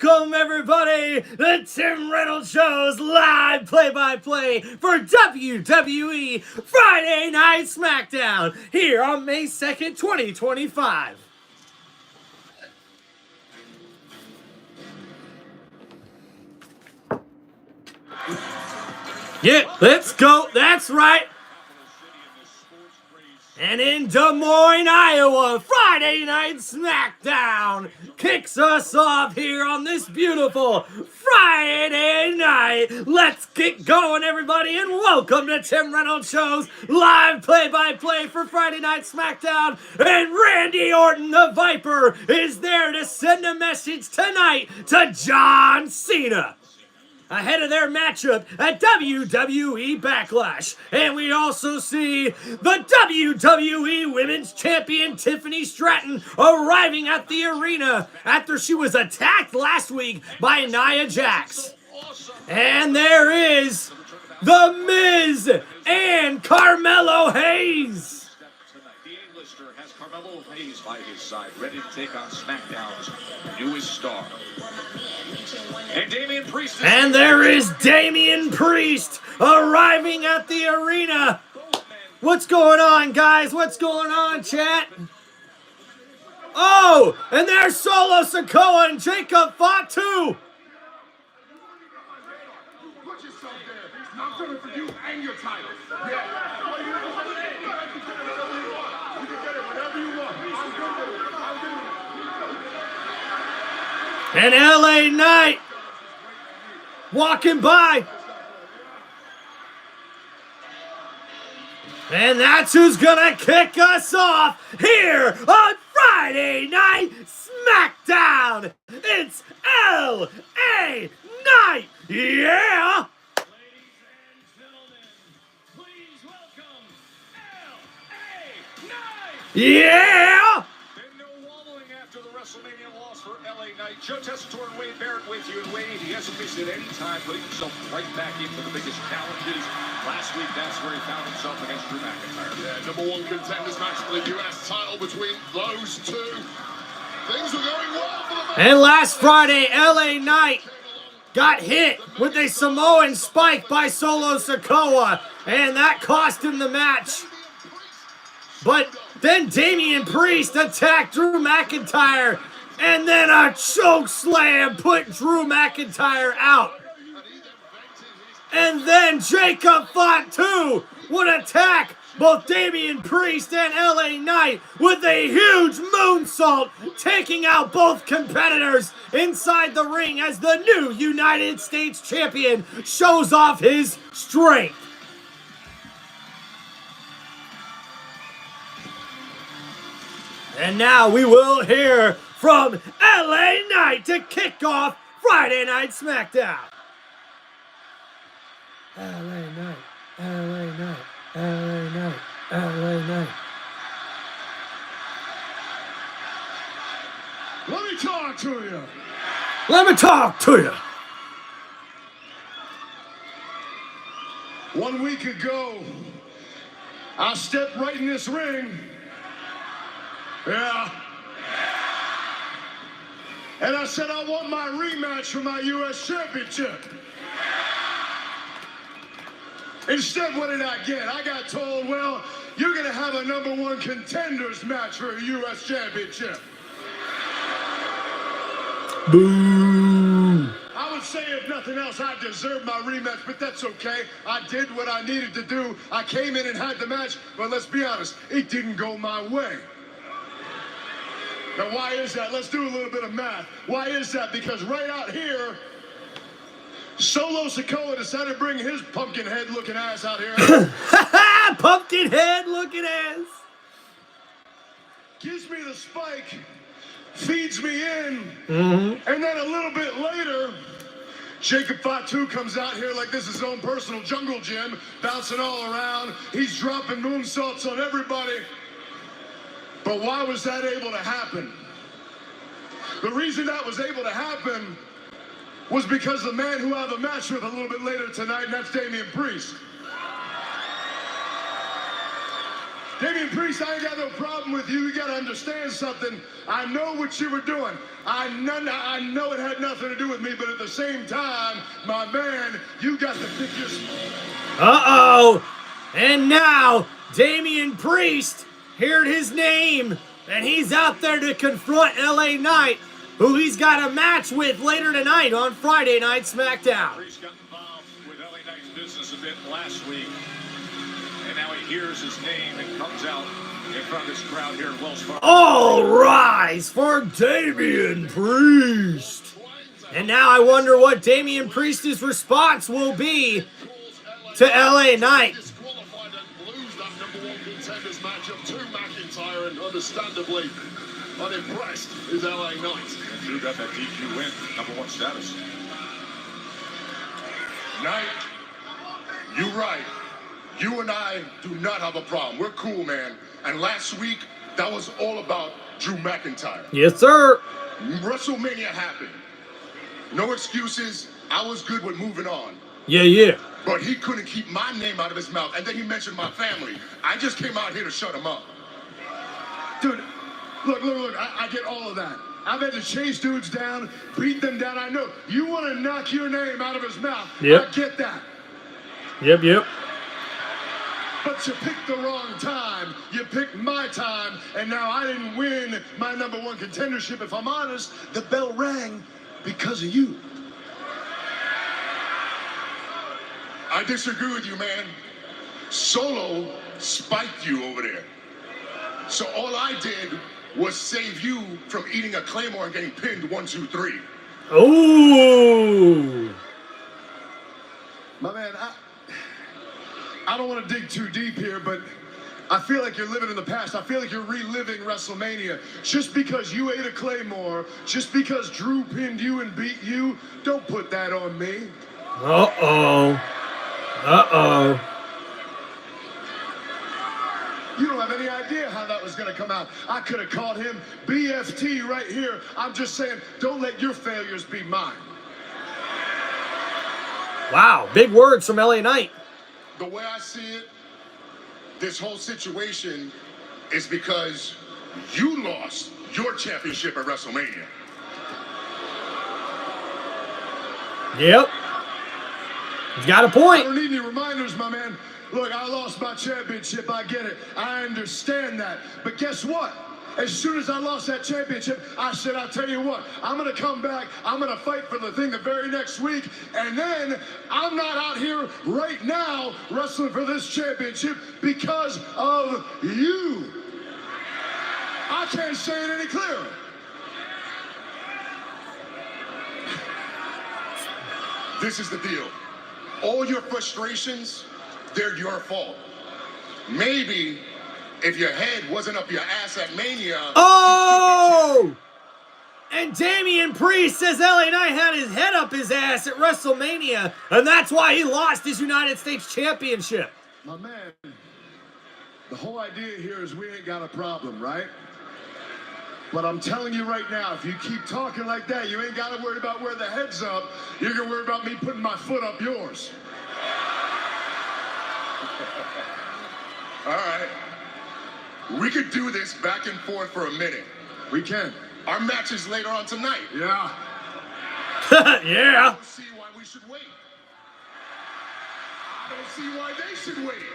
Welcome, everybody, to Tim Reynolds Show's live play-by-play for WWE Friday Night SmackDown here on May 2nd, 2025. Yeah, let's go. That's right. And in Des Moines, Iowa, Friday Night SmackDown kicks us off here on this beautiful Friday night. Let's get going, everybody, and welcome to Tim Reynolds Show's live play-by-play for Friday Night SmackDown. And Randy Orton, the Viper, is there to send a message tonight to John Cena ahead of their matchup at WWE Backlash. And we also see the WWE Women's Champion Tiffany Stratton arriving at the arena after she was attacked last week by Nia Jax. And there is The Miz and Carmelo Hayes. The A-lister has Carmelo Hayes by his side, ready to take on SmackDown's newest star. And Damian Priest. And there is Damian Priest arriving at the arena. What's going on, guys? What's going on, chat? Oh, and there's Solo Sikoa and Jacob Fatu. Put yourself there. I'm coming for you and your title. Yeah. You can get it whenever you want. I'm good with it. And LA Knight walking by. And that's who's gonna kick us off here on Friday Night SmackDown. It's LA Knight. Yeah. Ladies and gentlemen, please welcome LA Knight. Yeah. Been no wallowing after the WrestleMania loss for LA Knight. Joe Tessitore and Wade Barrett with you. And Wade, he hasn't missed at any time, putting himself right back into the biggest challenges. Last week, that's where he found himself against Drew McIntyre. Yeah, #1 contenders match for the US title between those two. Things were going well for the man. And last Friday, LA Knight got hit with a Samoan spike by Solo Sikoa, and that cost him the match. But then Damian Priest attacked Drew McIntyre, and then a choke slam put Drew McIntyre out. And then Jacob Fatu would attack both Damian Priest and LA Knight with a huge moonsault, taking out both competitors inside the ring as the new United States champion shows off his strength. And now we will hear from LA Knight to kick off Friday Night SmackDown. LA Knight, LA Knight, LA Knight, LA Knight. Let me talk to you. Let me talk to you. 1 week ago, I stepped right in this ring. Yeah. And I said I want my rematch for my US Championship. Instead, what did I get? I got told, well, you're going to have a #1 contenders match for a US Championship. Boo. I would say, if nothing else, I deserve my rematch, but that's okay. I did what I needed to do. I came in and had the match, but let's be honest, it didn't go my way. Now, why is that? Let's do a little bit of math. Why is that? Because right out here, Solo Sikoa decided to bring his pumpkin head looking ass out here. Pumpkin head looking ass. Gives me the spike, feeds me in, and then a little bit later, Jacob Fatu comes out here like this is his own personal jungle gym, bouncing all around. He's dropping moonsaults on everybody. But why was that able to happen? The reason that was able to happen was because the man who I have a match with a little bit later tonight, and that's Damian Priest. Damian Priest, I ain't got no problem with you. You got to understand something. I know what you were doing. I know it had nothing to do with me, but at the same time, my man, you got to pick your... Uh-oh. And now, Damian Priest heard his name, and he's out there to confront LA Knight, who he's got a match with later tonight on Friday Night SmackDown. Priest got involved with LA Knight's business a bit last week, and now he hears his name and comes out in front of this crowd here in Wells Fargo. All rise for Damian Priest. And now I wonder what Damian Priest's response will be to LA Knight. Disqualified and lose that number one contenders matchup to McIntyre, and understandably unimpressed is LA Knight. And Drew got that DQ win, number one status. Knight, you right. You and I do not have a problem. We're cool, man. And last week, that was all about Drew McIntyre. Yes, sir. WrestleMania happened. No excuses. I was good with moving on. Yeah. But he couldn't keep my name out of his mouth. And then he mentioned my family. I just came out here to shut him up. Dude, look. I get all of that. I've had to chase dudes down, beat them down. I know. You want to knock your name out of his mouth. Yep. I get that. Yep. But you picked the wrong time. You picked my time, and now I didn't win my number one contendership. If I'm honest, the bell rang because of you. I disagree with you, man. Solo spiked you over there. So all I did was save you from eating a Claymore and getting pinned 1, 2, 3. Ooh. My man, I don't want to dig too deep here, but I feel like you're living in the past. I feel like you're reliving WrestleMania. Just because you ate a Claymore, just because Drew pinned you and beat you, don't put that on me. Uh-oh. You don't have any idea how that was going to come out. I could have called him BFT right here. I'm just saying, don't let your failures be mine. Wow, big words from LA Knight. The way I see it, this whole situation is because you lost your championship at WrestleMania. Yep. He's got a I point. don't need any reminders, my man. Look, I lost my championship. I get it. I understand that. But guess what? As soon as I lost that championship, I said, I'll tell you what, I'm going to come back. I'm going to fight for the thing the very next week. And then I'm not out here right now wrestling for this championship because of you. I can't say it any clearer. This is the deal. All your frustrations, they're your fault. Maybe if your head wasn't up your ass at Mania. Oh! And Damian Priest says LA Knight had his head up his ass at WrestleMania, and that's why he lost his United States Championship. My man, the whole idea here is we ain't got a problem, right? But I'm telling you right now, if you keep talking like that, you ain't got to worry about where the head's up. You're going to worry about me putting my foot up yours. All right. We could do this back and forth for a minute. We can. Our match is later on tonight. Yeah. I Yeah. don't see why we should wait. I don't see why they should wait.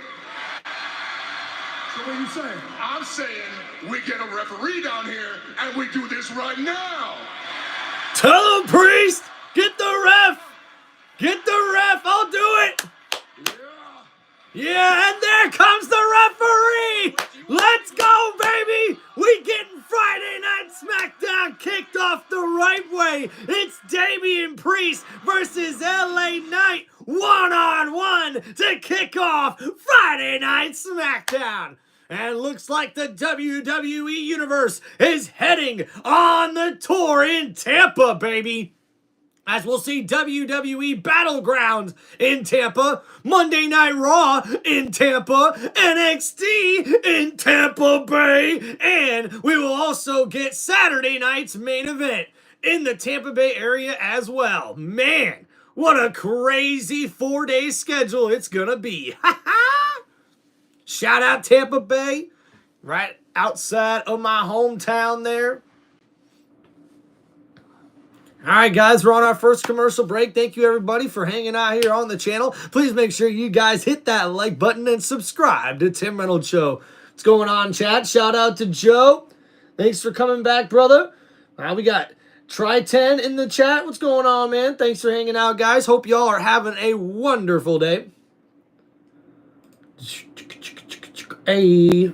So what are you saying? I'm saying we get a referee down here and we do this right now. Tell him, Priest! Get the ref! Get the ref! I'll do it! Yeah, and there comes the referee! Let's go, baby! We getting Friday Night SmackDown kicked off the right way. It's Damian Priest versus LA Knight one-on-one to kick off Friday Night SmackDown. And looks like the WWE Universe is heading on the tour in Tampa, baby. As we'll see WWE Battlegrounds in Tampa, Monday Night Raw in Tampa, NXT in Tampa Bay, and we will also get Saturday night's main event in the Tampa Bay area as well. Man, what a crazy 4-day schedule it's gonna be. Shout out Tampa Bay. right outside of my hometown there. All right, guys, we're on our first commercial break. Thank you, everybody, for hanging out here on the channel. Please make sure you guys hit that like button and subscribe to Tim Reynolds Show. What's going on, chat? Shout out to Joe. Thanks for coming back, brother. We got Try10 in the chat. What's going on, man? Thanks for hanging out, guys. Hope y'all are having a wonderful day. Hey.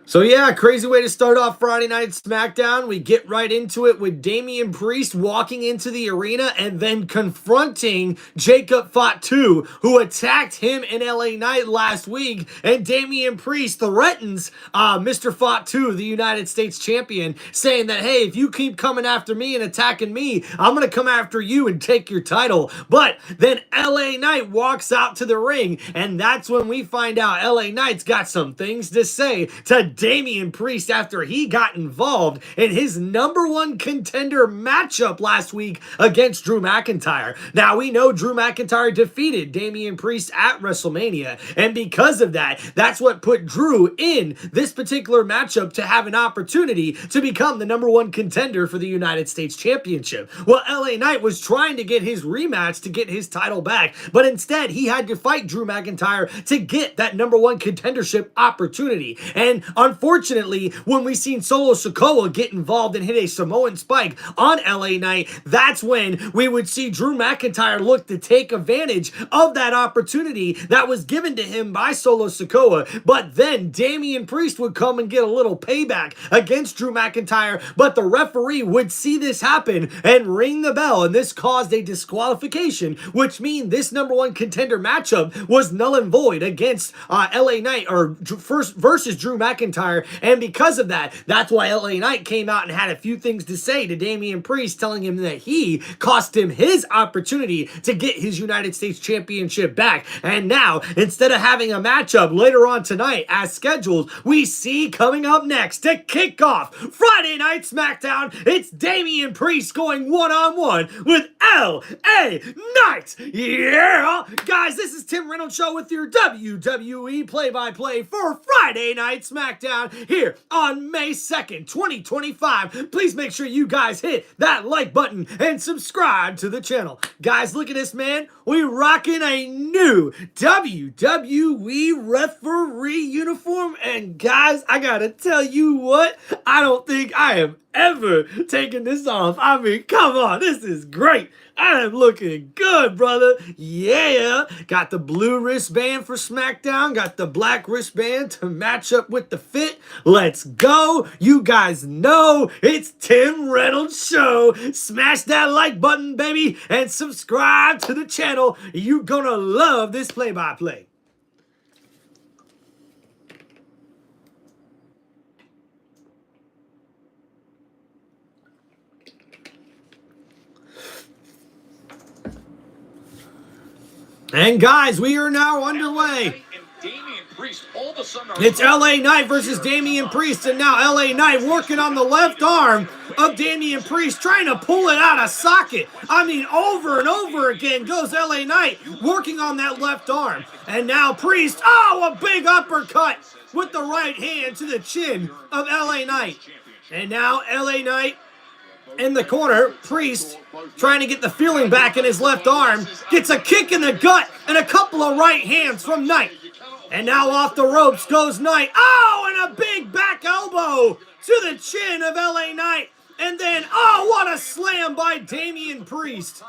So yeah, crazy way to start off Friday Night SmackDown. We get right into it with Damian Priest walking into the arena and then confronting Jacob Fatu, who attacked him in LA Knight last week. And Damian Priest threatens Mr. Fatu, the United States champion, saying that, hey, if you keep coming after me and attacking me, I'm going to come after you and take your title. But then LA Knight walks out to the ring, and that's when we find out LA Knight's got some things to say to Damian Priest after he got involved in his #1 contender matchup last week against Drew McIntyre. Now, we know Drew McIntyre defeated Damian Priest at WrestleMania, and because of that, that's what put Drew in this particular matchup to have an opportunity to become the #1 contender for the United States Championship. Well, LA Knight was trying to get his rematch to get his title back, but instead he had to fight Drew McIntyre to get that #1 contendership opportunity. And unfortunately, when we seen Solo Sikoa get involved and hit a Samoan spike on LA Knight, that's when we would see Drew McIntyre look to take advantage of that opportunity that was given to him by Solo Sikoa. But then Damian Priest would come and get a little payback against Drew McIntyre, but the referee would see this happen and ring the bell, and this caused a disqualification, which means this #1 contender matchup was null and void against LA Knight, or versus Drew McIntyre. And because of that, that's why LA Knight came out and had a few things to say to Damian Priest, telling him that he cost him his opportunity to get his United States Championship back. And now, instead of having a matchup later on tonight as scheduled, we see coming up next to kick off Friday Night SmackDown, it's Damian Priest going one-on-one with LA Knight. Yeah! Guys, this is Tim Reynolds Show with your WWE play-by-play for Friday Night SmackDown here on May 2nd, 2025. Please make sure you guys hit that like button and subscribe to the channel. Guys, look at this, man. We rocking a new WWE referee uniform. And guys, I gotta tell you what, I don't think I have ever taken this off. I mean, come on, this is great. I am looking good, brother. Yeah. Got the blue wristband for SmackDown. Got the black wristband to match up with the fit. Let's go. You guys know it's Tim Reynolds Show. Smash that like button, baby, and subscribe to the channel. You're gonna love this play-by-play. And guys, we are now underway. It's LA Knight versus Damian Priest, and now LA Knight working on the left arm of Damian Priest, trying to pull it out of socket. I mean, over and over again goes LA Knight working on that left arm. And now Priest, oh, a big uppercut with the right hand to the chin of LA Knight. And now LA Knight in the corner, Priest trying to get the feeling back in his left arm, gets a kick in the gut and a couple of right hands from Knight. And now off the ropes goes Knight. Oh, and a big back elbow to the chin of LA Knight. And then, oh, what a slam by Damian Priest.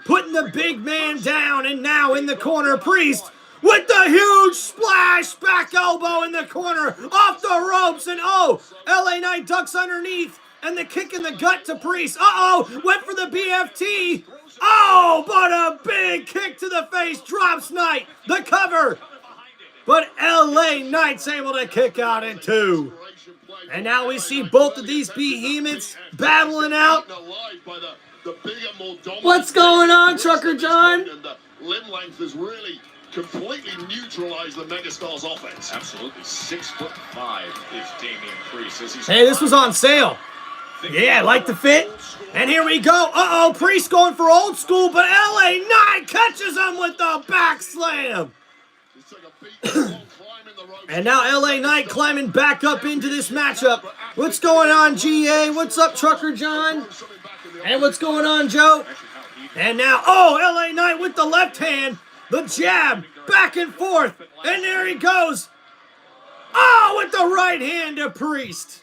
Putting the big man down, and now in the corner, Priest with the huge splash back elbow in the corner, off the ropes, and oh, LA Knight ducks underneath. And the kick in the gut to Priest. Uh-oh, went for the BFT. Oh, but a big kick to the face. Drops Knight, the cover. But LA Knight's able to kick out in 2. And now we see both of these behemoths battling out. What's going on, Trucker John? The limb length is really completely neutralized the Megastar's offense. Absolutely. 6'5" is Damian Priest. Hey, this was on sale. Yeah, I like the fit. And here we go. Uh-oh, Priest going for old school, but LA Knight catches him with the back slam. It's like a beat And now LA Knight climbing back up into this matchup. What's going on, GA? What's up, Trucker John? And what's going on, Joe? And now, oh, LA Knight with the left hand. The jab, back and forth. And there he goes. Oh, with the right hand to Priest.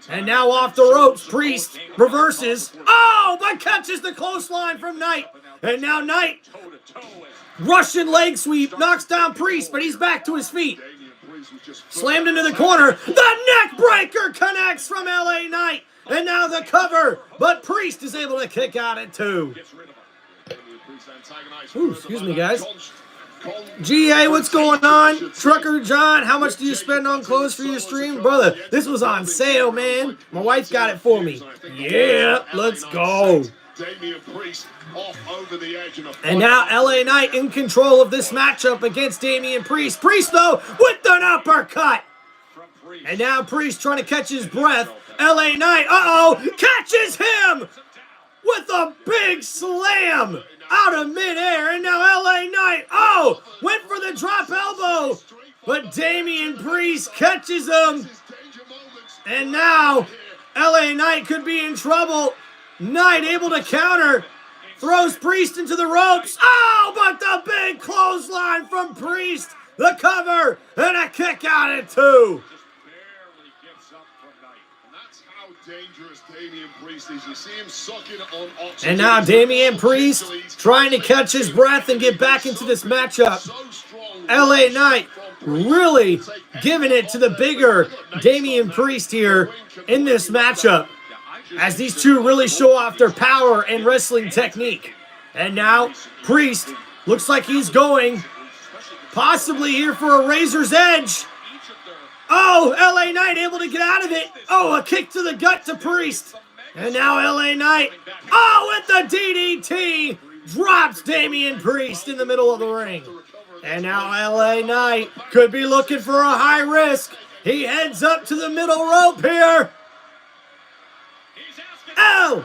And now off the ropes, Priest reverses. Oh, but catches the clothesline from Knight. And now Knight, Russian leg sweep, knocks down Priest, but he's back to his feet. Slammed into the corner. The neck breaker connects from LA Knight. And now the cover, but Priest is able to kick out at 2. Ooh, excuse me, guys. GA, what's going on? Trucker John, how much do you spend on clothes for your stream? Brother, this was on sale, man. My wife got it for me. Yeah, let's go. And now LA Knight in control of this matchup against Damian Priest. Priest, though, with an uppercut. And now Priest trying to catch his breath. LA Knight, catches him with a big slam out of midair. And now LA Knight, went for the drop elbow. But Damian Priest catches him. And now LA Knight could be in trouble. Knight able to counter. Throws Priest into the ropes. Oh, but the big clothesline from Priest. The cover and a kick out at 2. And now Damian Priest trying to catch his breath and get back into this matchup. LA Knight really giving it to the bigger Damian Priest here in this matchup, as these two really show off their power and wrestling technique. And now Priest looks like he's going possibly here for a razor's edge. Oh, LA Knight able to get out of it. Oh, a kick to the gut to Priest. And now LA Knight, with the DDT, drops Damian Priest in the middle of the ring. And now LA Knight could be looking for a high risk. He heads up to the middle rope here. LA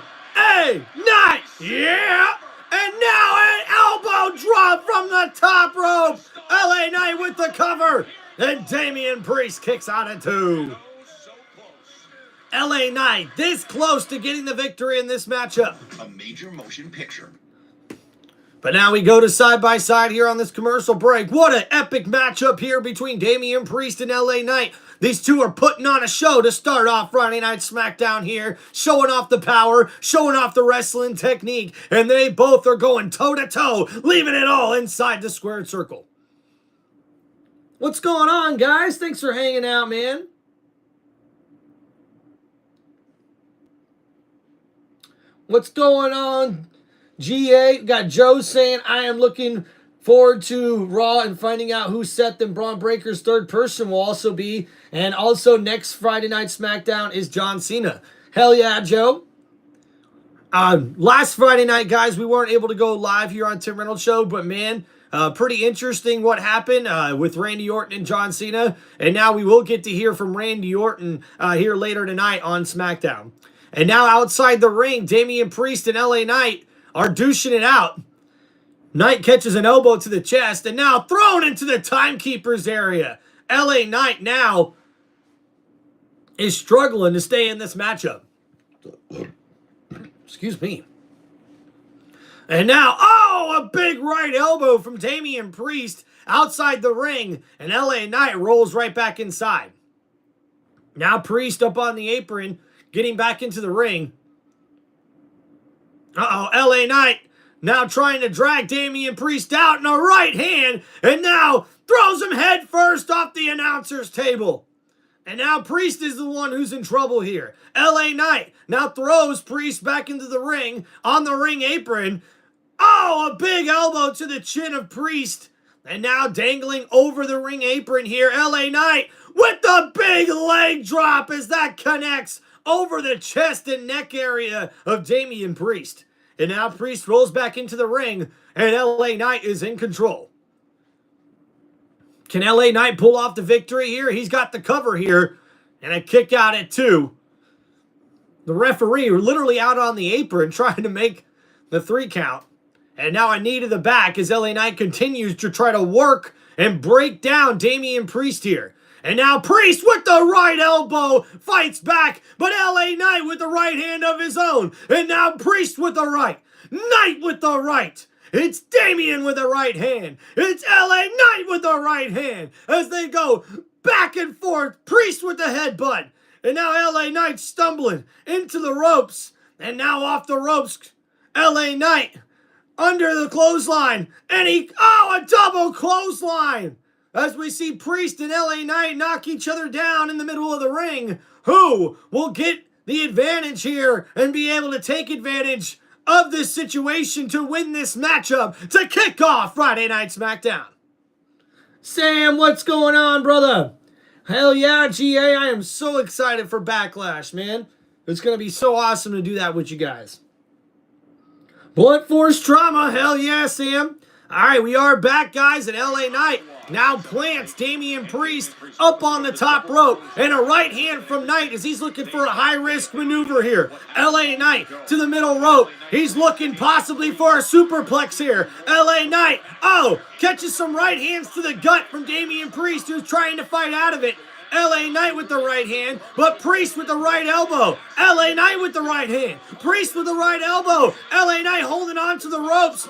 Knight, yeah. And now an elbow drop from the top rope. LA Knight with the cover. And Damian Priest kicks out at 2. LA Knight this close to getting the victory in this matchup. A major motion picture. But now we go to side by side here on this commercial break. What an epic matchup here between Damian Priest and LA Knight. These two are putting on a show to start off Friday Night SmackDown here, showing off the power, showing off the wrestling technique, and they both are going toe-to-toe, leaving it all inside the squared circle. What's going on, guys? Thanks for hanging out, man. What's going on, GA? We got Joe saying, I am looking forward to Raw and finding out who Seth and Braun Breaker's third person will also be. And also next Friday Night SmackDown is John Cena. Hell yeah, Joe. Last Friday night, guys, we weren't able to go live here on Tim Reynolds Show, but man, pretty interesting what happened with Randy Orton and John Cena. And now we will get to hear from Randy Orton here later tonight on SmackDown. And now outside the ring, Damian Priest and LA Knight are douching it out. Knight catches an elbow to the chest and now thrown into the timekeeper's area. LA Knight now is struggling to stay in this matchup. Excuse me. And now, a big right elbow from Damian Priest outside the ring, and LA Knight rolls right back inside. Now Priest up on the apron, getting back into the ring. LA Knight now trying to drag Damian Priest out in a right hand, and now throws him head first off the announcer's table. And now Priest is the one who's in trouble here. LA Knight now throws Priest back into the ring on the ring apron. A big elbow to the chin of Priest. And now dangling over the ring apron here, LA Knight with the big leg drop as that connects over the chest and neck area of Damian Priest. And now Priest rolls back into the ring, and LA Knight is in control. Can LA Knight pull off the victory here? He's got the cover here, and a kick out at 2. The referee literally out on the apron trying to make the 3 count. And now a knee to the back as LA Knight continues to try to work and break down Damian Priest here. And now Priest with the right elbow fights back, but LA Knight with the right hand of his own. And now Priest with the right, Knight with the right. It's Damian with the right hand. It's LA Knight with the right hand as they go back and forth. Priest with the headbutt. And now LA Knight stumbling into the ropes. And now off the ropes, LA Knight under the clothesline. And a double clothesline. As we see Priest and LA Knight knock each other down in the middle of the ring. Who will get the advantage here and be able to take advantage of this situation to win this matchup to kick off Friday Night SmackDown? Sam, what's going on, brother? Hell yeah, GA. I am so excited for Backlash, man. It's going to be so awesome to do that with you guys. Blunt Force Trauma. Hell yeah, Sam. All right, we are back, guys, at LA Knight. Now plants Damian Priest up on the top rope. And a right hand from Knight as he's looking for a high-risk maneuver here. LA Knight to the middle rope. He's looking possibly for a superplex here. LA Knight, catches some right hands to the gut from Damian Priest, who's trying to fight out of it. LA Knight with the right hand, but Priest with the right elbow. LA Knight with the right hand. Priest with the right elbow. LA Knight holding on to the ropes.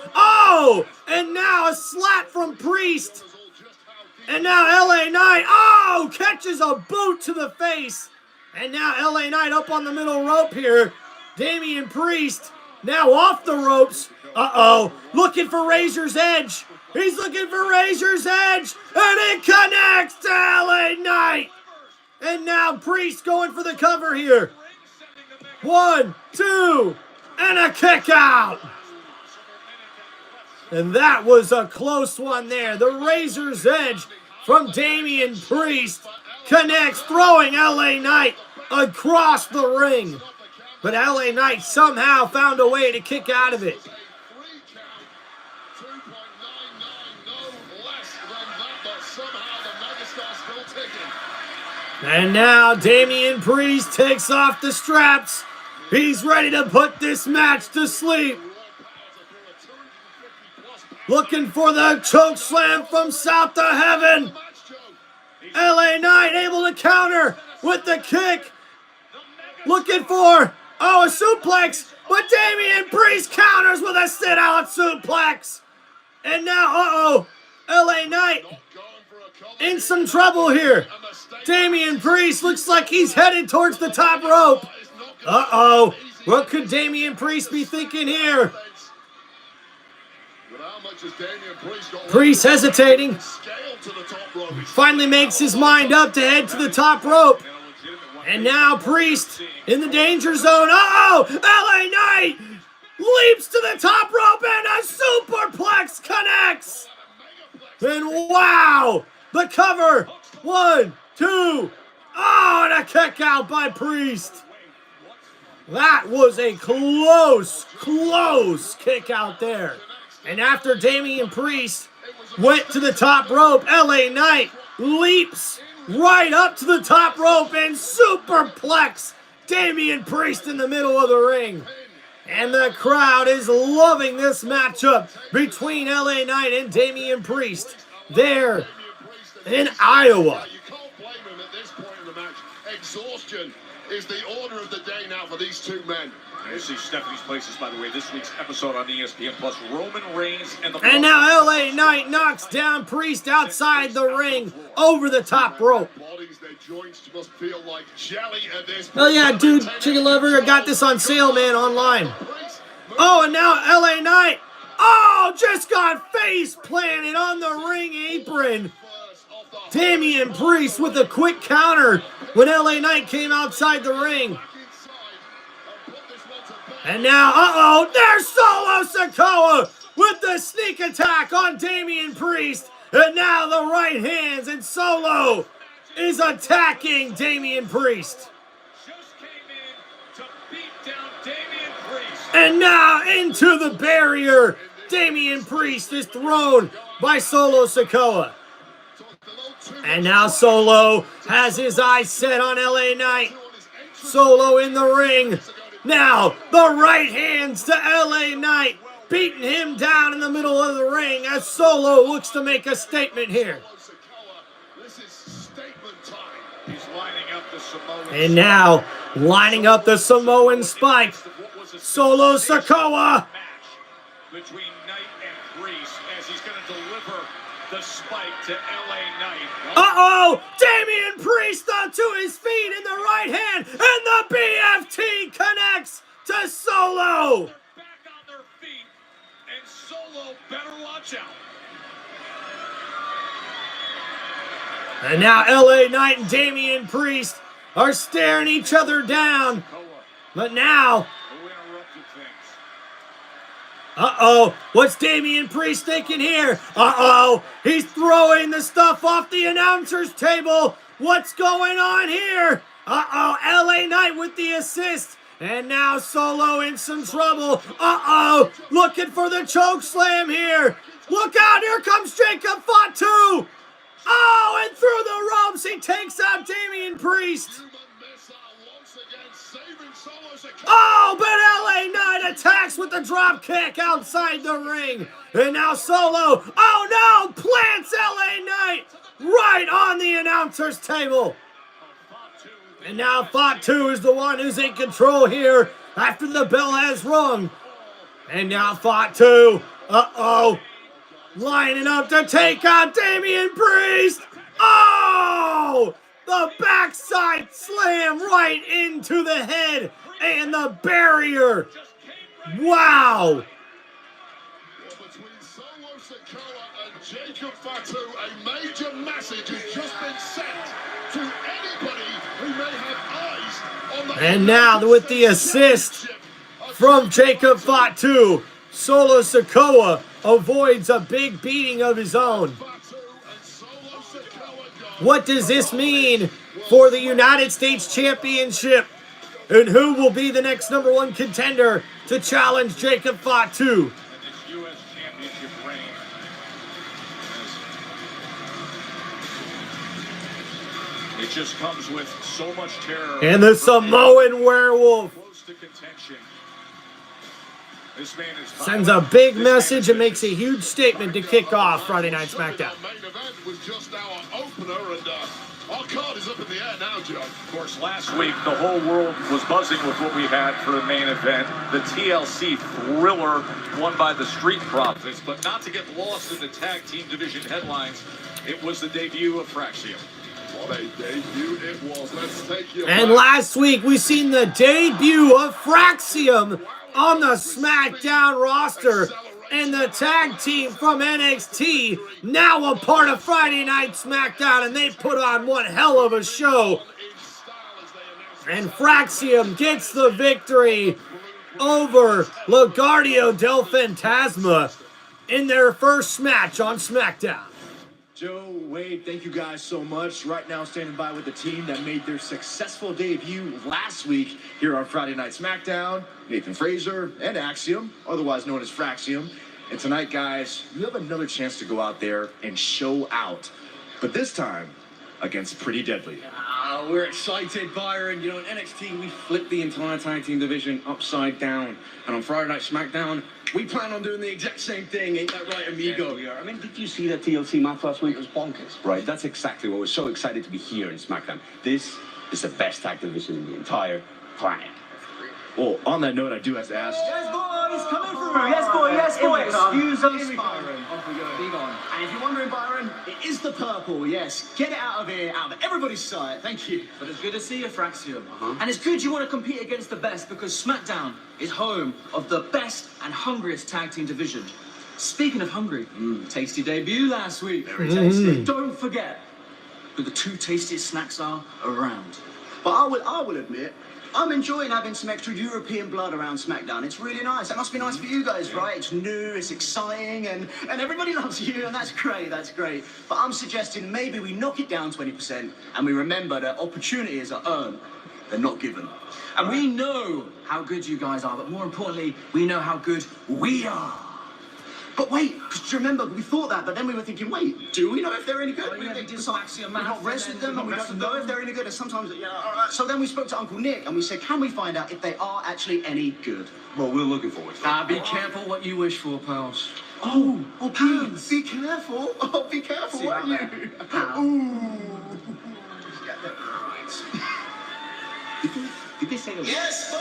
And now a slap from Priest. And now LA Knight, catches a boot to the face. And now LA Knight up on the middle rope here. Damian Priest now off the ropes. Looking for Razor's Edge. He's looking for Razor's Edge. And it connects to LA Knight. And now Priest going for the cover here. 1, 2, and a kick out. And that was a close one there. The Razor's Edge from Damian Priest connects, throwing LA Knight across the ring. But LA Knight somehow found a way to kick out of it. And now Damian Priest takes off the straps. He's ready to put this match to sleep. Looking for the choke slam from south to heaven. LA Knight able to counter with the kick. Looking for, a suplex. But Damian Priest counters with a sit-out suplex. And now, LA Knight in some trouble here. Damian Priest looks like he's headed towards the top rope. What could Damian Priest be thinking here? Priest hesitating. Finally makes his mind up to head to the top rope. And now Priest in the danger zone. LA Knight leaps to the top rope and a superplex connects. And wow, the cover. 1, 2. And a kick out by Priest. That was a close kick out there. And after Damian Priest went to the top rope, LA Knight leaps right up to the top rope and superplex Damian Priest in the middle of the ring. And the crowd is loving this matchup between LA Knight and Damian Priest there in Iowa. You can't blame him at this point in the match. Exhaustion is the order of the day now for these two men. This is Stephanie's Places, by the way, this week's episode on ESPN Plus. Roman Reigns and the... And now LA Knight knocks down Priest outside the ring over the top rope. Their joints must feel like jelly at this point. Oh yeah, dude, Chicken Lover, I got this on sale, man, online. And now LA Knight, just got face planted on the ring apron. Damian Priest with a quick counter when LA Knight came outside the ring. And now, there's Solo Sikoa with the sneak attack on Damian Priest. And now the right hands, and Solo is attacking Damian Priest. Just came in to beat down Damian Priest. And now into the barrier. Damian Priest is thrown by Solo Sikoa. And now Solo has his eyes set on LA Knight. Solo in the ring. Now, the right hands to LA Knight. beating him down in the middle of the ring as Solo looks to make a statement here. This is statement time. He's lining up the Samoan. And now, lining up the Samoan spike, Solo Sikoa. Between Knight and Priest as he's going to deliver the spike to LA Knight. Uh-oh! Damian Priest to his feet in the right hand, and the BFT connects to Solo. They're back on their feet, and Solo better watch out. And now LA Knight and Damian Priest are staring each other down. But now, Who interrupted things? uh-oh, what's Damian Priest thinking here? Uh-oh, he's throwing the stuff off the announcer's table. What's going on here? Uh-oh, LA Knight with the assist. And now Solo in some trouble. Uh-oh, looking for the choke slam here. Look out, here comes Jacob Fatu. Oh, and through the ropes, he takes out Damian Priest. Oh, but LA Knight attacks with the drop kick outside the ring. And now Solo, oh no, plants LA Knight right on the announcer's table. And now Fatu is the one who's in control here after the bell has rung. And now Fatu, uh-oh, lining up to take on Damian Priest. Oh! The backside slam right into the head and the barrier. Wow! Between Solo Sikoa and Jacob Fatu, a major message has just been sent to anybody who may have eyes on the... And now with the assist from Jacob Fatu, Solo Sikoa avoids a big beating of his own. What does this mean for the United States Championship? And who will be the next #1 contender to challenge Jacob Fatu? And this U.S. Championship reign. It just comes with so much terror. And the Samoan Werewolf Close to contention. This man is sends a big message and makes a huge statement to kick off Friday Night SmackDown. Our main event was just our opener, and our card is up in the air now, Joe. Of course, last week the whole world was buzzing with what we had for the main event. The TLC thriller won by the Street Profits, but not to get lost in the tag team division headlines, it was the debut of Fraxium. What a debut it was. Let's take you And back. last week we seen the debut of Fraxium on the SmackDown roster. And the tag team from NXT, now a part of Friday Night SmackDown, and they put on one hell of a show. And Fraxium gets the victory over Lugardio del Fantasma in their first match on SmackDown. Joe, Wade, thank you guys so much. Right now, standing by with the team that made their successful debut last week here on Friday Night SmackDown. Nathan Fraser and Axiom, otherwise known as Fraxium. And tonight, guys, you have another chance to go out there and show out. But this time, against Pretty Deadly. We're excited, Byron. You know, in NXT, we flipped the entire tag team division upside down. And on Friday Night SmackDown, we plan on doing the exact same thing. Ain't that right, amigo? Yeah, I mean, did you see that TLC match last week? It was bonkers. Right, that's exactly what we're so excited to be here in SmackDown. This is the best tag division in the entire planet. Well, on that note, I do have to ask. Yes, boys, come in through. Yes, boy. Excuse us, Byron. Off we go. Be gone. And if you're wondering, Byron, it is the purple, yes. Get it out of here, out of everybody's sight. Thank you. But it's good to see you, Fraxium. And it's good you want to compete against the best because SmackDown is home of the best and hungriest tag team division. Speaking of hungry, tasty debut last week. Very tasty. Don't forget who the two tastiest snacks are around. But I will admit, I'm enjoying having some extra European blood around SmackDown. It's really nice. That must be nice for you guys, right? It's new, it's exciting, and everybody loves you, and that's great, that's great. But I'm suggesting maybe we knock it down 20%, and we remember that opportunities are earned, they're not given. And we know how good you guys are, but more importantly, we know how good we are. But wait, because you remember, we thought that, but then we were thinking, wait, do we know if they're any good? Oh, yeah, we did We've Fraxium not wrestled them, and we don't know if they're any good. And sometimes, yeah, all right. So then we spoke to Uncle Nick, and we said, can we find out if they are actually any good? Well, we're looking forward to it. Be careful what you wish for, pals. Oh, please. Be careful. Oh, be careful, See won't about you? that. Ooh. Did they say it was... Yes,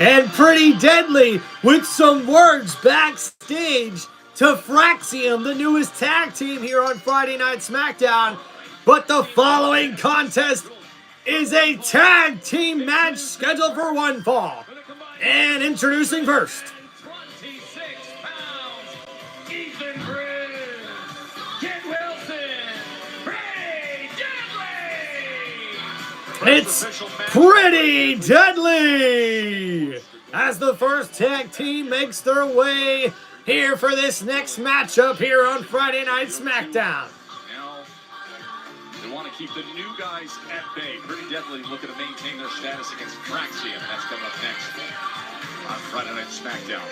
And Pretty Deadly with some words backstage to Fraxium, the newest tag team here on Friday Night SmackDown. But the following contest is a tag team match scheduled for one fall. And introducing first, 26 pounds, Ethan Grizz, Kid Wilson, Pretty Deadly. it's Pretty Deadly as the first tag team makes their way here for this next matchup here on Friday Night SmackDown. Now, they want to keep the new guys at bay. Pretty Deadly looking to maintain their status against Fraxium. That's coming up next on Friday Night SmackDown.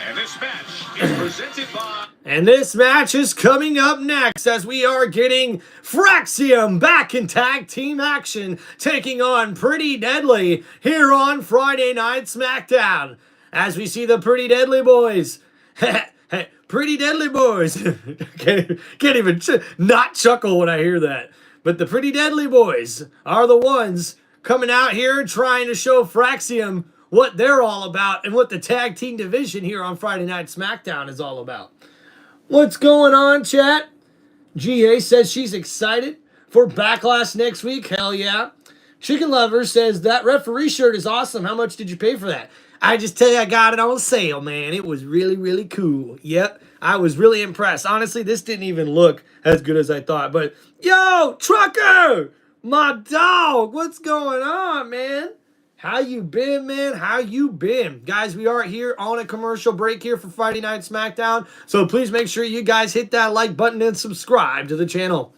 And this match is presented by... And this match is coming up next as we are getting Fraxium back in tag team action, taking on Pretty Deadly here on Friday Night SmackDown. As we see the Pretty Deadly boys. Pretty Deadly boys. can't even not chuckle when I hear that. But the Pretty Deadly boys are the ones coming out here trying to show Fraxium what they're all about and what the tag team division here on Friday Night SmackDown is all about. What's going on, chat? GA says she's excited for Backlash next week. Hell yeah. Chicken Lover says that referee shirt is awesome. How much did you pay for that? I just tell you, I got it on sale, man. It was really, really cool. Yep, I was really impressed. Honestly, this didn't even look as good as I thought. But, yo, Trucker, my dog, what's going on, man? How you been, man? How you been? Guys, we are here on a commercial break here for Friday Night SmackDown. So please make sure you guys hit that like button and subscribe to the channel.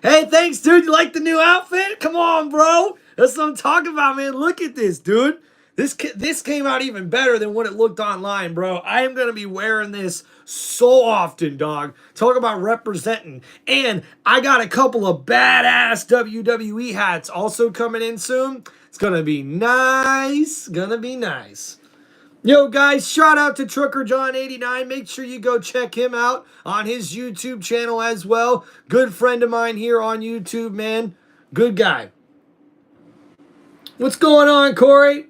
Hey, thanks, dude. You like the new outfit? Come on, bro. That's what I'm talking about, man. Look at this, dude. This came out even better than what it looked online, bro. I am going to be wearing this so often, dog. Talk about representing. And I got a couple of badass WWE hats also coming in soon. It's going to be nice. Gonna be nice. Yo, guys, shout out to Trucker John 89. Make sure you go check him out on his YouTube channel as well. Good friend of mine here on YouTube, man. Good guy. What's going on, Corey?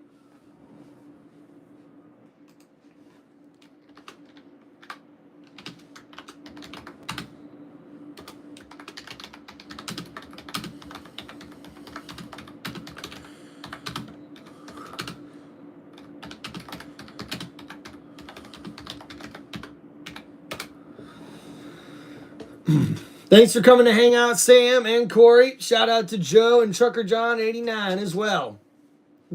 Thanks for coming to hang out, Sam and Corey. Shout out to Joe and Trucker John 89 as well.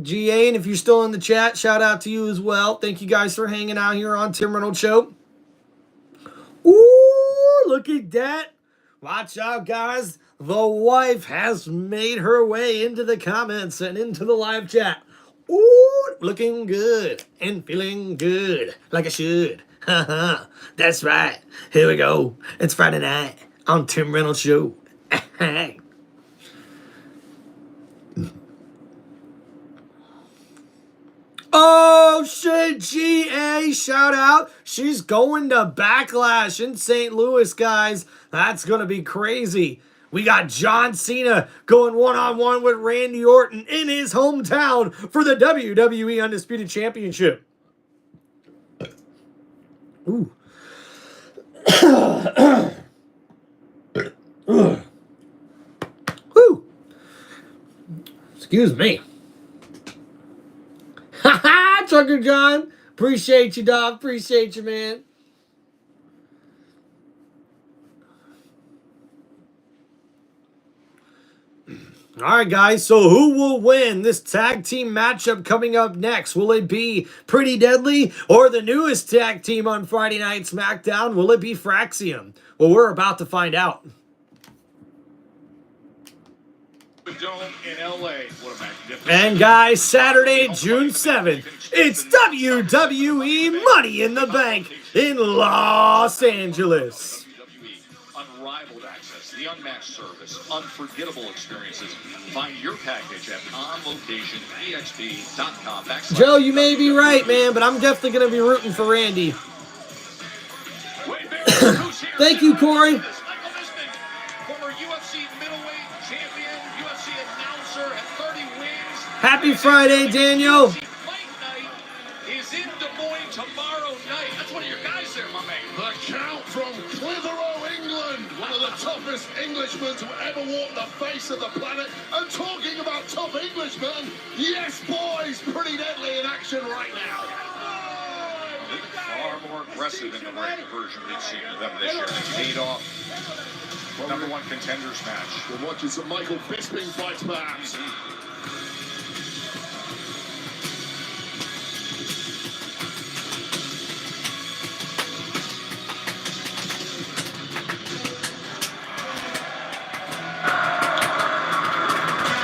GA, and if you're still in the chat, shout out to you as well. Thank you guys for hanging out here on Tim Reynolds Show. Ooh, look at that. Watch out, guys. The wife has made her way into the comments and into the live chat. Ooh, looking good and feeling good, like I should. That's right. Here we go. It's Friday night on Tim Reynolds Show. Oh shit, GA, shout out. She's going to Backlash in St. Louis, guys. That's gonna be crazy. We got John Cena going one-on-one with Randy Orton in his hometown for the WWE Undisputed Championship. Ooh. Woo. Excuse me. Ha-ha, Trucker John. Appreciate you, dog. Appreciate you, man. All right, guys, so who will win this tag team matchup coming up next? Will it be Pretty Deadly or the newest tag team on Friday Night SmackDown? Will it be Fraxium? Well, we're about to find out. Dome in LA. What a magnificent. And guys, Saturday, June 7th, it's WWE Money in the Bank in Los Angeles. WWE. Unrivaled access, the unmatched service, unforgettable experiences. Find your package at onlocationexp.com. Joe, you may be right, man, but I'm definitely going to be rooting for Randy. Thank you, Corey. Former UFC middleweight champion, UFC announcer at 30 wins. Happy Friday, Daniel. Fight night is in Des Moines tomorrow night. That's one of your guys there, my man. The Count from Clitheroe, England. One of the toughest Englishmen to ever walk the face of the planet. And talking about tough Englishmen, yes, boys, pretty deadly in action right now. Far more aggressive in the ring version we've seen of them this year. Paid off. Number one contenders match. We're watching some Michael Bisping fights, perhaps.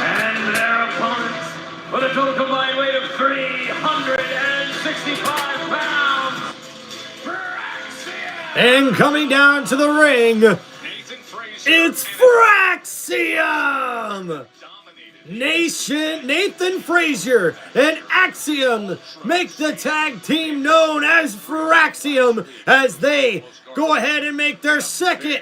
And their opponents, with a total combined weight of 365 pounds. And coming down to the ring, it's Fraxium! Nathan Frazier and Axiom make the tag team known as Fraxium as they go ahead and make their second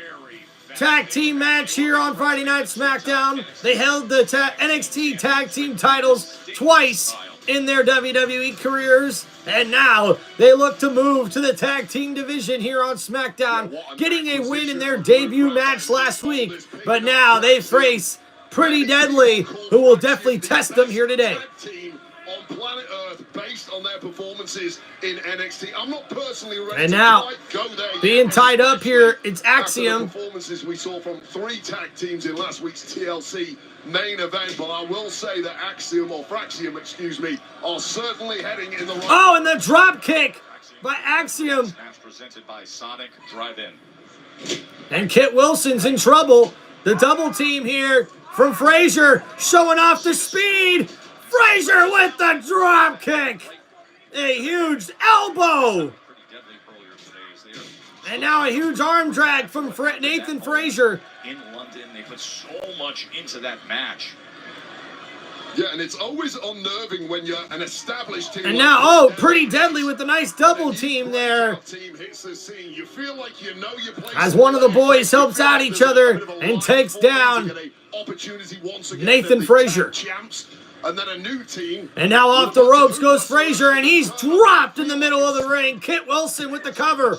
tag team match here on Friday Night SmackDown. They held the NXT tag team titles twice in their WWE careers, and now they look to move to the tag team division here on SmackDown, getting a win in their debut match last week, but now they face Pretty Deadly, who will definitely test them here today. On planet Earth, based on their performances in NXT. I'm not personally ready and to now, go there. being tied up here, it's After the Axiom. performances we saw from 3 tag teams in last week's TLC main event, but I will say that Axiom, or Fraxium, excuse me, are certainly heading in the right. Oh, and the drop kick by Axiom. Match presented by Sonic Drive-In. And Kit Wilson's in trouble. The double team here from Frazier, showing off the speed. Frazier with the drop kick. A huge elbow. And now a huge arm drag from Nathan Frazier. In London, they put so much into that match. Yeah, and it's always unnerving when you're an established team. And now, oh, Pretty Deadly with the nice double team there. Team hits the scene. You feel like you know your place. As one of the boys helps out each other and takes down Nathan Frazier. And then a new team. And now off the ropes goes Frazier, and he's dropped in the middle of the ring. Kit Wilson with the cover.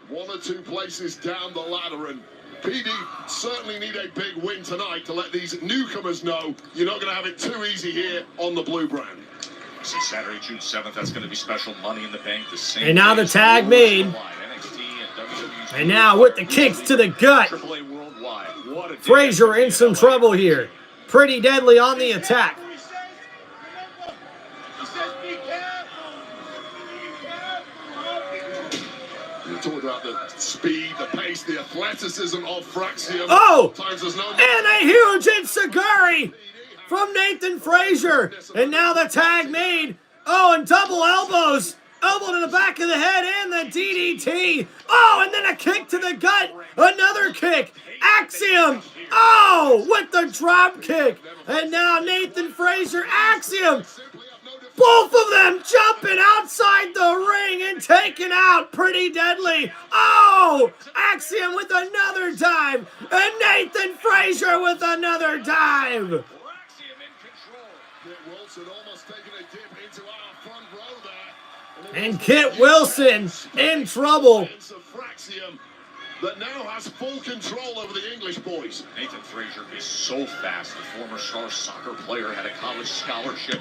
1 or 2 places down the ladder, and PD certainly need a big win tonight to let these newcomers know you're not going to have it too easy here on the blue brand. See, Saturday, June 7th, that's going to be special Money in the Bank. The same And now the tag made. And now with the kicks to the gut. Frazier in some trouble here. Pretty Deadly on the attack. Talking about the speed, the pace, the athleticism of Fraxium. Oh! Times there's no And a huge enziguri from Nathan Frazier. And now the tag made. Oh, and double elbows. Elbow to the back of the head and the DDT. Oh, and then a kick to the gut. Another kick. Axiom. Oh, with the drop kick. And now Nathan Frazier, Axiom. Both of them jumping outside the ring and taking out Pretty Deadly. Oh, Axiom with another dive. And Nathan Frazier with another dive. And Kit Wilson in trouble. That now has full control over the English boys. Nathan Frazier is so fast. The former star soccer player had a college scholarship.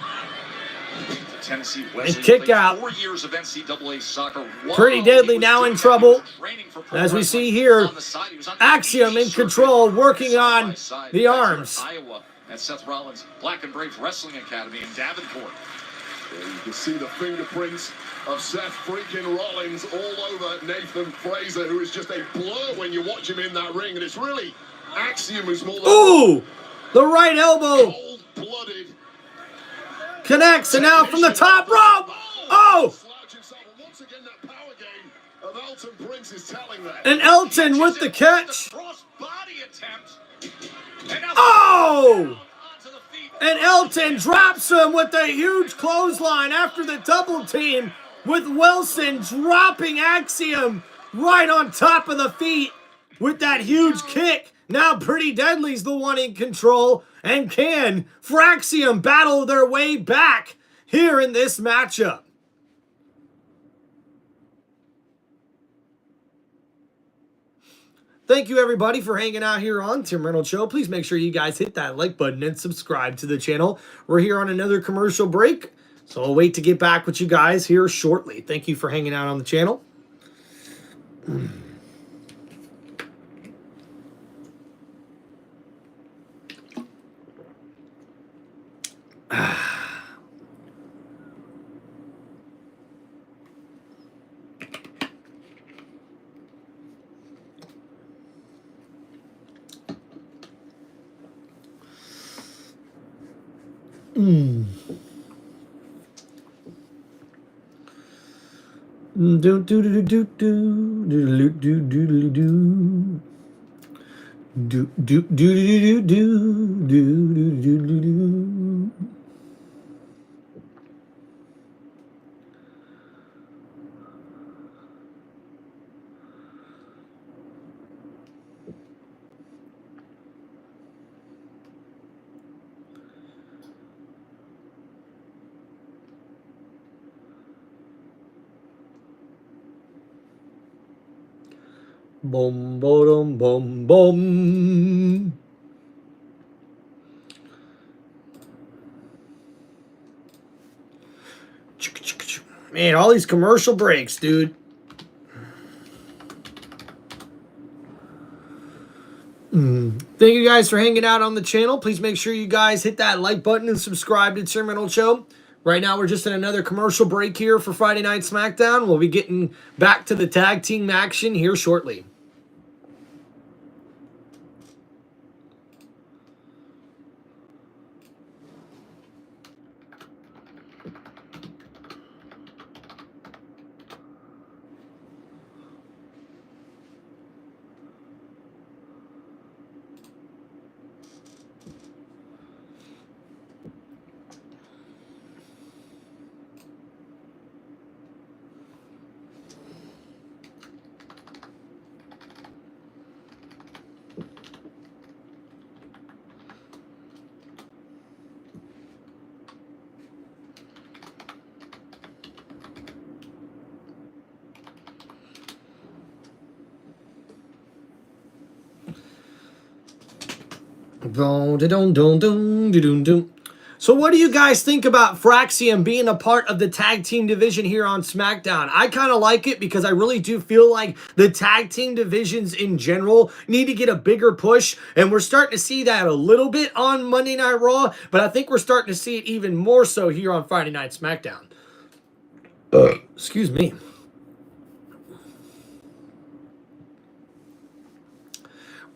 Tennessee and kick out. 4 years of NCAA soccer. Pretty Deadly now in trouble. As we see here, Axiom in control, working on the arms. Iowa at Seth Rollins' Black and Brave Wrestling Academy in Davenport. There you can see the fingerprints of Seth freaking Rollins all over Nathan Frazier, who is just a blur when you watch him in that ring. And it's really Axiom who's more than... Ooh! The right elbow Cold-blooded. connects, and now from the top rope. Oh! Once again, that power game of Elton Prince is telling that. And Elton with the catch. Cross-body attempt. Oh! And Elton drops him with a huge clothesline after the double team, with Wilson dropping Axiom right on top of the feet with that huge kick. Now Pretty Deadly's the one in control, and can Fraxium battle their way back here in this matchup? Thank you, everybody, for hanging out here on Tim Reynolds Show. Please make sure you guys hit that like button and subscribe to the channel. We're here on another commercial break, so I'll wait to get back with you guys here shortly. Thank you for hanging out on the channel. Do do do do do do do do do do do do do do do do do do do. Boom, boom, boom, boom. Man, all these commercial breaks, dude. Thank you guys for hanging out on the channel. Please make sure you guys hit that like button and subscribe to Tim Reynolds Show. Right now, we're just in another commercial break here for Friday Night SmackDown. We'll be getting back to the tag team action here shortly. So what do you guys think about Fraxium being a part of the tag team division here on SmackDown? I kind of like it because I really do feel like the tag team divisions in general need to get a bigger push, and we're starting to see that a little bit on Monday Night Raw, but I think we're starting to see it even more so here on Friday Night SmackDown. Excuse me.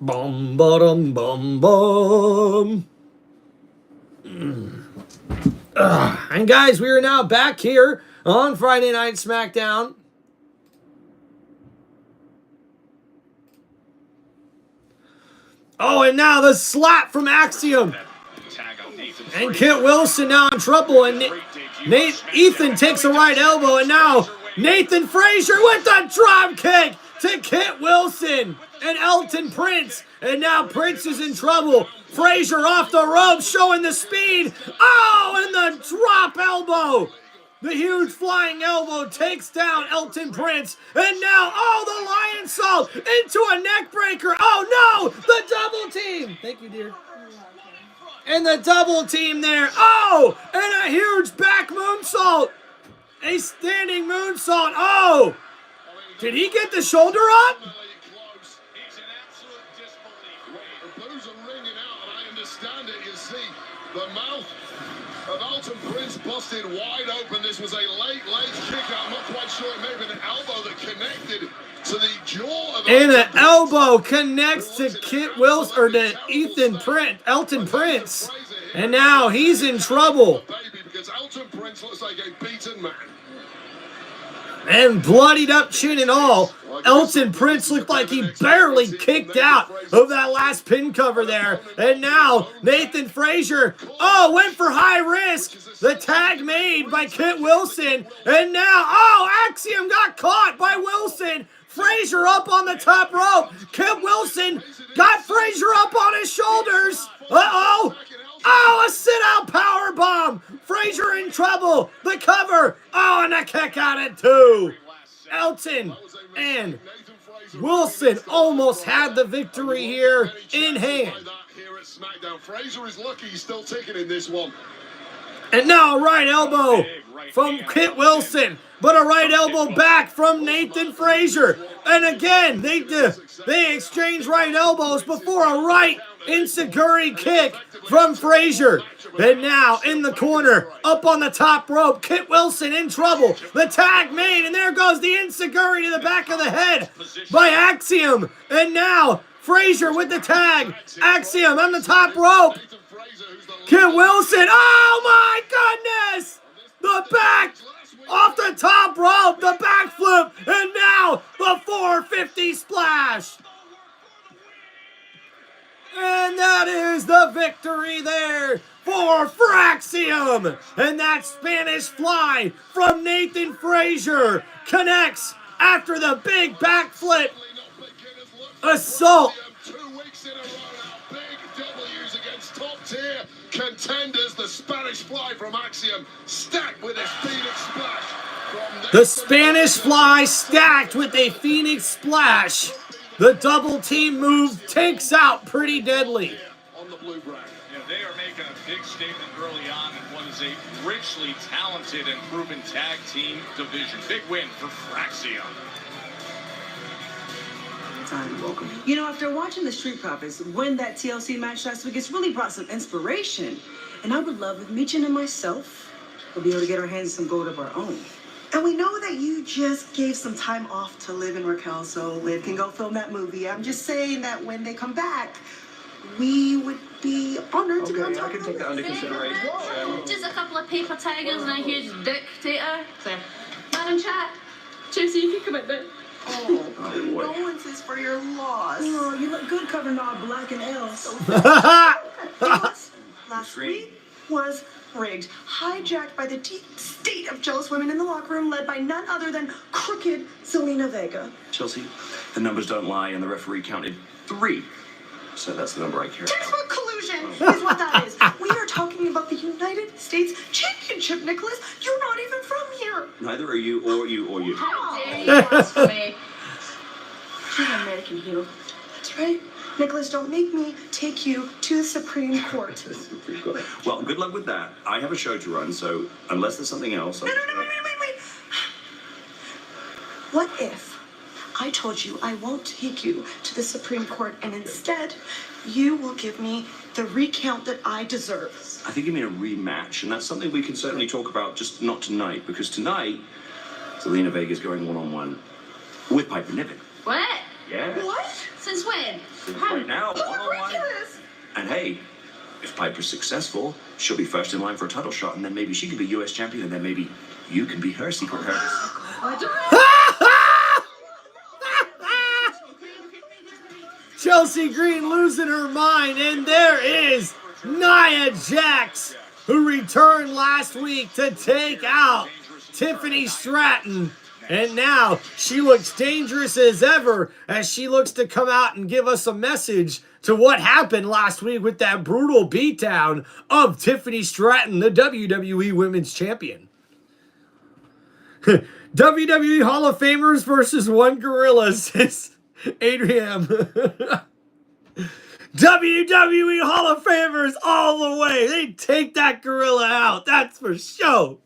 Bum, ba-dum, bum, bum. And guys, we are now back here on Friday Night SmackDown. Oh, and now the slap from Axiom. And Kit Wilson now in trouble. And Ethan takes a right elbow. And now Nathan Frazier with the drop kick to Kit Wilson and Elton Prince. And now Prince is in trouble. Frazier off the ropes, showing the speed. Oh, and the drop elbow. The huge flying elbow takes down Elton Prince. And now, oh, the lion salt into a neck breaker. Oh, no, the double team. Thank you, dear. And the double team there. Oh, and a huge back moonsault. A standing moonsault. Oh, did he get the shoulder up? The mouth of Elton Prince busted wide open. This was a late kick out. I'm not quite sure. It may have been an elbow that connected to the jaw of And an Elton elbow connects to Kit Wilson, or to Elton Prince. And now he's in trouble. Baby, because Elton Prince looks like a beaten man. And bloodied up chin and all, Elton Prince looked like he barely kicked out of that last pin cover there. And now Nathan Frazier, went for high risk. The tag made by Kit Wilson. And now, Axiom got caught by Wilson. Frazier up on the top rope. Kit Wilson got Frazier up on his shoulders. A sit-out powerbomb. Frazier in trouble. The cover. And a kick out at 2. Elton and Wilson almost had the victory here in hand. Here at SmackDown, Frazier is lucky he's still ticking in this one. And now a right elbow from Kit Wilson, but a right elbow back from Nathan Frazier. And again, they exchange right elbows before a right enziguri kick from Frazier. And now in the corner, up on the top rope, Kit Wilson in trouble. The tag made, and there goes the enziguri to the back of the head by Axiom. And now Frazier with the tag. Axiom on the top rope. Kit Wilson, oh my goodness! The back off the top rope, the backflip, and now the 450 splash. And that is the victory there for Fraxium. And that Spanish fly from Nathan Frazier connects after the big backflip. Assault. 2 weeks in a row now, big W's against top-tier contenders. The Spanish fly from Axiom, stacked with a Phoenix splash. The Spanish fly stacked with a Phoenix splash. The double team move takes out Pretty Deadly. On the blue brand. Yeah, they are making a big statement early on in what is a richly talented and proven tag team division. Big win for Fraxium. Welcome. You know, after watching the Street Profits win that TLC match last week, it's really brought some inspiration. And I would love if Michin and myself will be able to get our hands on some gold of our own. And we know that you just gave some time off to Liv and Raquel so Liv can go film that movie. I'm just saying that when they come back, we would be honored to come talk. I can take that under consideration. Just a couple of paper tigers and a huge dictator. So, Madam Chat, Chelsea, you can come out there. Oh, condolences for your loss. Oh, you look good covering all black and else. Last week was rigged, hijacked by the deep state of jealous women in the locker room, led by none other than crooked Zelina Vega. Chelsea, the numbers don't lie, and the referee counted 3. So that's the number I care about. Textbook collusion is what that is. We are talking about the United States Championship, Nicholas. You're not even from here. Neither are you, or you, or you. How dare you ask for me? She's an American hero. That's right. Nicholas, don't make me take you to the Supreme Court. Well, good luck with that. I have a show to run, so unless there's something else... No, wait. What if I told you I won't take you to the Supreme Court and instead you will give me the recount that I deserve? I think you mean a rematch, and that's something we can certainly talk about, just not tonight, because tonight, Zelina Vega is going one-on-one with Piper Niven. What? Yeah. What? Since when? Right now, Who one-on-one. agreed to this? And hey, if Piper's successful, she'll be first in line for a title shot, and then maybe she could be U.S. champion, and then maybe you can be her secret herdess. Chelsea Green losing her mind, and there is Nia Jax, who returned last week to take out Tiffany Stratton. And now she looks dangerous as ever as she looks to come out and give us a message to what happened last week with that brutal beatdown of Tiffany Stratton, the WWE Women's Champion. WWE Hall of Famers versus one gorilla, says Adrian. WWE Hall of Famers all the way. They take that gorilla out. That's for sure.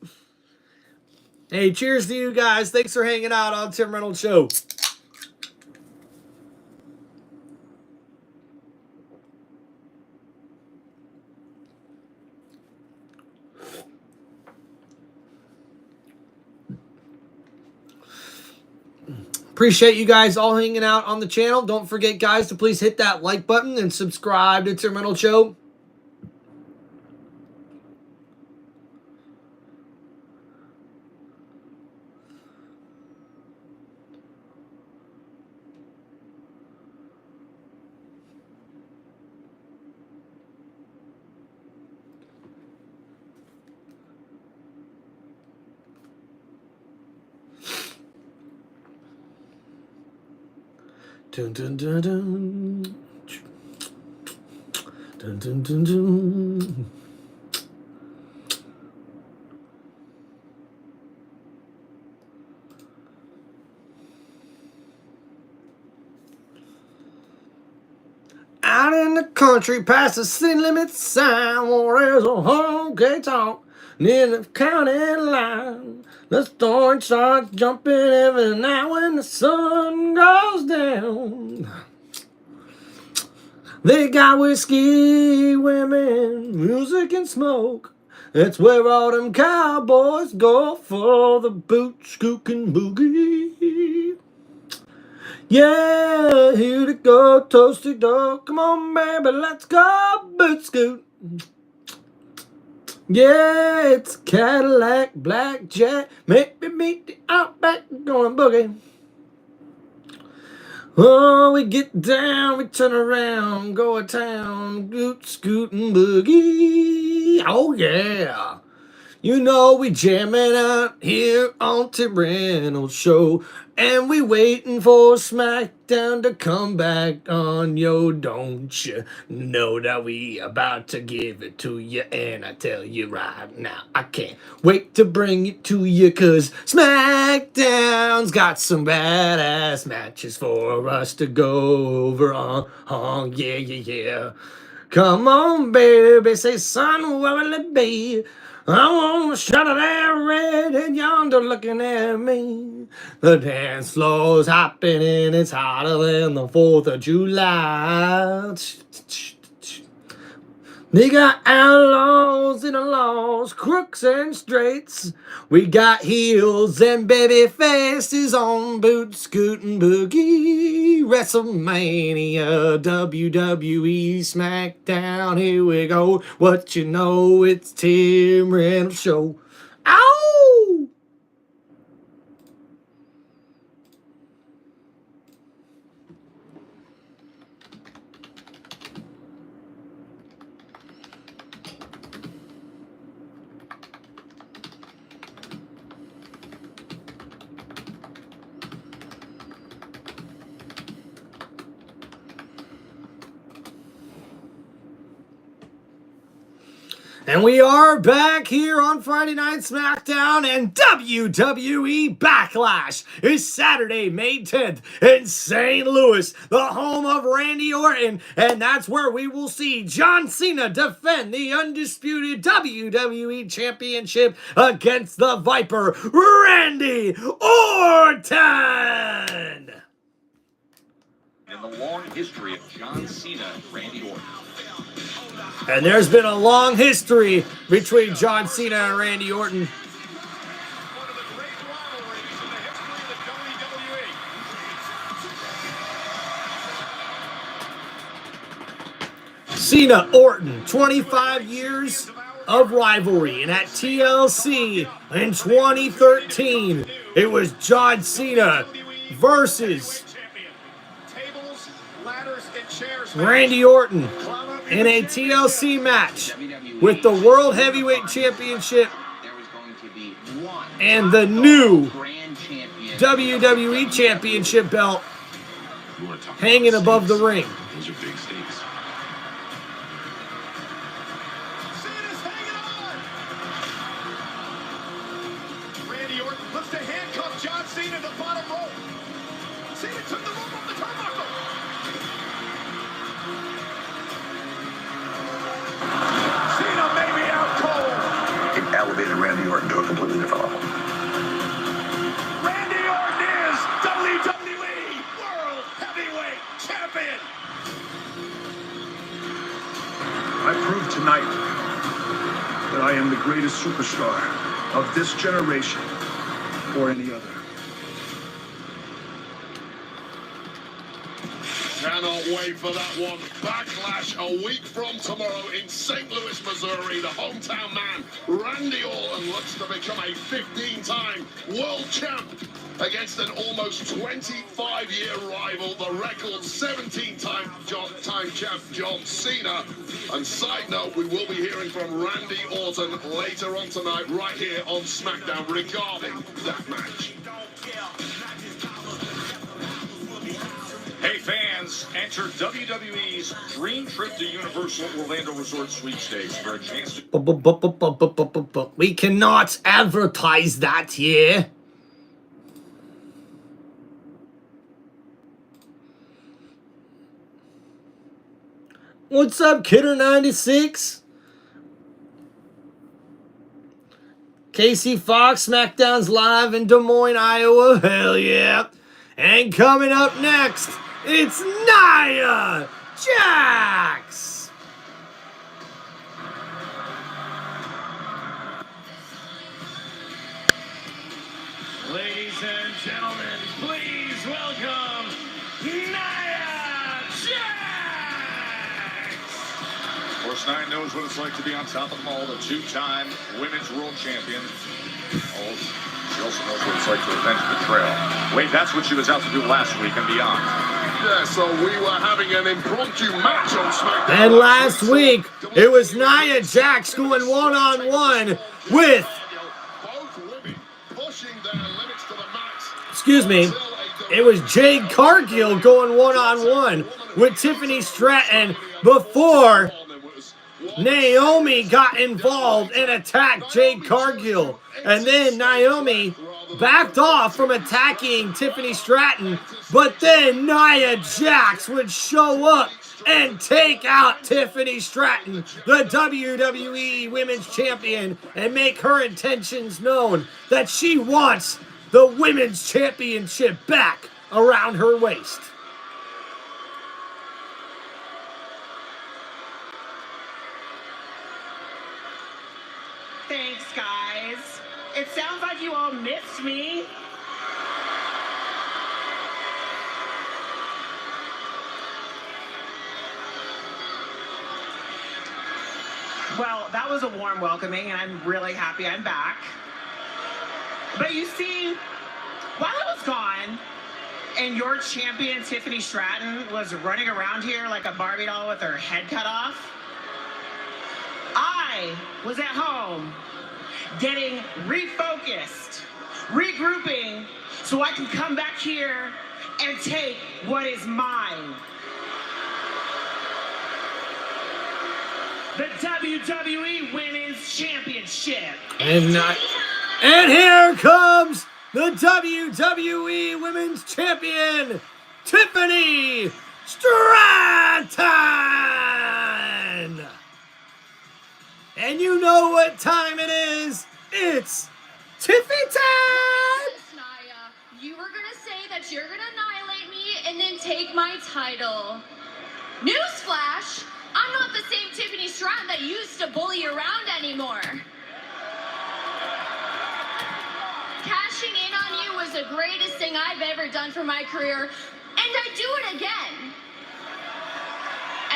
Hey, cheers to you guys. Thanks for hanging out on Tim Reynolds Show. Appreciate you guys all hanging out on the channel. Don't forget, guys, to please hit that like button and subscribe to TimReynoldsShow. Dun, dun, dun, dun. Dun, dun, dun, dun. Out in the country, past the city limit sign, where there's a honky tonk near the county line. The storm starts jumping every night when the sun goes down. They got whiskey, women, music, and smoke. That's where all them cowboys go for the boot scookin' boogie. Yeah, here to go, toasty dog. Come on, baby, let's go boot scoot. Yeah, it's Cadillac, blackjack, make me meet the outback, going boogie. Oh, we get down, we turn around, go to town, boot scootin' boogie. Oh yeah. You know we jamming out here on TimReynoldsShow, and we waiting for SmackDown to come back on. Yo, don't you know that we about to give it to you? And I tell you right now, I can't wait to bring it to you, cause SmackDown's got some badass matches for us to go over on. Yeah, yeah, yeah. Come on, baby, say, son, where will it be? I want to shut of that red and yonder looking at me. The dance floor's hopping and it's hotter than the 4th of July. They got outlaws and outlaws, crooks and straights. We got heels and baby faces on boot scootin' boogie. WrestleMania, WWE, SmackDown, here we go. What you know, it's TimReynoldsShow. Ow! And we are back here on Friday Night SmackDown, and WWE Backlash is Saturday, May 10th in St. Louis, the home of Randy Orton, and that's where we will see John Cena defend the undisputed WWE Championship against the Viper, Randy Orton! In the long history of John Cena and Randy Orton. And there's been a long history between John Cena and Randy Orton. One of the great rivalries in the history of the WWE. Cena, Orton, 25 years of rivalry. And at TLC in 2013, it was John Cena versus Randy Orton in a TLC match with the World Heavyweight Championship and the new WWE Championship belt hanging above the ring. Those are big stakes. Cena's hanging on. Randy Orton looks to handcuff John Cena to the bottom rope. Cena took the rope off the turnbuckle. Cena may be out cold. It elevated Randy Orton to a completely different level. Randy Orton is WWE World Heavyweight Champion. I proved tonight that I am the greatest superstar of this generation or any other. wait for that one. Backlash a week from tomorrow in St. Louis, Missouri. The hometown man, Randy Orton, looks to become a 15-time world champ against an almost 25-year rival, the record 17-time champ John Cena. And side note, we will be hearing from Randy Orton later on tonight, right here on SmackDown, regarding that match. Hey fans, enter WWE's Dream Trip to Universal Orlando Resort Sweepstakes for a chance to... We cannot advertise that here. What's up, Kidder96? Casey Fox, SmackDown's live in Des Moines, Iowa. Hell yeah. And coming up next, it's Nia Jax. Ladies and gentlemen, please welcome Nia Jax! Of course, Nia knows what it's like to be on top of them all, the two-time women's world champion. She also knows what it's like to avenge betrayal. Wait, that's what she was out to do last week and beyond. Yeah, so we were having an impromptu match on SmackDown. And last week, it was Nia Jax going one-on-one with... Both women pushing their limits to the max. Excuse me. It was Jade Cargill going one-on-one with Tiffany Stratton before Naomi got involved and attacked Jade Cargill. And then Naomi backed off from attacking Tiffany Stratton, but then Nia Jax would show up and take out Tiffany Stratton, the WWE Women's Champion, and make her intentions known that she wants the Women's Championship back around her waist. Thanks, guys. It sounds like you all missed me. Well, that was a warm welcoming, and I'm really happy I'm back. But you see, while I was gone, and your champion, Tiffany Stratton, was running around here like a Barbie doll with her head cut off, I was at home getting refocused, regrouping, so I can come back here and take what is mine. The WWE Women's Championship. And here comes the WWE Women's Champion, Tiffany Stratton. And you know what time it is. It's Tiffy time. Nia, you were gonna say that you're gonna annihilate me and then take my title. Newsflash, I'm not the same Tiffany Stratton that used to bully around anymore. Cashing in on you was the greatest thing I've ever done for my career, and I'd do it again.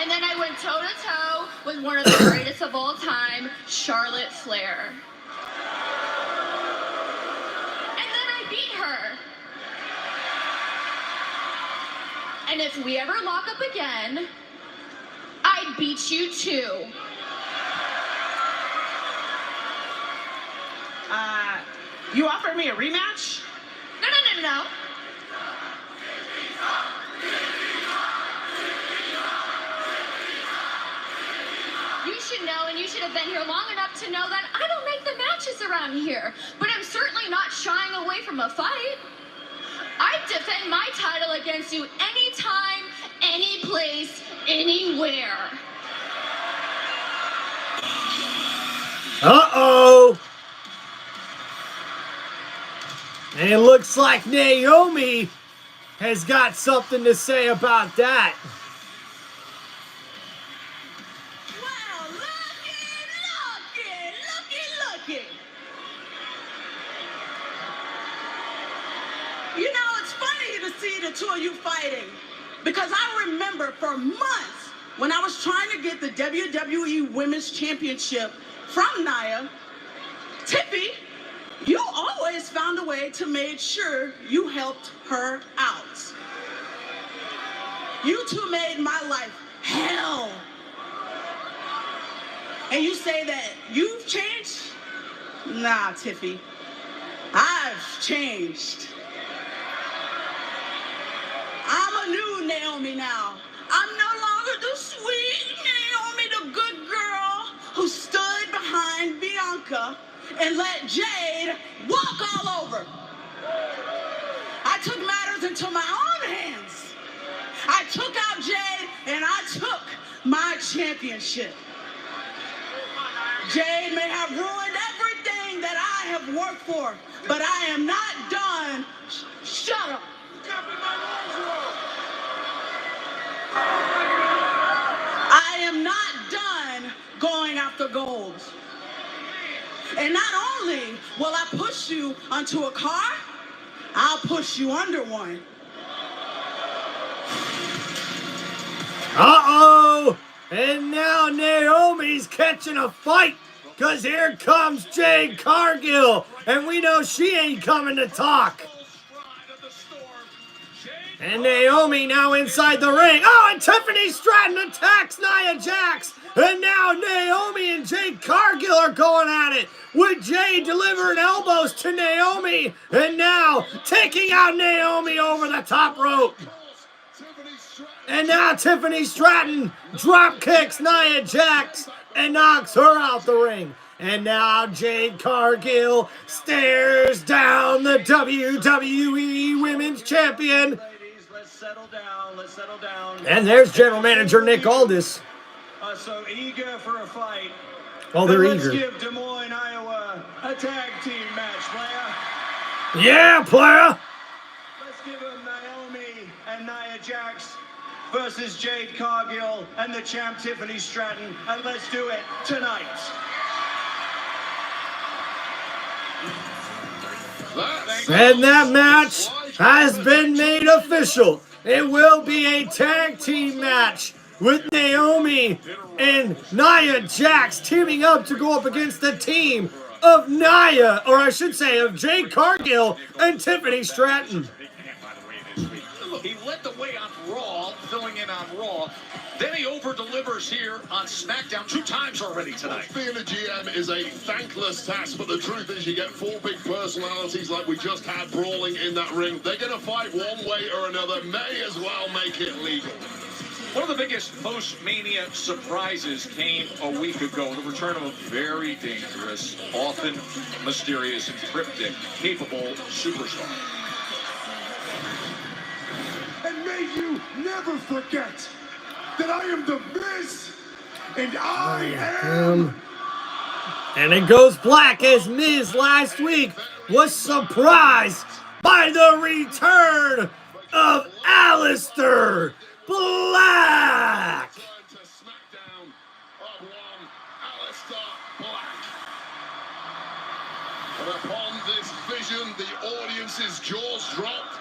And then I went toe-to-toe with one of the greatest of all time, Charlotte Flair. And then I beat her. And if we ever lock up again, I'd beat you too. You offered me a rematch? No. You should know, and you should have been here long enough to know that I don't make the matches around here. But I'm certainly not shying away from a fight. I'd defend my title against you anytime, any place, anywhere. Uh-oh. And it looks like Naomi has got something to say about that. Wow, looky. You know, it's funny to see the two of you fighting. Because I remember for months when I was trying to get the WWE Women's Championship from Nia, Tiffy, you always found a way to make sure you helped her out. You two made my life hell. And you say that you've changed? Nah, Tiffy. I've changed. I'm a new Naomi now. I'm no longer the sweet Naomi, the good girl who stood behind Bianca and let Jade walk all over. I took matters into my own hands. I took out Jade and I took my championship. Jade may have ruined everything that I have worked for, but I am not done. Shut up. I am not done going after gold. And not only will I push you onto a car, I'll push you under one. Uh-oh! And now Naomi's catching a fight, because here comes Jade Cargill, and we know she ain't coming to talk. And Naomi now inside the ring. Oh, and Tiffany Stratton attacks Nia Jax. And now Naomi and Jade Cargill are going at it, with Jade delivering elbows to Naomi. And now taking out Naomi over the top rope. And now Tiffany Stratton drop kicks Nia Jax and knocks her out the ring. And now Jade Cargill stares down the WWE Women's Champion. Ladies, let's settle down. Let's settle down. And there's General Manager Nick Aldis. So eager for a fight. Oh, they're Let's eager. give Des Moines, Iowa a tag team match, player. Yeah, player. Let's give them Naomi and Nia Jax versus Jade Cargill and the champ Tiffany Stratton, and let's do it tonight. And that match has been made official. It will be a tag team match with Naomi and Nia Jax teaming up to go up against the team of Nia, or I should say of Jade Cargill and Tiffany Stratton. He led the way on Raw, filling in on Raw. Then he over-delivers here on SmackDown 2 times already tonight. Being a GM is a thankless task, but the truth is you get 4 big personalities like we just had brawling in that ring. They're going to fight one way or another. May as well make it legal. One of the biggest post-Mania surprises came a week ago. The return of a very dangerous, often mysterious and cryptic, capable superstar. And may you never forget that I am the Miz, and I am... And it goes black as Miz last week was surprised by the return of Alistair Black. And upon this vision, the audience's jaws dropped.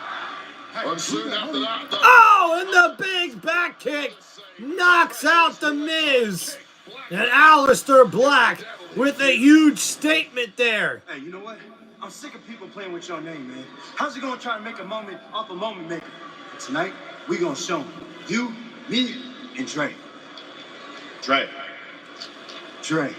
And soon after that, Oh, and the big back kick knocks out the Miz. And Alistair Black with a huge statement there. Hey, you know what? I'm sick of people playing with your name, man. How's it gonna try to make a moment off a moment maker? Tonight, we gonna show them. You, me, and Dre. Dre. Dre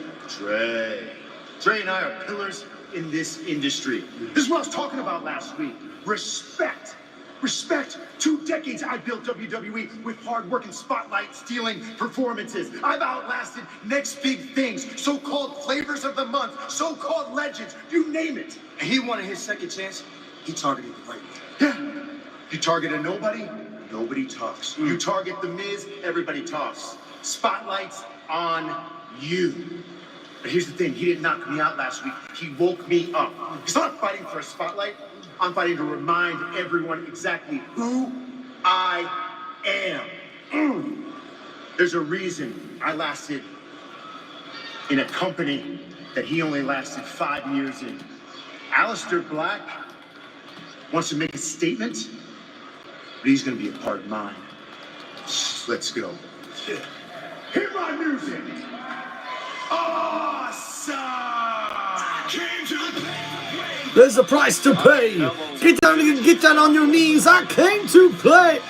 and I are pillars in this industry. This is what I was talking about last week. Respect. Respect. 2 decades I built WWE with hard work and spotlight stealing performances. I've outlasted next big things, so-called flavors of the month, so-called legends, you name it. And he wanted his second chance, he targeted the right one. Yeah. You target a nobody, nobody talks. You target the Miz, everybody talks. Spotlights on you. But here's the thing, he didn't knock me out last week, he woke me up. He's not fighting for a spotlight. I'm fighting to remind everyone exactly who I am. There's a reason I lasted in a company that he only lasted 5 years in. Alistair Black wants to make a statement, but he's going to be a part of mine. Let's go. Hear my music. Awesome. There's a price to pay. Get down on your knees. I came to play.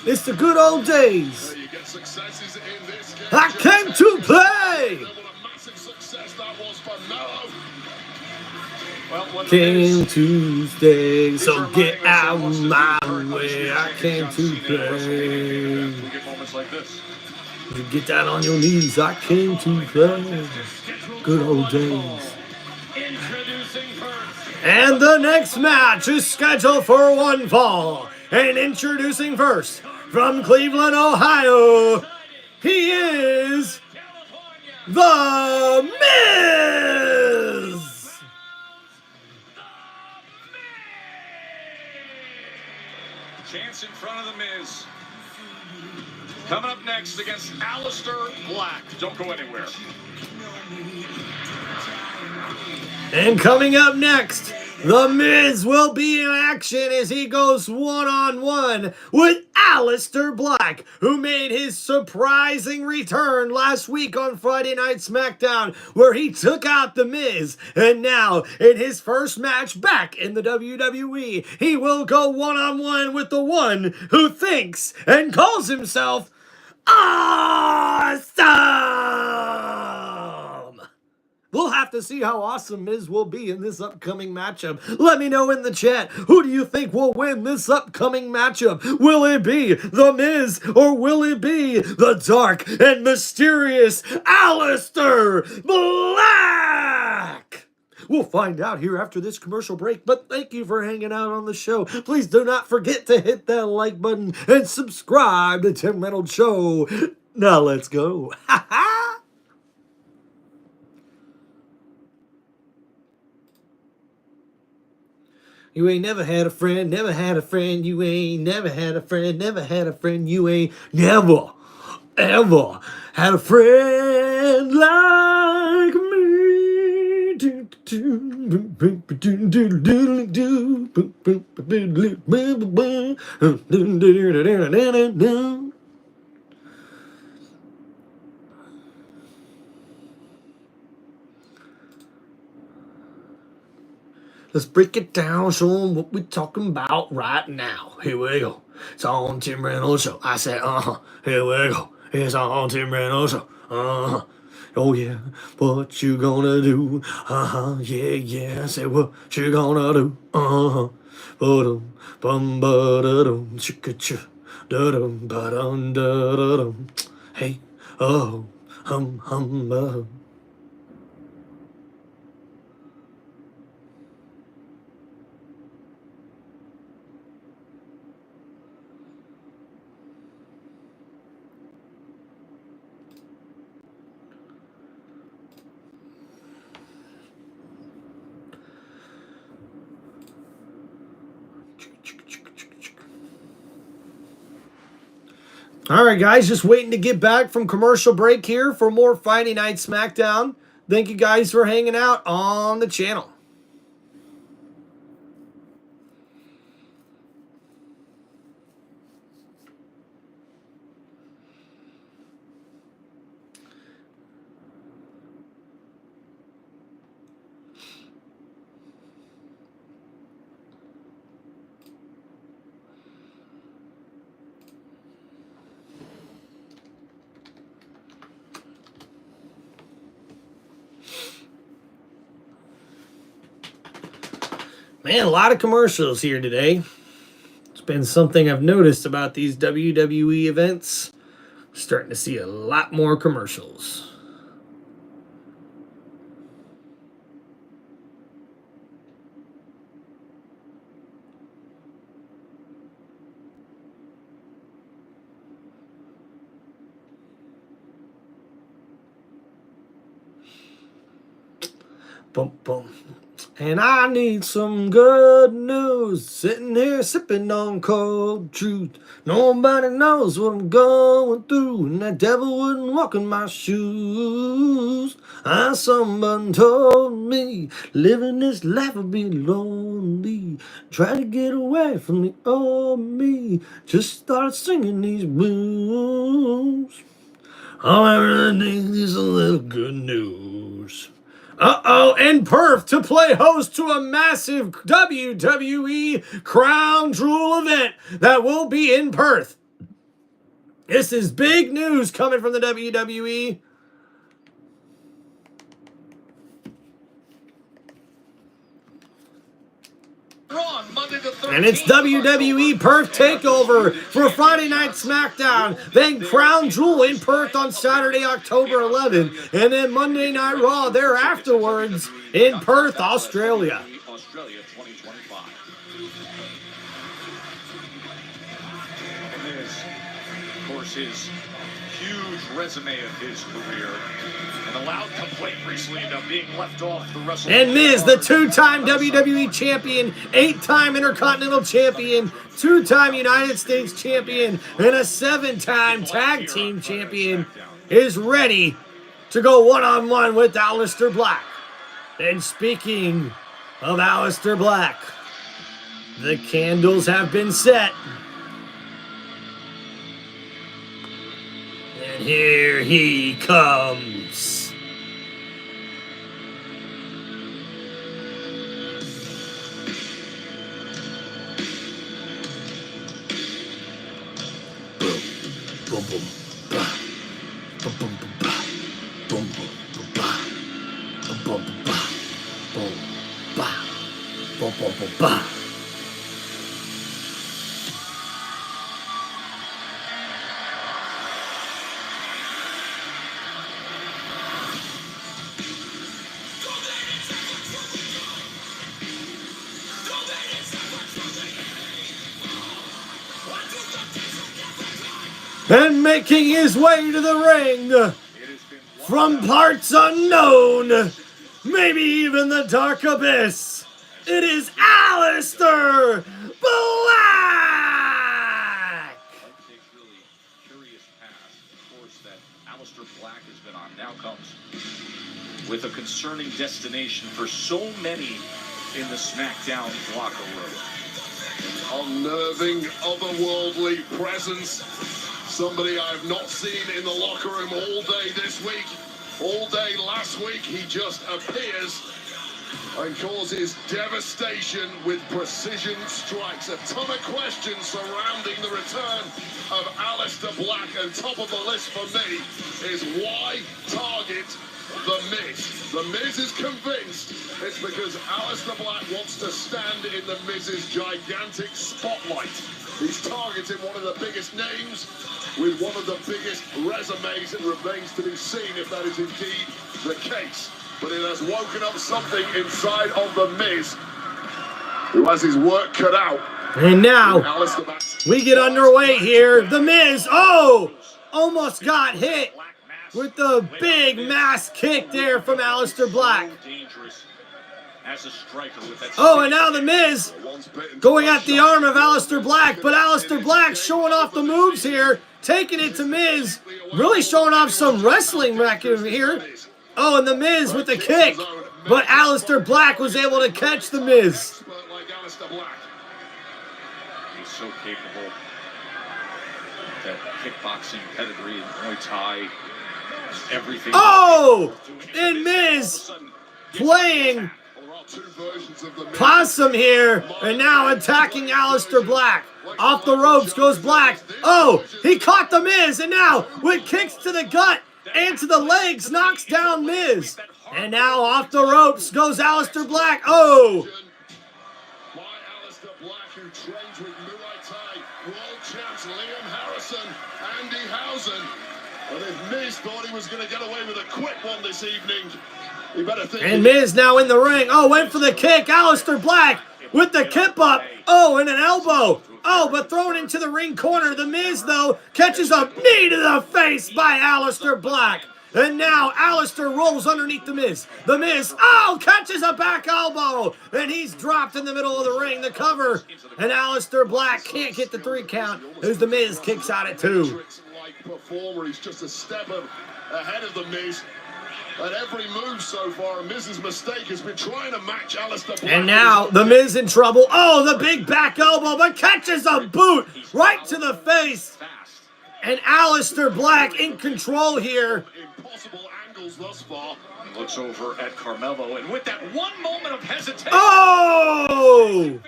It's the good old days. I came to play. Came to stay, so get out of my way. I came to play. You get down on your knees. I came to play. Good old days. And the next match is scheduled for one fall. And introducing first, from Cleveland, Ohio, he is The Miz! Chance in front of The Miz. Coming up next against Alistair Black. Don't go anywhere. And coming up next, The Miz will be in action as he goes one-on-one with Alistair Black, who made his surprising return last week on Friday Night SmackDown, where he took out The Miz. And now, in his first match back in the WWE, he will go one-on-one with the one who thinks and calls himself Awesome! We'll have to see how awesome Miz will be in this upcoming matchup. Let me know in the chat, who do you think will win this upcoming matchup? Will it be The Miz, or will it be the dark and mysterious Alistair Black? We'll find out here after this commercial break, but thank you for hanging out on the show. Please do not forget to hit that like button and subscribe to Tim Reynolds Show. Now let's go. Ha ha! You ain't never had a friend, never had a friend. You ain't never had a friend, never had a friend. You ain't never, ever had a friend like me. Let's break it down, show them what we're talking about right now. Here we go. It's on Tim Reynolds Show. I said, here we go. It's on Tim Reynolds Show. Oh yeah, what you gonna do? Yeah. I said, what you gonna do? Ba-dum, bum, ba-da-dum, chicka-cha, da-dum, ba-dum, da-da-dum. Hey, oh, hum. All right, guys, just waiting to get back from commercial break here for more Friday Night SmackDown. Thank you guys for hanging out on the channel. Man, a lot of commercials here today. It's been something I've noticed about these WWE events. Starting to see a lot more commercials. Boom, boom. And I need some good news. Sitting here sipping on cold truth. Nobody knows what I'm going through, and that devil wouldn't walk in my shoes. Someone told me living this life would be lonely. slowly. Try to get away from the old me. Just start singing these blues. Oh, I really need is a little good news. Uh-oh, in Perth to play host to a massive WWE Crown Jewel event that will be in Perth. This is big news coming from the WWE. And it's WWE Perth TakeOver for Friday Night SmackDown. Then Crown Jewel in Perth on Saturday, October 11th. And then Monday Night Raw there afterwards in Perth, Australia. Australia 2025. And there's, of course, his huge resume of his career. And a loud complaint recently about being left off the WrestleMania. And Miz, the two-time WWE champion, 8-time Intercontinental champion, 2-time United States champion, and a 7-time tag team champion, is ready to go one-on-one with Alistair Black. And speaking of Alistair Black, the candles have been set. And here he comes. Boom, boom, bah. Boom, boom, bah. Boom, boom, bah. Boom, boom, bah. Boom, bah. Boom, boom, bah. And making his way to the ring from parts unknown, maybe even the dark abyss, it is Alistair Black! Really curious past, of course, that Alistair Black has been on. Now comes with a concerning destination for so many in the SmackDown locker room. Unnerving, otherworldly presence. Somebody I've not seen in the locker room all day this week. All day last week, he just appears and causes devastation with precision strikes. A ton of questions surrounding the return of Alistair Black. And top of the list for me is why target The Miz. The Miz is convinced it's because Alistair Black wants to stand in The Miz's gigantic spotlight. He's targeting one of the biggest names with one of the biggest resumes. It remains to be seen if that is indeed the case. But it has woken up something inside of The Miz, who has his work cut out. And now, we get underway here. The Miz, almost got hit with the big mass kick there from Alistair Black. And now The Miz going at the arm of Alistair Black, but Alistair Black showing off the moves here, taking it to Miz, really showing off some wrestling back in here. And The Miz with the kick, but Alistair Black was able to catch The Miz. He's so capable. That kickboxing pedigree and Muay Thai, everything. And Miz playing possum here, and now attacking Alistair Black. Off the ropes goes Black. He caught The Miz, and now with kicks to the gut and to the legs, knocks down Miz. And now off the ropes goes Alistair Black. Alistair Black, who trains with Muay Thai world champs Liam Harrison, Andy Housen. And if Miz thought he was going to get away with a quick one this evening, he better think. And Miz now in the ring. Went for the kick. Alistair Black with the kip up. And an elbow. But thrown into the ring corner. The Miz, though, catches a knee to the face by Alistair Black. And now Alistair rolls underneath The Miz. The Miz, catches a back elbow. And he's dropped in the middle of the ring. The cover. And Alistair Black can't get the 3 count as The Miz kicks out at 2. Performer, he's just a step ahead of The Miz. at every move so far, and Miz's mistake has been trying to match Alistair Black. And now the Miz in trouble. Oh, the big back elbow, but catches a boot right to the face. And Alistair Black in control here. Impossible angles thus far. He looks over at Carmelo, and with that one moment of hesitation. Oh!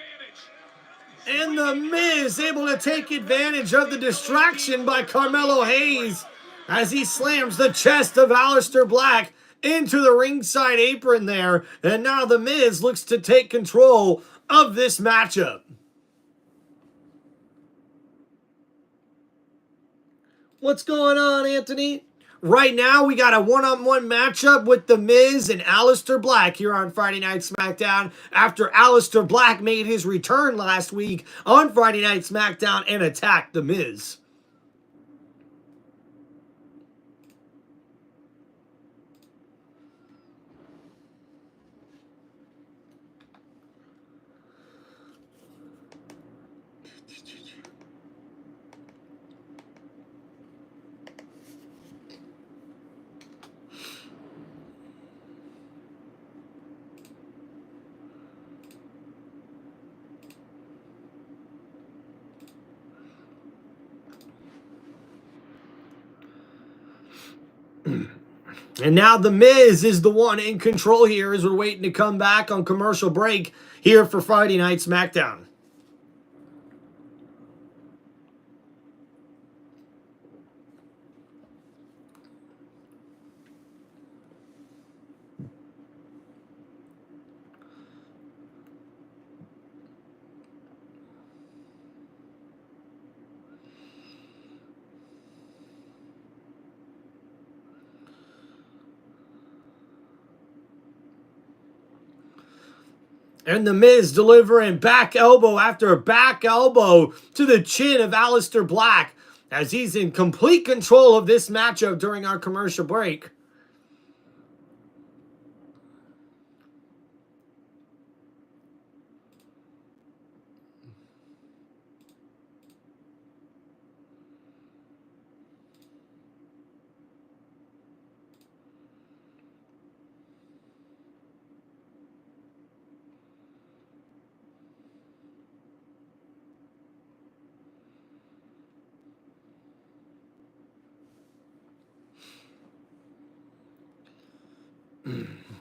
And the Miz able to take advantage of the distraction by Carmelo Hayes as he slams the chest of Alistair Black into the ringside apron there. And now the Miz looks to take control of this matchup. What's going on, Anthony? Right now, we got a one-on-one matchup with The Miz and Alistair Black here on Friday Night SmackDown after Alistair Black made his return last week on Friday Night SmackDown and attacked The Miz. And now The Miz is the one in control here as we're waiting to come back on commercial break here for Friday Night SmackDown. And The Miz delivering back elbow after back elbow to the chin of Alistair Black as he's in complete control of this matchup during our commercial break.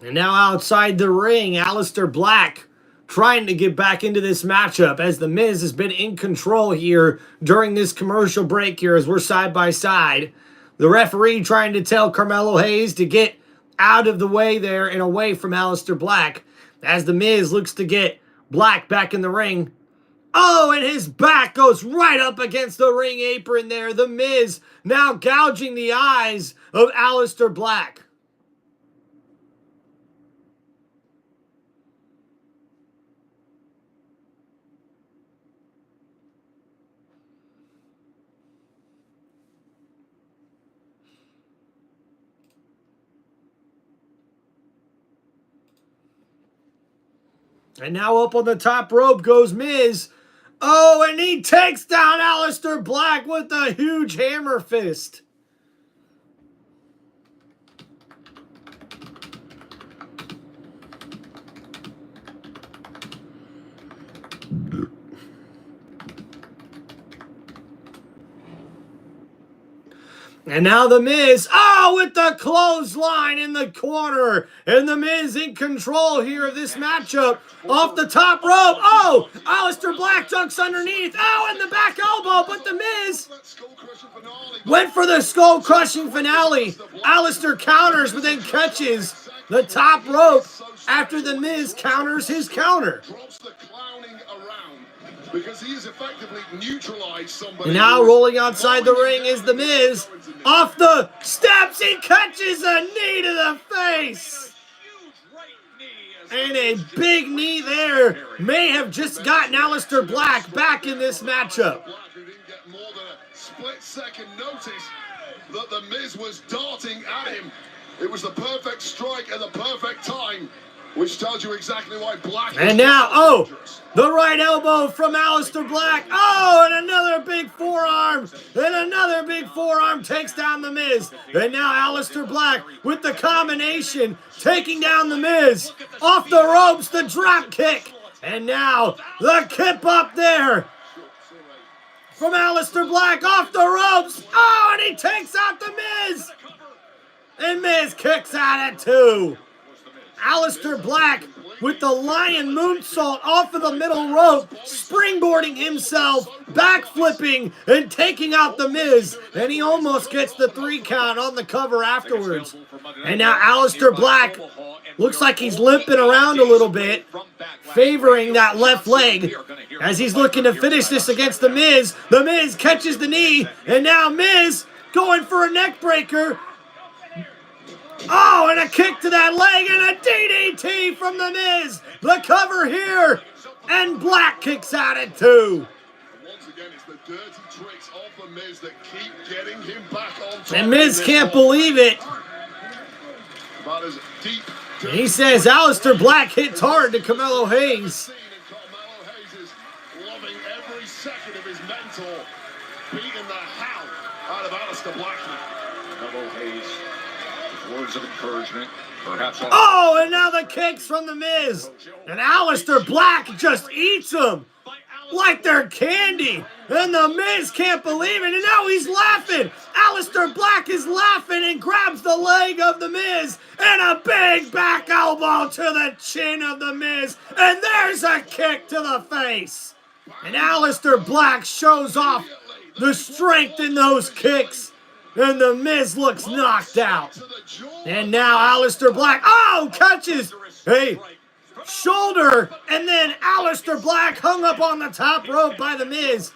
And now outside the ring, Alistair Black trying to get back into this matchup as The Miz has been in control here during this commercial break here as we're side by side. The referee trying to tell Carmelo Hayes to get out of the way there and away from Alistair Black as The Miz looks to get Black back in the ring. Oh, and his back goes right up against the ring apron there. The Miz now gouging the eyes of Alistair Black. And now up on the top rope goes Miz. Oh, and he takes down Alistair Black with a huge hammer fist. And now The Miz, with the clothesline in the corner. And The Miz in control here of this matchup. Off the top rope. Oh, Alistair Black ducks underneath. Oh, and the back elbow. But The Miz went for the skull-crushing finale. Alistair counters, but then catches the top rope after The Miz counters his counter. Because he has effectively neutralized somebody. And now rolling outside the ring is The Miz. Off the steps, he catches a knee to the face. And a big knee there may have just gotten Alistair Black back in this matchup. Black, who didn't get more than a split-second notice that The Miz was darting at him. It was the perfect strike at the perfect time. which tells you exactly why Black. And now, oh, the right elbow from Alistair Black. Oh, and another big forearm. And another big forearm takes down The Miz. And now Alistair Black with the combination taking down The Miz. Off the ropes, the drop kick. And now the kip up there from Alistair Black off the ropes. Oh, and he takes out The Miz. And Miz kicks out at 2. Alistair Black with the lion moonsault off of the middle rope, springboarding himself, backflipping, and taking out The Miz. And he almost gets the 3 count on the cover afterwards. And now Alistair Black looks like he's limping around a little bit, favoring that left leg as he's looking to finish this against The Miz. The Miz catches the knee, and now Miz going for a neck breaker. Oh, and a kick to that leg and a DDT from The Miz. The cover here, and Black kicks out at 2. Once again, it's the dirty tricks of The Miz that keep getting him back on top. And Miz can't believe it. About as deep. He says Alistair Black hits hard to Carmelo Hayes. Carmelo Hayes is loving every second of his mentor, beating the hell out of Alistair Black. Carmelo Hayes, words of encouragement, perhaps. Oh, and now the kicks from The Miz. And Alistair Black just eats them like they're candy. And The Miz can't believe it, and now he's laughing. Alistair Black is laughing and grabs the leg of The Miz, and a big back elbow to the chin of The Miz, and there's a kick to the face. And Alistair Black shows off the strength in those kicks, and The Miz looks knocked out. And now Alistair Black, oh, catches, hey, shoulder, and then Alistair Black hung up on the top rope by The Miz.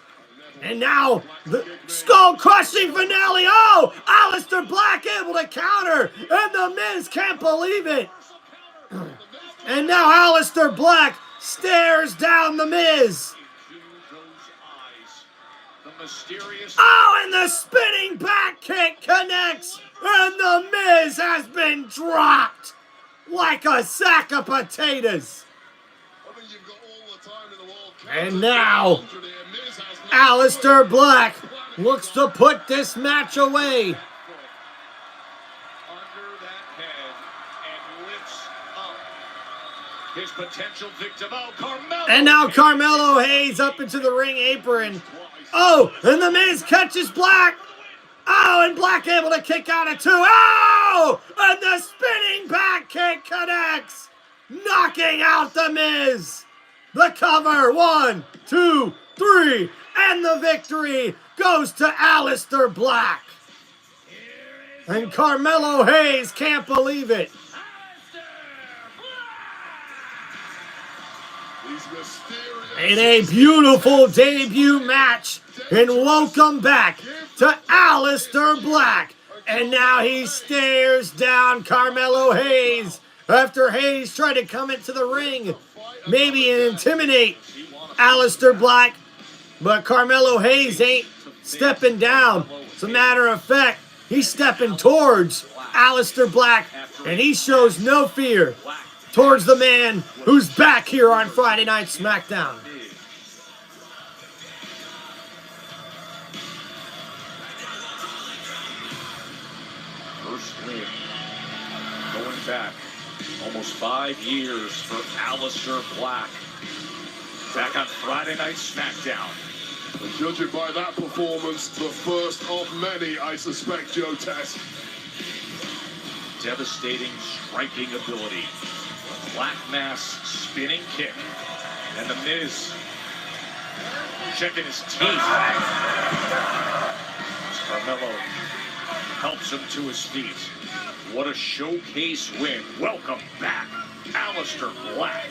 And now the skull-crushing finale. Oh, Alistair Black able to counter, and The Miz can't believe it. And now Alistair Black stares down The Miz. Oh, and the spinning back kick connects, and The Miz has been dropped like a sack of potatoes. And now Alistair Black looks to put this match away. Under that head and lifts up his potential victim. Oh, Carmelo. And now Carmelo Hayes up into the ring apron. Oh, and The Miz catches Black. Oh, and Black able to kick out at 2. Oh, and the spinning back kick connects, knocking out The Miz. The cover, 1, 2, 3, and the victory goes to Alistair Black. And Carmelo Hayes can't believe it. In a beautiful debut match, and welcome back to Alistair Black. And now he stares down Carmelo Hayes after Hayes tried to come into the ring, maybe and intimidate Alistair Black. But Carmelo Hayes ain't stepping down. As a matter of fact, he's stepping towards Alistair Black, and he shows no fear towards the man who's back here on Friday Night SmackDown. First win going back almost 5 years for Alistair Black. Back on Friday Night SmackDown. And judging by that performance, the first of many, I suspect, Joe Tess. Devastating striking ability. Black Mass spinning kick. And The Miz checking his teeth. Carmelo helps him to his feet. What a showcase win. Welcome back, Alistair Black.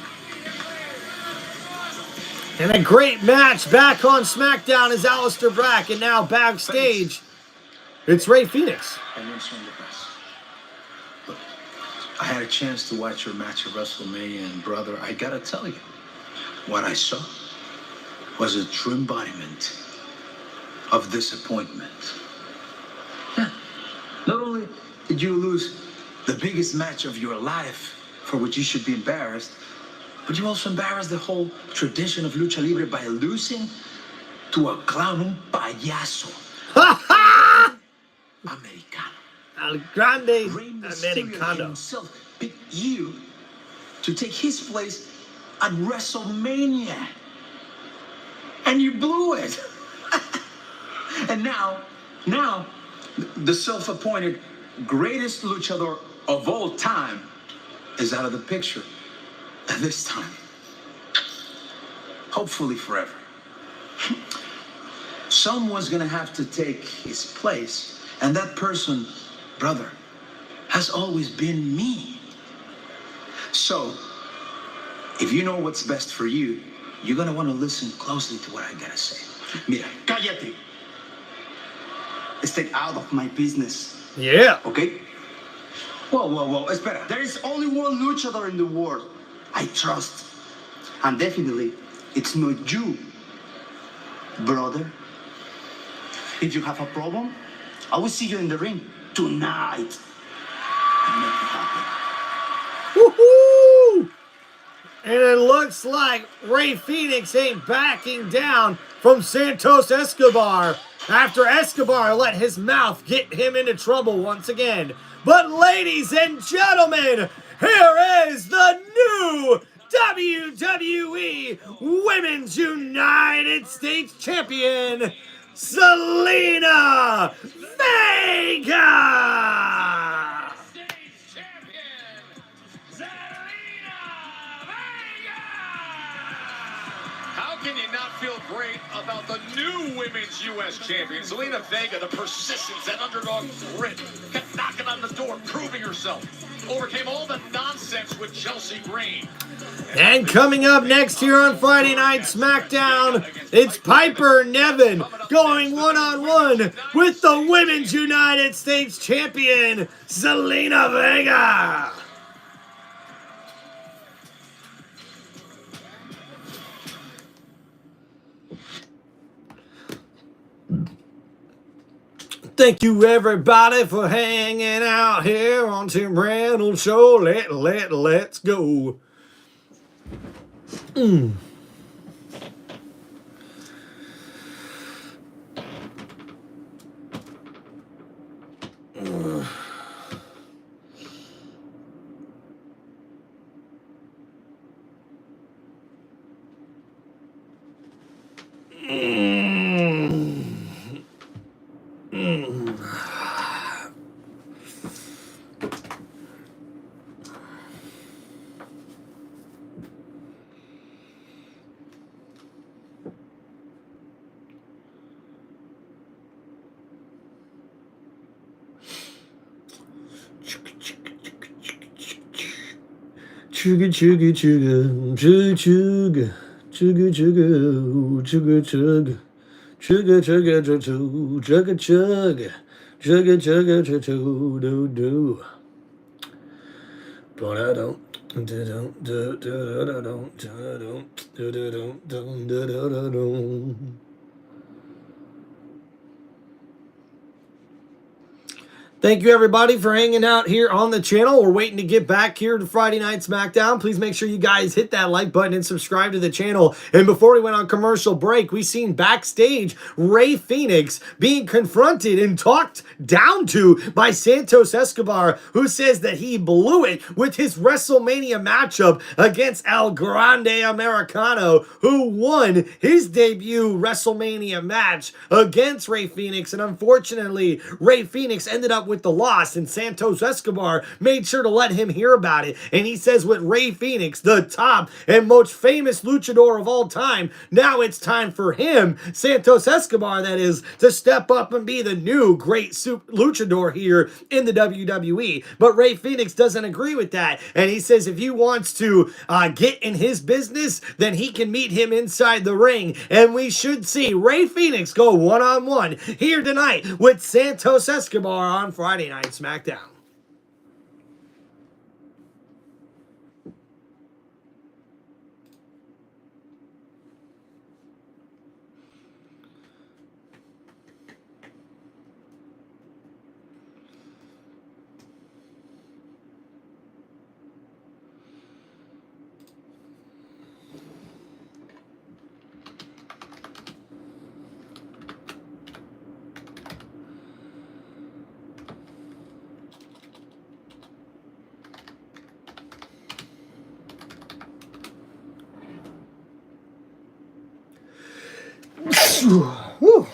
And a great match back on SmackDown is Alistair Black, and now backstage, it's Ray Phoenix. And then some of the best. Look, I had a chance to watch your match at WrestleMania, and brother, I gotta tell you, what I saw was a true embodiment of disappointment. Yeah. Not only did you lose the biggest match of your life for which you should be embarrassed, but you also embarrassed the whole tradition of lucha libre by losing to a clown, un payaso. Americano. El Grande Rey Mysterio Americano. himself picked you to take his place at WrestleMania. And you blew it. And now, the self-appointed greatest luchador of all time is out of the picture. And this time, hopefully forever. Someone's gonna have to take his place, and that person, brother, has always been me. So, if you know what's best for you, you're gonna want to listen closely to what I gotta say. Mira, Cállate. Stay out of my business. Yeah. Okay? Whoa. Espera. There is only one luchador in the world I trust. And definitely, it's not you, brother. If you have a problem, I will see you in the ring tonight. And make it happen. Woohoo! And it looks like Rey Fénix ain't backing down from Santos Escobar after Escobar let his mouth get him into trouble once again. But ladies and gentlemen, here is the new WWE Women's United States Champion, Zelina Vega! How can you not feel great about the new Women's U.S. Champion, Zelina Vega? The persistence, that underdog grit, kept knocking on the door, proving herself. Overcame all the nonsense with Chelsea Green. And coming up next here on Friday Night SmackDown, it's Piper Niven going one-on-one with the Women's United States Champion, Zelina Vega. Thank you everybody for hanging out here on Tim Reynolds Show. Let's go. Chugga chugga chugga chugga chugga chugga chugga chugga chugga chugga chugga chugga chugga chugga chugga do do. But I don't. Thank you, everybody, for hanging out here on the channel. We're waiting to get back here to Friday Night SmackDown. Please make sure you guys hit that like button and subscribe to the channel. And before we went on commercial break, we seen backstage Rey Fénix being confronted and talked down to by Santos Escobar, who says that he blew it with his WrestleMania matchup against El Grande Americano, who won his debut WrestleMania match against Rey Fénix. And unfortunately, Rey Fénix ended up with the loss, and Santos Escobar made sure to let him hear about it. And he says with Rey Fénix, the top and most famous luchador of all time, now it's time for him, Santos Escobar that is, to step up and be the new great luchador here in the WWE. But Rey Fénix doesn't agree with that, and he says if he wants to get in his business, then he can meet him inside the ring. And we should see Rey Fénix go one-on-one here tonight with Santos Escobar on Friday Night SmackDown. Whew.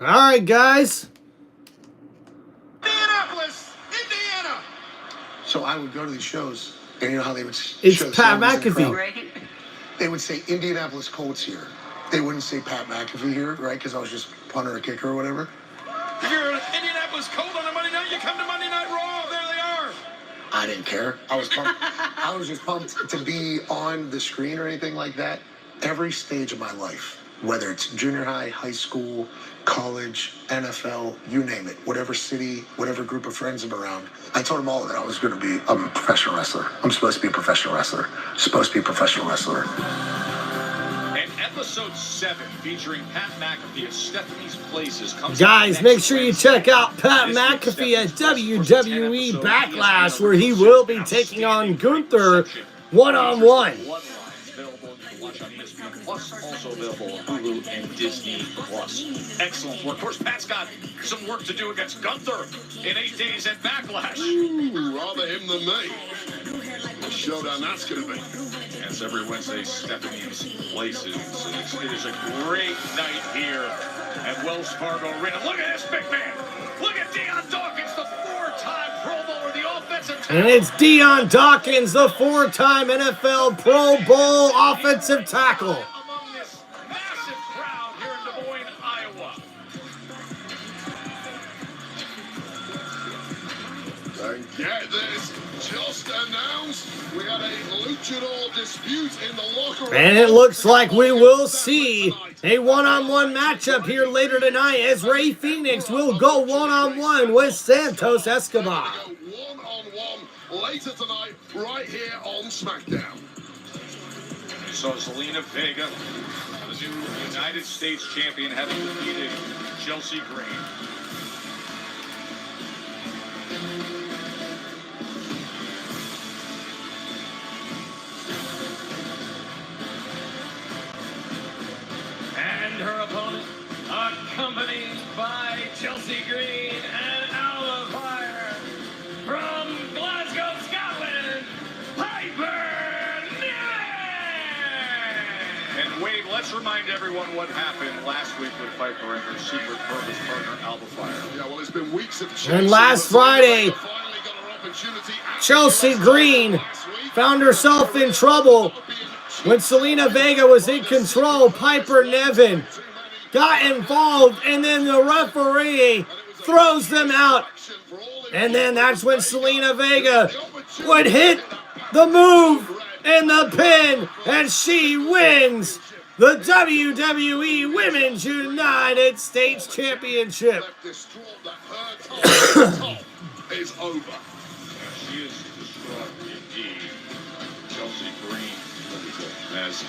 All right, guys. Indianapolis, Indiana. So I would go to these shows, and you know how they would It's show Pat celebrities in the McAfee. crowd? They would say Indianapolis Colts here. They wouldn't say Pat McAfee here, right? Because I was just punter or kicker or whatever. If you're an Indianapolis Colt on a Monday night, you come to Monday Night Raw. There they are. I didn't care. I was pumped. I was just pumped to be on the screen or anything like that. Every stage of my life, whether it's junior high, high school, college, NFL, you name it, whatever city, whatever group of friends I'm around, I told them all that I was going to be a professional wrestler. I'm supposed to be a professional wrestler. Supposed to be a professional wrestler. And episode 7, featuring Pat McAfee of Stephanie's Places, comes Guys, make sure you check out Pat McAfee at WWE Backlash, where he will be taking on Gunther one-on-one. Watch on ESPN Plus, also available on Hulu and Disney Plus. Excellent work. Of course, Pat's got some work to do against Gunther in 8 days at Backlash. Ooh, rather him than me. What showdown that's going to be. As every Wednesday, Stephanie's Places. It is a great night here at Wells Fargo Arena. Look at this big man. Look at Deion Dawkins, the 4-time Pro Bowler, the offensive tackle. And it's Deion Dawkins, the 4-time NFL Pro Bowl offensive tackle. Among this massive crowd here in Des Moines, Iowa. And get this, just announced we had a luchador dispute in the locker room. And it looks like we will see a one-on-one matchup here later tonight as Ray Phoenix will go one-on-one with Santos Escobar. One-on-one later tonight, right here on SmackDown. So Zelina Vega, the new United States champion, having defeated Chelsea Green. And her opponent, accompanied by Chelsea Green and Out of Fire from Glasgow, Scotland, Piper Niven! And Wade, let's remind everyone what happened last week with Piper and her secret purpose partner, Out of Fire. Yeah, well, it's been weeks of And last Friday, Chelsea Green found herself in trouble when Zelina Vega was in control. Piper Niven got involved, and then the referee throws them out. And then that's when Zelina Vega would hit the move and the pin, and she wins the WWE Women's United States Championship. Is over. She is distraught indeed. Chelsea Green, as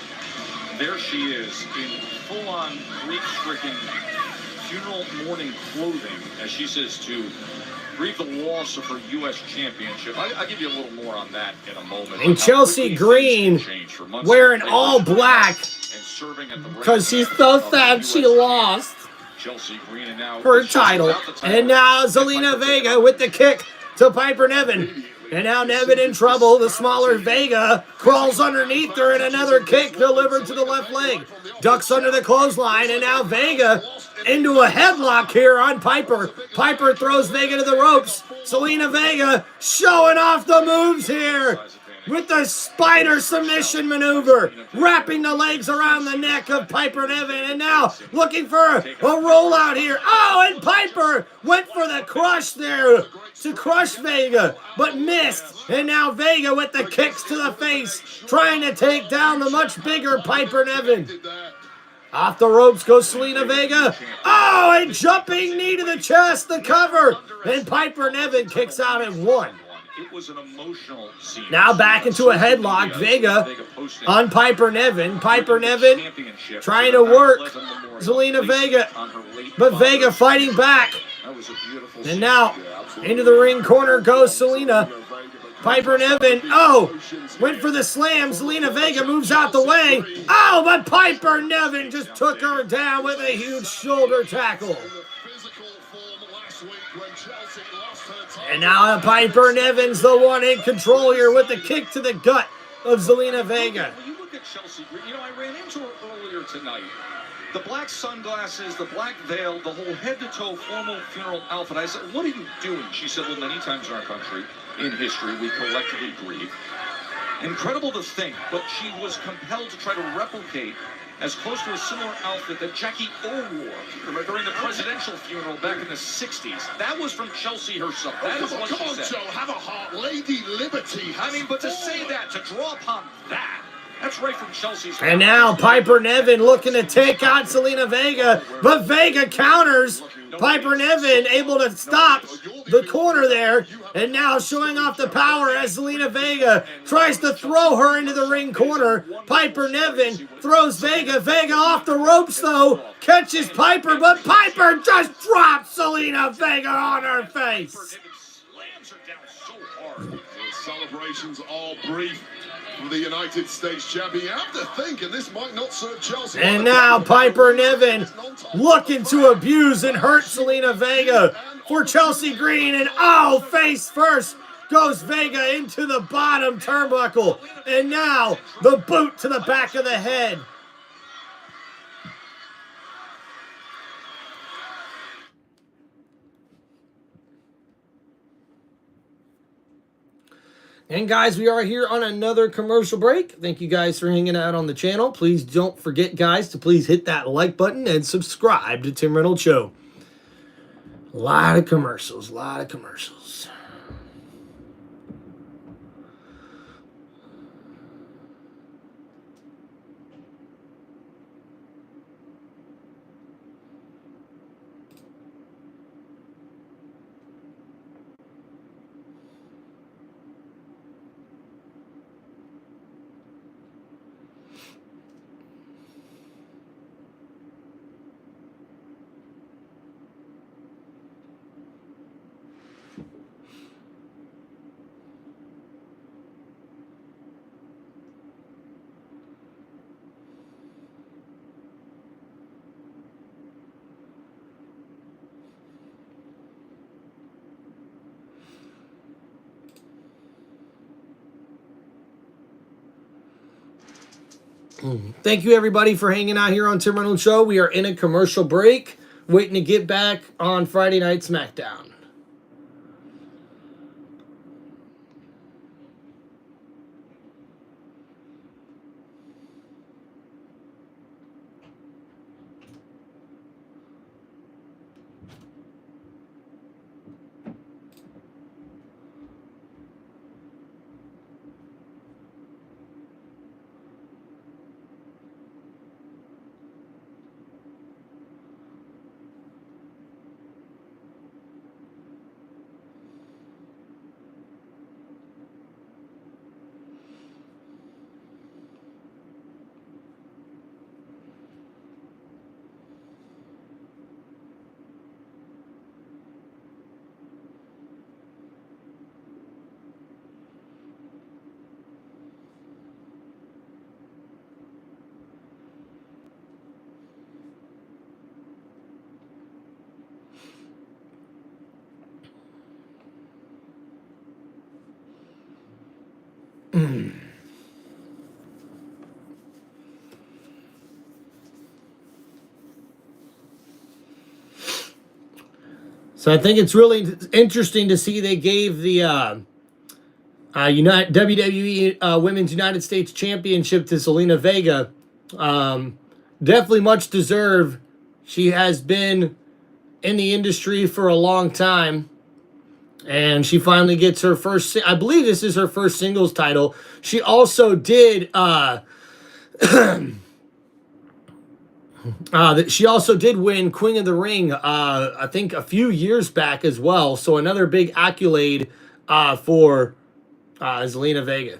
there she is in full-on grief-stricken funeral mourning clothing, as she says, to grieve the loss of her U.S. championship. I'll give you a little more on that in a moment. And Chelsea Green wearing all black because she's so sad she lost her title. And now Zelina Vega with the kick to Piper Niven. And now Niven in trouble. The smaller Vega crawls underneath her, and another kick delivered to the left leg. Ducks under the clothesline, and now Vega into a headlock here on Piper. Piper throws Vega to the ropes. Zelina Vega showing off the moves here. with the spider submission maneuver, wrapping the legs around the neck of Piper Niven, and now looking for a rollout here. Oh, and Piper went for the crush there to crush Vega, but missed. And now Vega with the kicks to the face, trying to take down the much bigger Piper Niven. Off the ropes goes Zelina Vega. Oh, and jumping knee to the chest, the cover. And Piper Niven kicks out at 1. It was an emotional scene. Now back into a headlock. Vega on Piper Niven. Piper Niven trying to work Zelina Vega, but Vega fighting back. And now into the ring corner goes Zelina. Piper Niven, oh, went for the slam. Zelina Vega moves out the way. Oh, but Piper Niven just took her down with a huge shoulder tackle. And now Piper Niven's the one in control here with the kick to the gut of Zelina Vega. When you look at Chelsea, I ran into her earlier tonight. The black sunglasses, the black veil, the whole head-to-toe formal funeral outfit. I said, what are you doing? She said, well, many times in our country, in history, we collectively grieve. Incredible to think, but she was compelled to try to replicate as close to a similar outfit that Jackie O wore during the presidential funeral back in the 60s. That was from Chelsea herself. That is what she said. Joe, have a heart. Lady Liberty. I mean, but to say that, to draw upon that, that's right from Chelsea's. And now Piper Niven looking to take out Zelina Vega, but Vega counters. Piper Niven able to stop the corner there, and now showing off the power as Zelina Vega tries to throw her into the ring corner. Piper Niven throws Vega. Vega off the ropes though, catches Piper, but Piper just drops Zelina Vega on her face. The celebrations all brief for the United States champion. You have to think, and this might not serve Chelsea. And now Piper Niven looking to abuse and hurt Zelina Vega for Chelsea Green. And oh, face first goes Vega into the bottom turnbuckle. And now the boot to the back of the head. And guys, we are here on another commercial break. Thank you guys for hanging out on the channel. Please don't forget, guys, to please hit that like button and subscribe to Tim Reynolds Show. A lot of commercials, a lot of commercials. Thank you, everybody, for hanging out here on Tim Reynolds Show. We are in a commercial break, waiting to get back on Friday Night SmackDown. So I think it's really interesting to see they gave the WWE Women's United States Championship to Zelina Vega. Definitely much deserved. She has been in the industry for a long time. And she finally gets her first, I believe this is her first singles title. She also did, she also did win Queen of the Ring, I think a few years back as well. So another big accolade for Zelina Vega.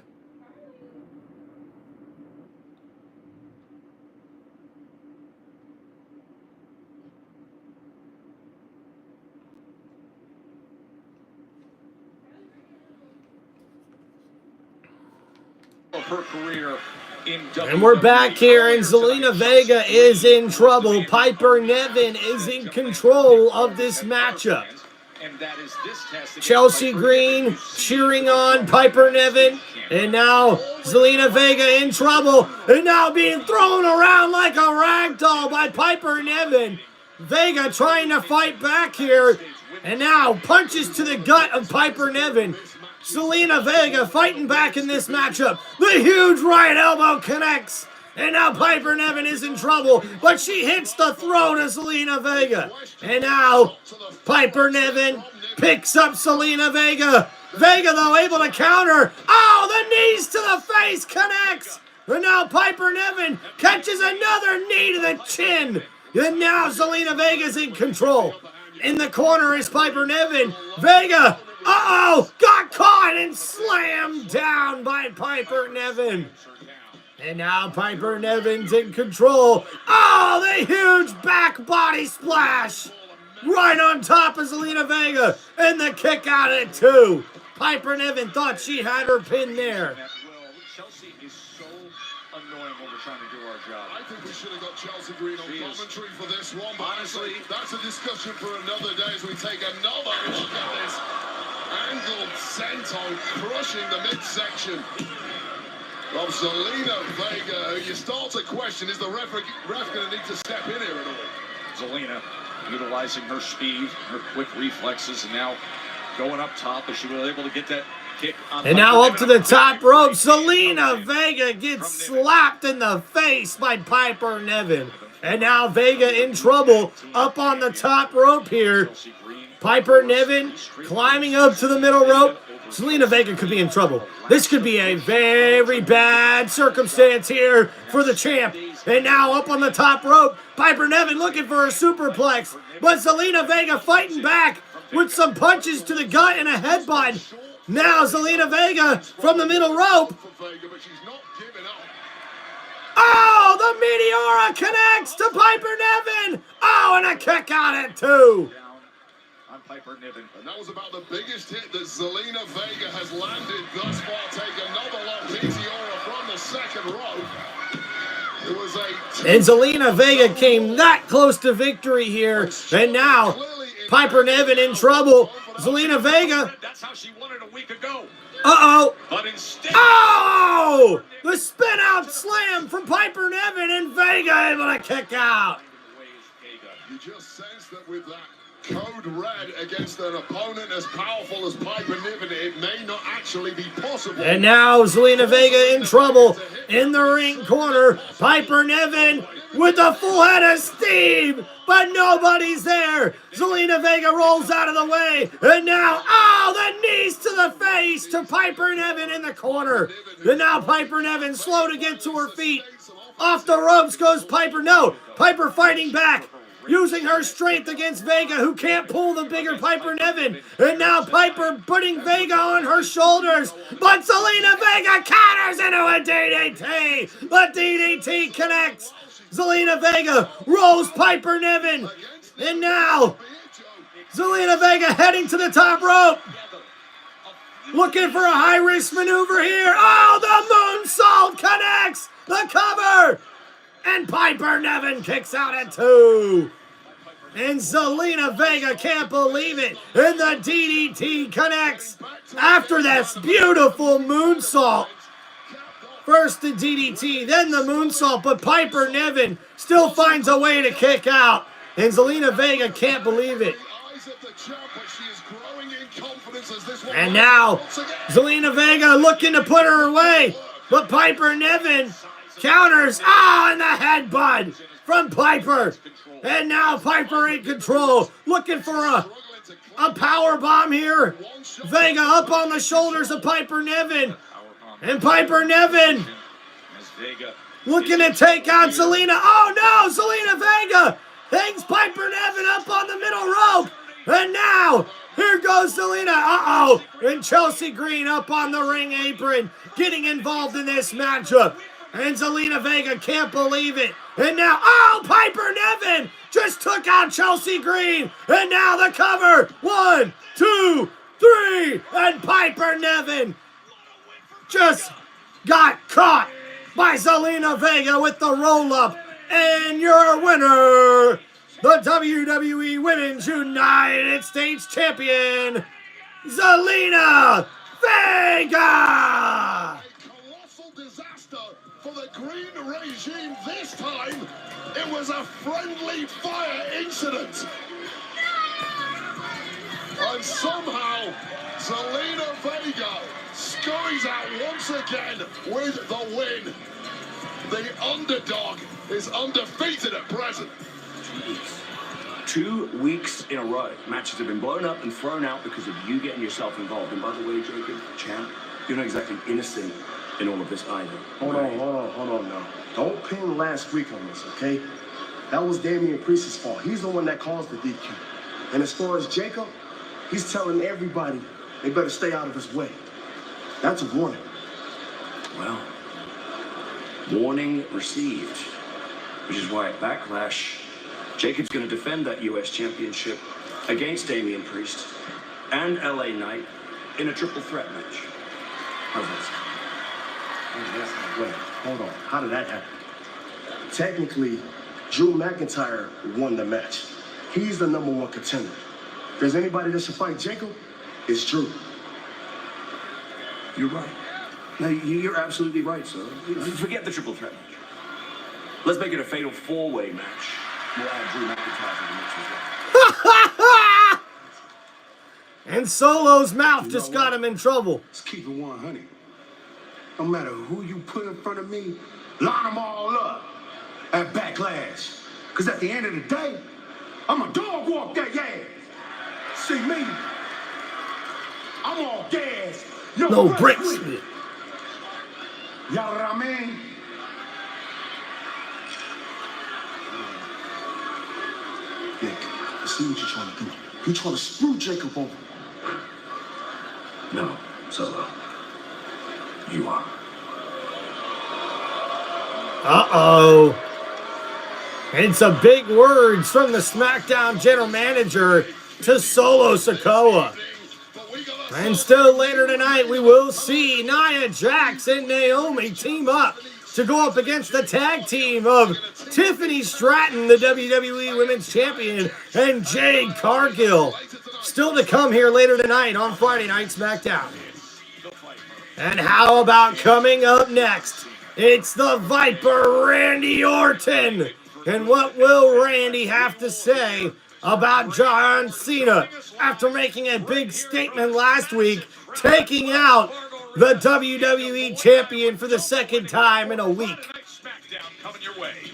Of her career in And we're back here, and Zelina Vega is in trouble. Piper Niven is in control of this matchup. And that is this test. Chelsea Green cheering on Piper Niven. And now Zelina Vega in trouble. And now being thrown around like a rag doll by Piper Niven. Vega trying to fight back here. And now punches to the gut of Piper Niven. Zelina Vega fighting back in this matchup. The huge right elbow connects. And now Piper Niven is in trouble, but she hits the throat of Zelina Vega. And now Piper Niven picks up Zelina Vega. Vega, though, able to counter. Oh, the knees to the face connects. And now Piper Niven catches another knee to the chin. And now Zelina Vega's in control. In the corner is Piper Niven. Vega, got caught and slammed down by Piper Niven. And now Piper Niven's in control. Oh, the huge back body splash. Right on top of Zelina Vega. And the kick out at 2. Piper Niven thought she had her pin there. Chelsea is so annoying when we're trying to do our job. I think we should have got Chelsea Green on commentary for this one. But honestly, that's a discussion for another day as we take another look at this. Angled senton crushing the midsection of Zelina Vega, who you start to question, is the ref going to need to step in here at all? Zelina utilizing her speed, her quick reflexes, and now going up top as she was able to get that kick on. And now up to the top rope, Zelina Vega gets slapped in the face by Piper Niven. And now Vega in trouble up on the top rope here. Piper Niven climbing up to the middle rope. Zelina Vega could be in trouble. This could be a very bad circumstance here for the champ. And now up on the top rope, Piper Niven looking for a superplex. But Zelina Vega fighting back with some punches to the gut and a headbutt. Now Zelina Vega from the middle rope. Oh, the Meteora connects to Piper Niven. Oh, and a kick out at 2. Piper Niven. And that was about the biggest hit that Zelina Vega has landed thus far. Take another long Meteora from the second rope. It was and Zelina Vega came that close to victory here. And now Piper Niven in trouble. Zelina Vega. That's how she won it a week ago. But instead, the spin out slam from Piper Niven, and Vega able to kick out. You just sense that with that code red against an opponent as powerful as Piper Niven, it may not actually be possible. And now Zelina Vega in trouble in the ring corner. Piper Niven with the full head of steam, but nobody's there. Zelina Vega rolls out of the way, and now, the knees to the face to Piper Niven in the corner. And now Piper Niven slow to get to her feet. Off the ropes goes Piper. No, Piper fighting back, using her strength against Vega, who can't pull the bigger Piper Niven. And now Piper putting Vega on her shoulders. But Zelina Vega counters into a DDT. The DDT connects. Zelina Vega rolls Piper Niven. And now Zelina Vega heading to the top rope. Looking for a high-risk maneuver here. Oh, the moonsault connects. The cover. And Piper Niven kicks out at 2. And Zelina Vega can't believe it. And the DDT connects after this beautiful moonsault. First the DDT, then the moonsault, but Piper Niven still finds a way to kick out. And Zelina Vega can't believe it. And now, Zelina Vega looking to put her away, but Piper Niven counters. And the headbutt from Piper. And now Piper in control, looking for a power bomb here. Vega up on the shoulders of Piper Niven. And Piper Niven looking to take out Zelina. Oh no, Zelina Vega hangs Piper Niven up on the middle rope. And now, here goes Zelina. And Chelsea Green up on the ring apron, getting involved in this matchup. And Zelina Vega can't believe it. And now, Piper Niven just took out Chelsea Green. And now the cover. 1, 2, 3. And Piper Niven just got caught by Zelina Vega with the roll-up. And your winner, the WWE Women's United States Champion, Zelina Vega! Colossal disaster for the green regime this time. It was a friendly fire incident. And somehow, Zelina Vega scurries out once again with the win. The underdog is undefeated at present. 2 weeks in a row, matches have been blown up and thrown out because of you getting yourself involved. And by the way, Jacob, champ, you're not exactly innocent in all of this either. Hold on now. Don't pin last week on this, okay? That was Damian Priest's fault. He's the one that caused the DQ. And as far as Jacob, he's telling everybody they better stay out of his way. That's a warning. Well, warning received. Which is why at Backlash, Jacob's going to defend that U.S. Championship against Damian Priest and LA Knight in a triple threat match. How's that? Wait, hold on. How did that happen? Technically, Drew McIntyre won the match. He's the #1 contender. If there's anybody that should fight Jacob, it's Drew. You're right. No, you're absolutely right, sir. Forget the triple threat match. Let's make it a fatal 4-way match. We'll add Drew McIntyre to the mix as well. And Solo's mouth just got him in trouble. Let's keep it 100. No matter who you put in front of me, line them all up at Backlash. Because at the end of the day, I'm a dog walk that ass. See me? I'm all gas. No bricks. You know what I mean? Nick, I see what you're trying to do. You're trying to screw Jacob over. No, Solo. You are. And some big words from the SmackDown general manager to Solo Sikoa. And still later tonight, we will see Nia Jax and Naomi team up to go up against the tag team of Tiffany Stratton, the WWE Women's Champion, and Jade Cargill. Still to come here later tonight on Friday Night SmackDown. And how about coming up next? It's the Viper, Randy Orton. And what will Randy have to say about John Cena after making a big statement last week, taking out the WWE Champion for the second time in a week? SmackDown coming your way.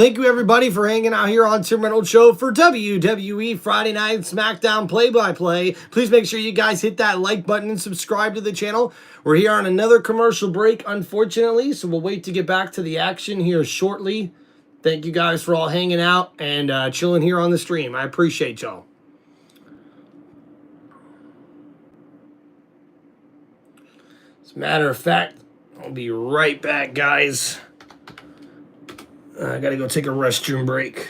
Thank you, everybody, for hanging out here on Tim Reynolds Show for WWE Friday Night SmackDown Play-by-Play. Please make sure you guys hit that like button and subscribe to the channel. We're here on another commercial break, unfortunately, so we'll wait to get back to the action here shortly. Thank you guys for all hanging out and chilling here on the stream. I appreciate y'all. As a matter of fact, I'll be right back, guys. I gotta go take a restroom break.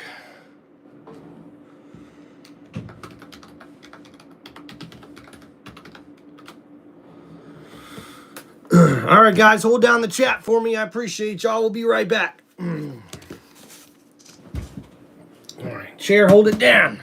All right, guys, hold down the chat for me. I appreciate y'all. We'll be right back. All right, chair, hold it down.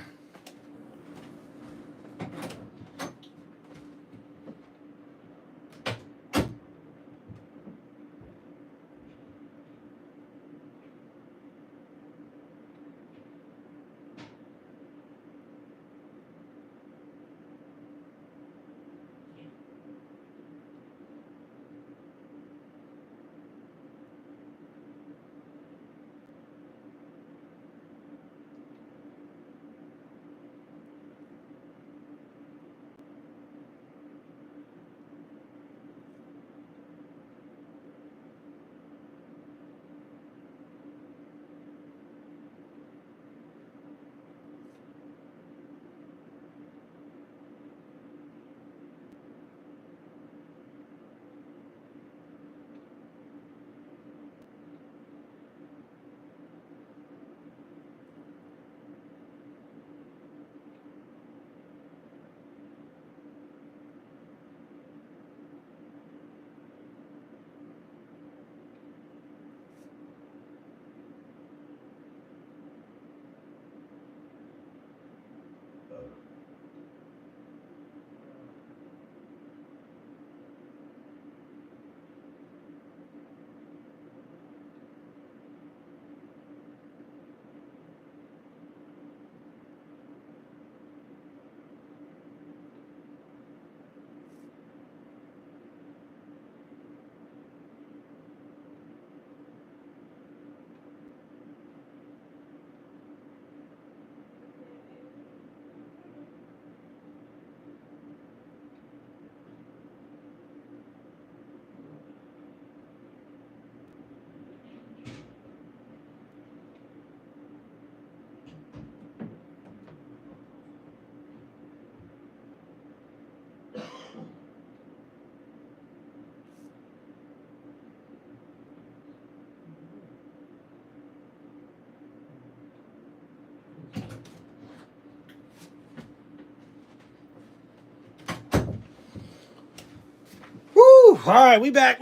Woo! All right, we back.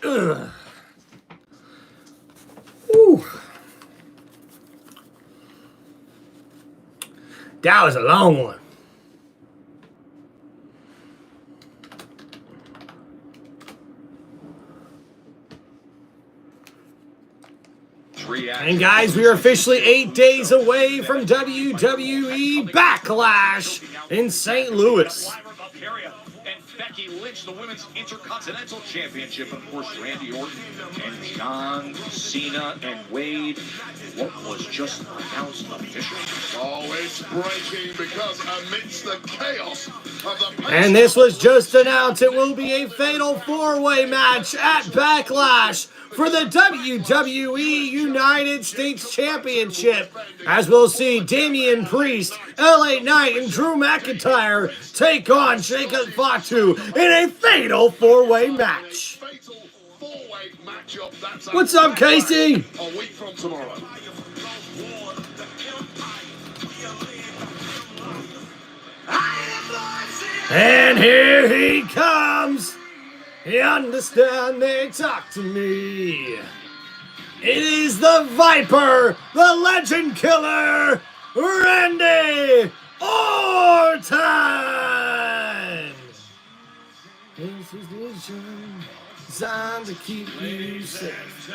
Ugh. Woo! That was a long one. And guys, we are officially 8 days away from WWE Backlash in St. Louis. Becky Lynch, the Women's Intercontinental Championship. Of course, Randy Orton and John Cena and Wade. What was just announced officially? Oh, it's breaking because amidst the chaos of the... And this was just announced. It will be a fatal four-way match at Backlash for the WWE United States Championship, as we'll see Damian Priest, LA Knight, and Drew McIntyre take on Jacob Fatu in a fatal four-way match. What's up, Casey? A week from tomorrow. And here he comes. You understand, they talk to me. It is the Viper, the Legend Killer, Randy Orton. This is vision designed to keep you safe.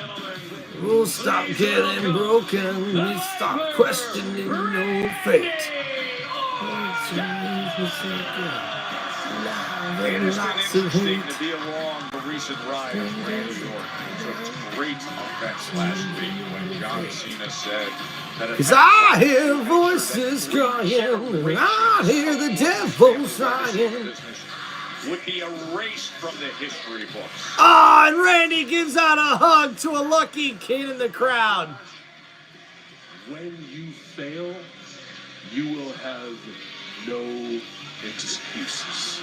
We'll stop getting broken. We stop questioning your fate. It has been interesting to be along the recent ride of Randy Orton. He took great offense last week when John Cena said that Cause I hear voices crying, and I hear the devil sighing. Would be erased from the history books. Ah, and Randy gives out a hug to a lucky kid in the crowd. When you fail, you will have no excuses.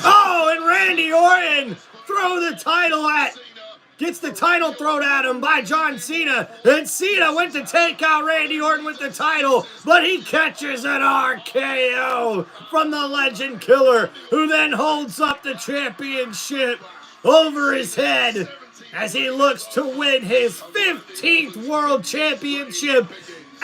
Oh, and Randy Orton gets the title thrown at him by John Cena. And Cena went to take out Randy Orton with the title, but he catches an RKO from the Legend Killer, who then holds up the championship over his head as he looks to win his 15th World Championship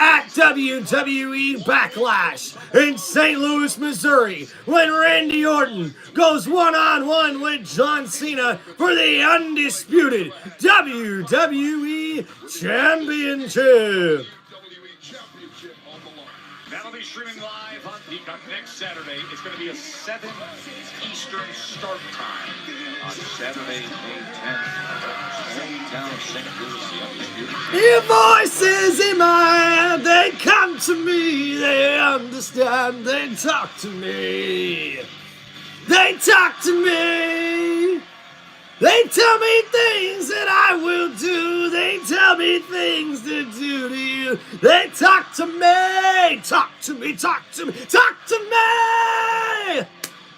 at WWE Backlash in St. Louis, Missouri, when Randy Orton goes one-on-one with John Cena for the undisputed WWE Championship. That'll be streaming live on Peacock next Saturday. It's going to be a 7 Eastern start time on Saturday, May 10th. Hometown of St. Louis, the undisputed. Your voices in my head, they come to me, they understand, they talk to me. They talk to me. They tell me things that I will do. They tell me things to do to you. They talk to me. Talk to me, talk to me, talk to me.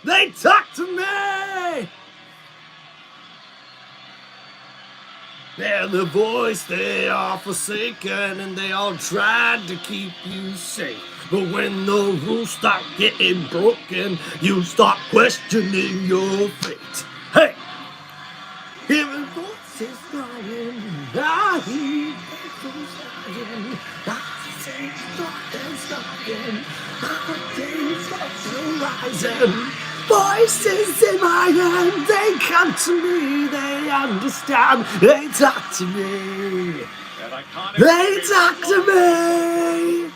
They talk to me. They're the voice they are forsaken, and they all tried to keep you safe. But when the rules start getting broken, you start questioning your fate. Hey! Hearing voices crying, I hear echoes sighing, I say something, I days are rising. Voices in my head, they come to me, they understand, they talk to me. They talk to me.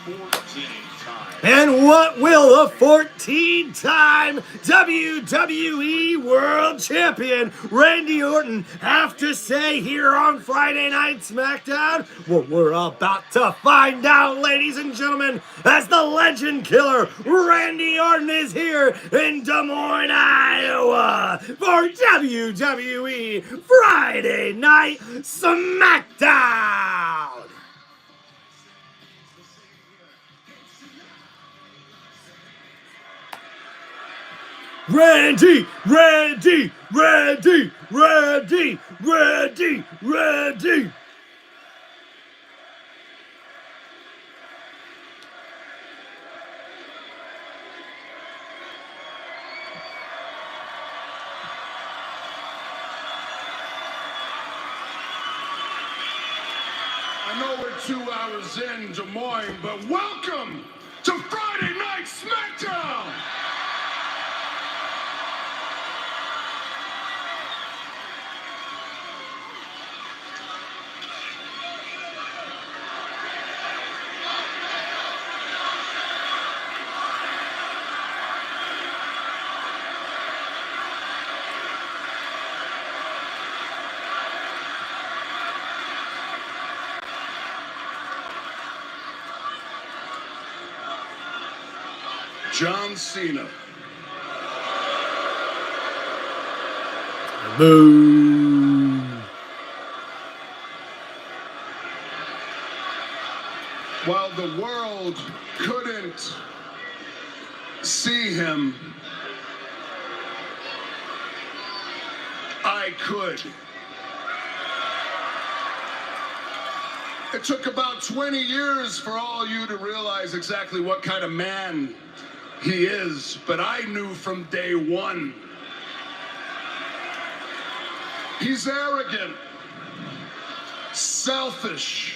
And what will a 14-time WWE World Champion Randy Orton have to say here on Friday Night SmackDown? Well, we're about to find out, ladies and gentlemen, as the Legend Killer Randy Orton is here in Des Moines, Iowa for WWE Friday Night SmackDown. Randy, Randy, Randy, Randy, Randy, Randy. I know we're 2 hours in Des Moines, but welcome to Friday Night SmackDown! John Cena. Boo. While the world couldn't see him, I could. It took about 20 years for all you to realize exactly what kind of man he is, but I knew from day one. He's arrogant, selfish,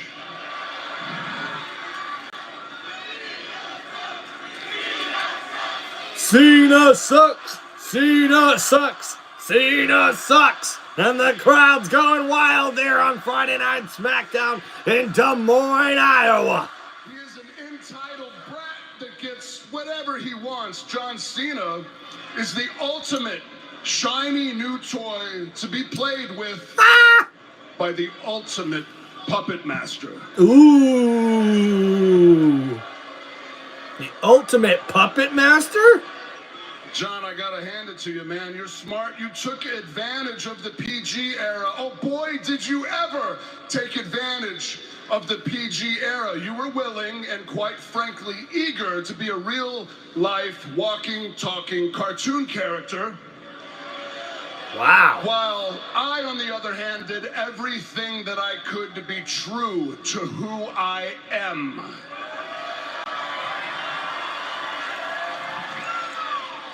Cena sucks, Cena sucks, Cena sucks. And the crowd's going wild there on Friday Night SmackDown in Des Moines, Iowa. He is an entitled brat that gets whatever he wants. John Cena is the ultimate shiny new toy to be played with by the ultimate puppet master. Ooh. The ultimate puppet master? John, I gotta hand it to you, man. You're smart. You took advantage of the PG era. Oh boy, did you ever take advantage of the PG era. You were willing and quite frankly eager to be a real life, walking, talking cartoon character. Wow. While I, on the other hand, did everything that I could to be true to who I am.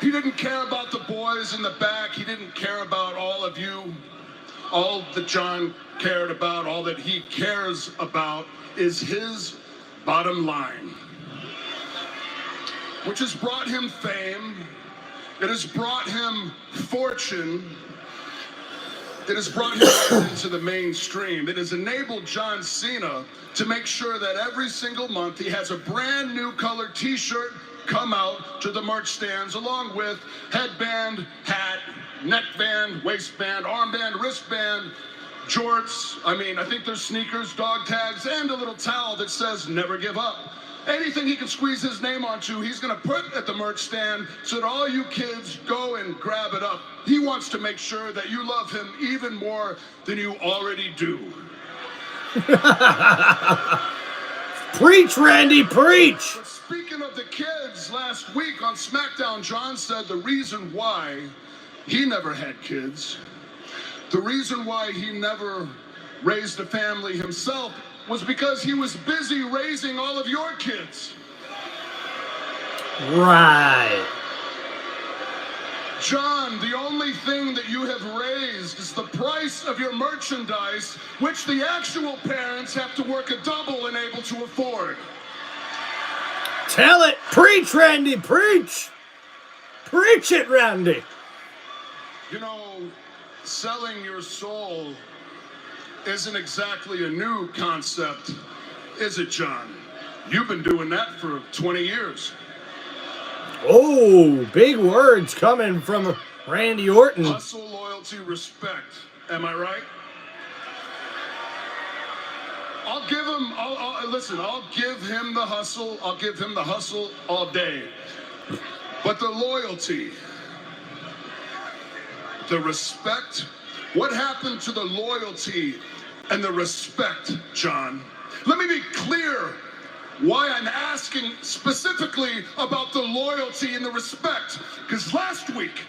He didn't care about the boys in the back. He didn't care about all of you. All that John cared about, all that he cares about is his bottom line, which has brought him fame. It has brought him fortune. It has brought him into the mainstream. It has enabled John Cena to make sure that every single month he has a brand new colored t-shirt come out to the merch stands, along with headband, hat, neckband, waistband, armband, wristband, jorts. I think there's sneakers, dog tags, and a little towel that says never give up. Anything he can squeeze his name onto, he's gonna put at the merch stand so that all you kids go and grab it up. He wants to make sure that you love him even more than you already do. Preach, Randy, preach! But speaking of the kids, last week on SmackDown, John said the reason why he never had kids, the reason why he never raised a family himself, was because he was busy raising all of your kids. Right. John, the only thing that you have raised is the price of your merchandise, which the actual parents have to work a double and able to afford. Tell it! Preach, Randy, preach! Preach it, Randy! You know, selling your soul isn't exactly a new concept, is it, John? You've been doing that for 20 years. Oh, big words coming from Randy Orton. Hustle, loyalty, respect. Am I right? I'll give him, listen, I'll give him the hustle. I'll give him the hustle all day. But the loyalty, the respect, what happened to the loyalty and the respect, John? Let me be clear why I'm asking specifically about the loyalty and the respect. Because last week,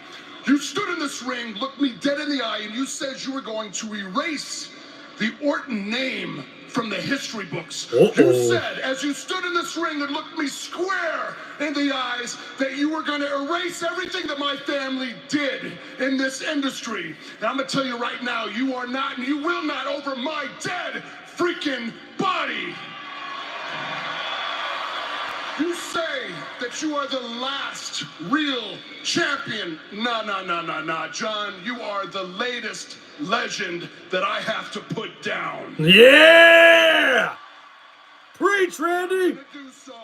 you stood in this ring, looked me dead in the eye, and you said you were going to erase the Orton name from the history books. You said, as you stood in this ring and looked me square in the eyes, that you were going to erase everything that my family did in this industry. And I'm going to tell you right now, you are not, and you will not, over my dead freaking body. You say that you are the last real champion. Nah, John, you are the latest legend that I have to put down. Yeah! Preach, Randy! I'm gonna do so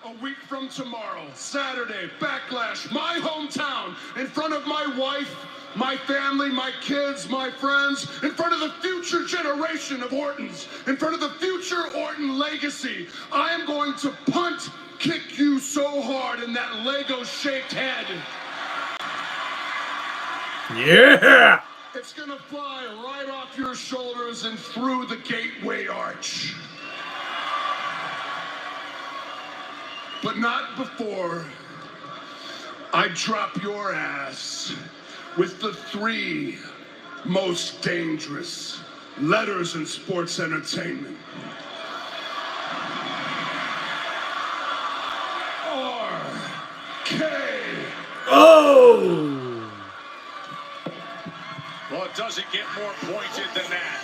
a week from tomorrow, Saturday, Backlash, my hometown, in front of my wife, my family, my kids, my friends, in front of the future generation of Ortons, in front of the future Orton legacy. I am going to kick you so hard in that Lego-shaped head. Yeah! It's gonna fly right off your shoulders and through the gateway arch. But not before I drop your ass with the 3 most dangerous letters in sports entertainment. R.K. Oh! Well, it doesn't get more pointed than that.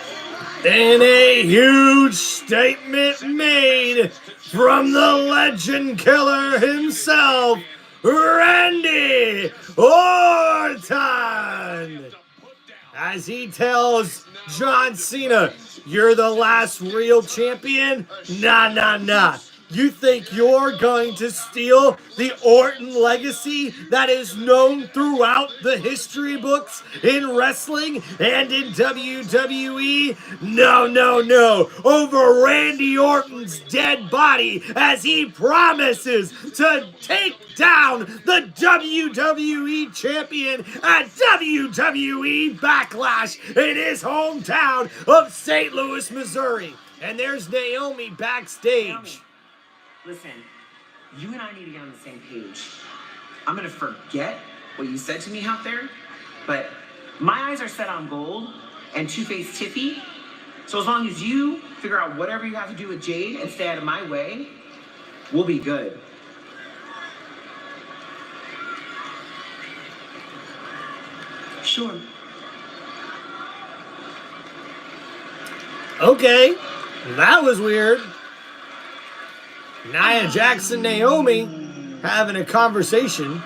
And a huge statement made from the legend killer himself, Randy Orton! As he tells John Cena, you're the last real champion? Nah. You think you're going to steal the Orton legacy that is known throughout the history books in wrestling and in WWE? No, no, no. Over Randy Orton's dead body as he promises to take down the WWE champion at WWE Backlash in his hometown of St. Louis, Missouri. And there's Naomi backstage. Naomi, listen, you and I need to get on the same page. I'm gonna forget what you said to me out there, but my eyes are set on gold and Two-Face Tiffy. So as long as you figure out whatever you have to do with Jade and stay out of my way, we'll be good. Sure. Okay, that was weird. Nia Jax and Naomi having a conversation.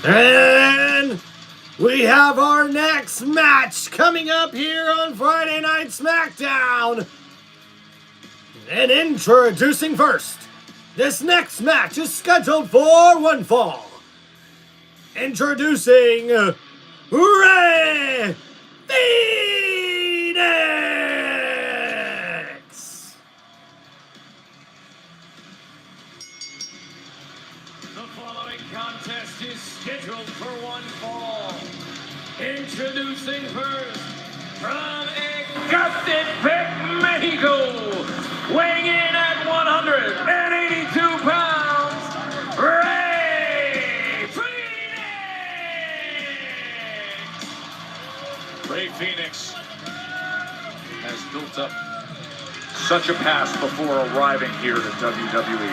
And we have our next match coming up here on Friday Night SmackDown. And introducing first, this next match is scheduled for one fall. Introducing Rey Fénix. The following contest is scheduled for one fall. Introducing first, from Ecatepec, Mexico, weighing in at 182 pounds, Rey Fénix. Rey Fénix has built up such a past before arriving here to WWE.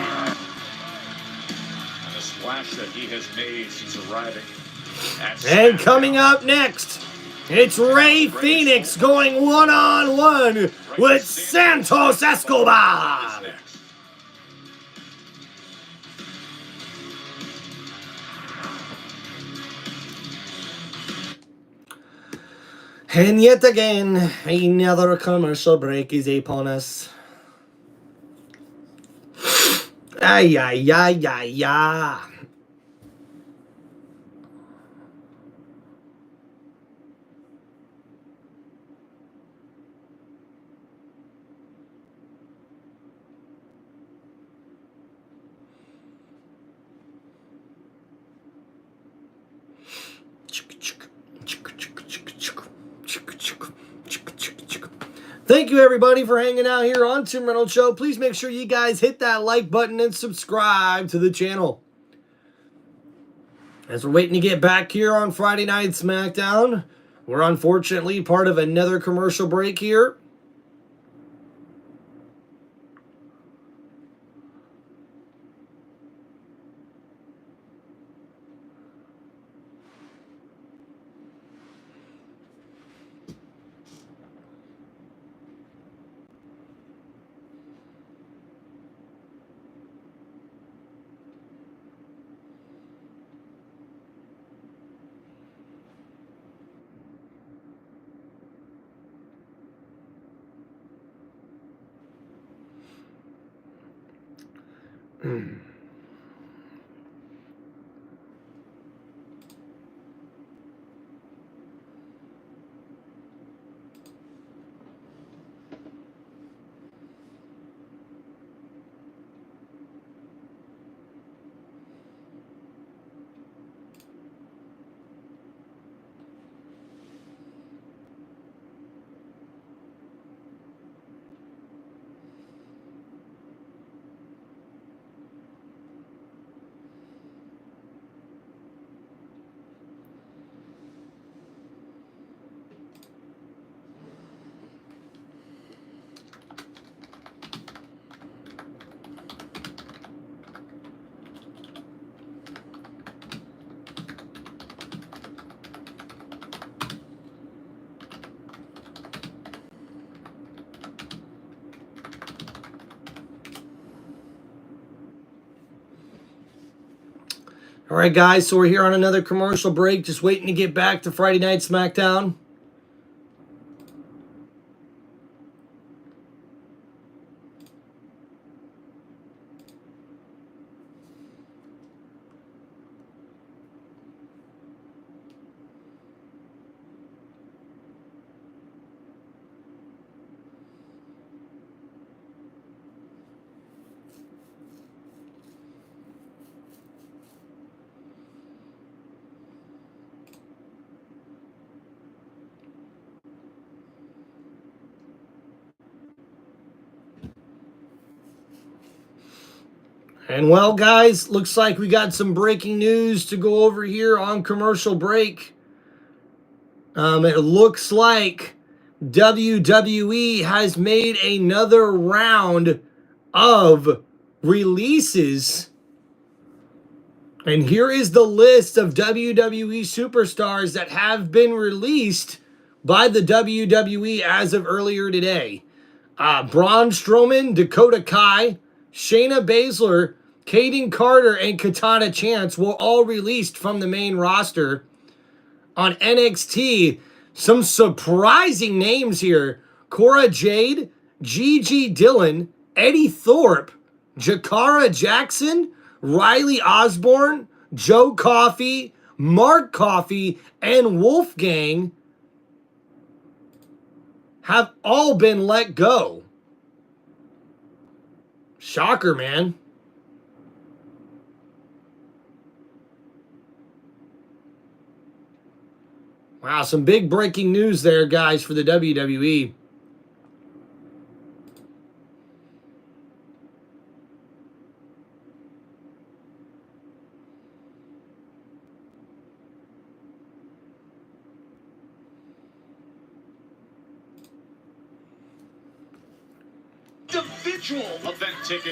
And the splash that he has made since arriving at And coming up next, it's Rey Fénix going one-on-one with Santos Escobar. And yet again, another commercial break is upon us. Ay, ay, ay, ay, ay. Thank you, everybody, for hanging out here on Tim Reynolds Show. Please make sure you guys hit that like button and subscribe to the channel. As we're waiting to get back here on Friday Night SmackDown, we're unfortunately part of another commercial break here. All right, guys, so we're here on another commercial break, just waiting to get back to Friday Night SmackDown. And well, guys, looks like we got some breaking news to go over here on commercial break. It looks like WWE has made another round of releases. And here is the list of WWE superstars that have been released by the WWE as of earlier today. Braun Strowman, Dakota Kai, Shayna Baszler, Kaden Carter, and Katana Chance were all released from the main roster. On NXT, some surprising names here. Cora Jade, Gigi Dillon, Eddie Thorpe, Jakara Jackson, Riley Osborne, Joe Coffey, Mark Coffey, and Wolfgang have all been let go. Shocker, man. Wow, some big breaking news there, guys, for the WWE.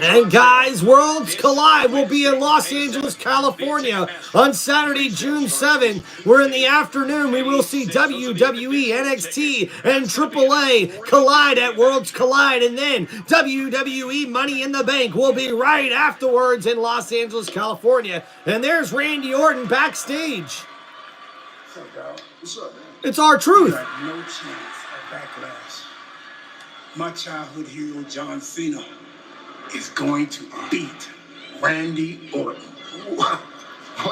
And guys, Worlds Collide will be in Los Angeles, California on Saturday, June 7th. We're in the afternoon. We will see WWE, NXT, and AAA collide at Worlds Collide. And then WWE Money in the Bank will be right afterwards in Los Angeles, California. And there's Randy Orton backstage. What's up, dog? What's up, man? It's our truth. You have no chance at backlash. My childhood hero, John Cena, is going to beat Randy Orton. Why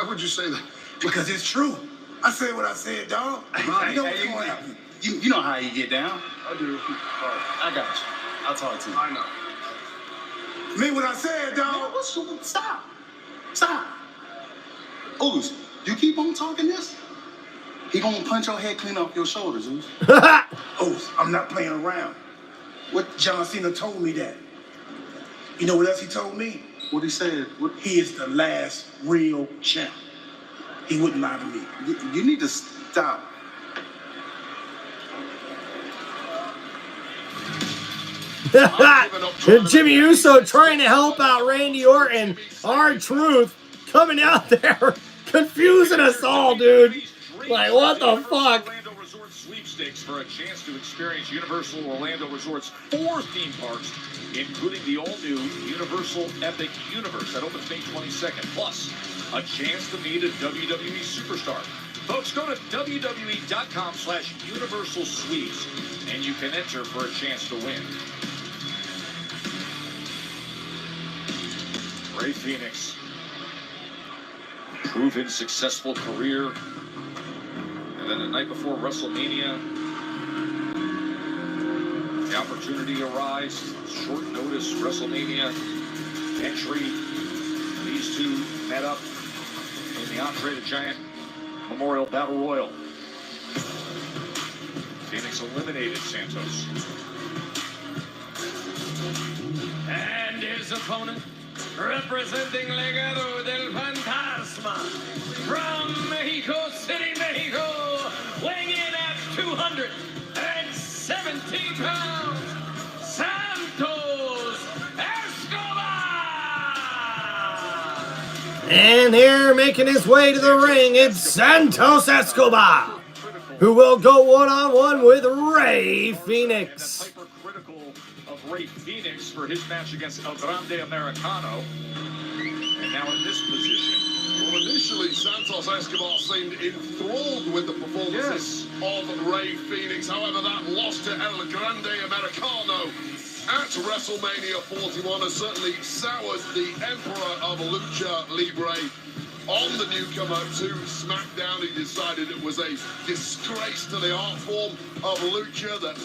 would you say that? Because it's true. I said what I said, dog. You know what's going to happen. You know how you get down. I do. I got you. I'll talk to you. I know. Mean what I said, dog. Stop. Stop. Oos, you keep on talking this? He gonna punch your head clean off your shoulders, Oos. Oos, I'm not playing around. What John Cena told me that. You know what else he told me? What he said? He is the last real champ. He wouldn't lie to me. You need to stop. Jimmy Uso trying to help out Randy Orton. Our truth coming out there, confusing us all, dude. Like, what the fuck? Sweepstakes for a chance to experience Universal Orlando Resort's 4 theme parks, including the all-new Universal Epic Universe that opens May 22nd. Plus, a chance to meet a WWE superstar. Folks, go to WWE.com/Universal Suites, and you can enter for a chance to win. Rey Fénix, proven successful career. And then the night before WrestleMania, the opportunity arrives, short notice WrestleMania entry. These two met up in the Andre the Giant Memorial Battle Royal. Fénix eliminated Santos. And his opponent, representing Legado del Fantasma from Mexico City, Mexico, weighing in at 217 pounds, Santos Escobar! And here, making his way to the ring, it's Santos Escobar, who will go one-on-one with Rey Fénix. Of Rey Fénix for his match against El Grande Americano. And now in this position, Well, initially, Santos Escobar seemed enthralled with the performances of Rey Fenix. However, that loss to El Grande Americano at WrestleMania 41 has certainly soured the Emperor of Lucha Libre. On the newcomer to SmackDown, he decided it was a disgrace to the art form of Lucha that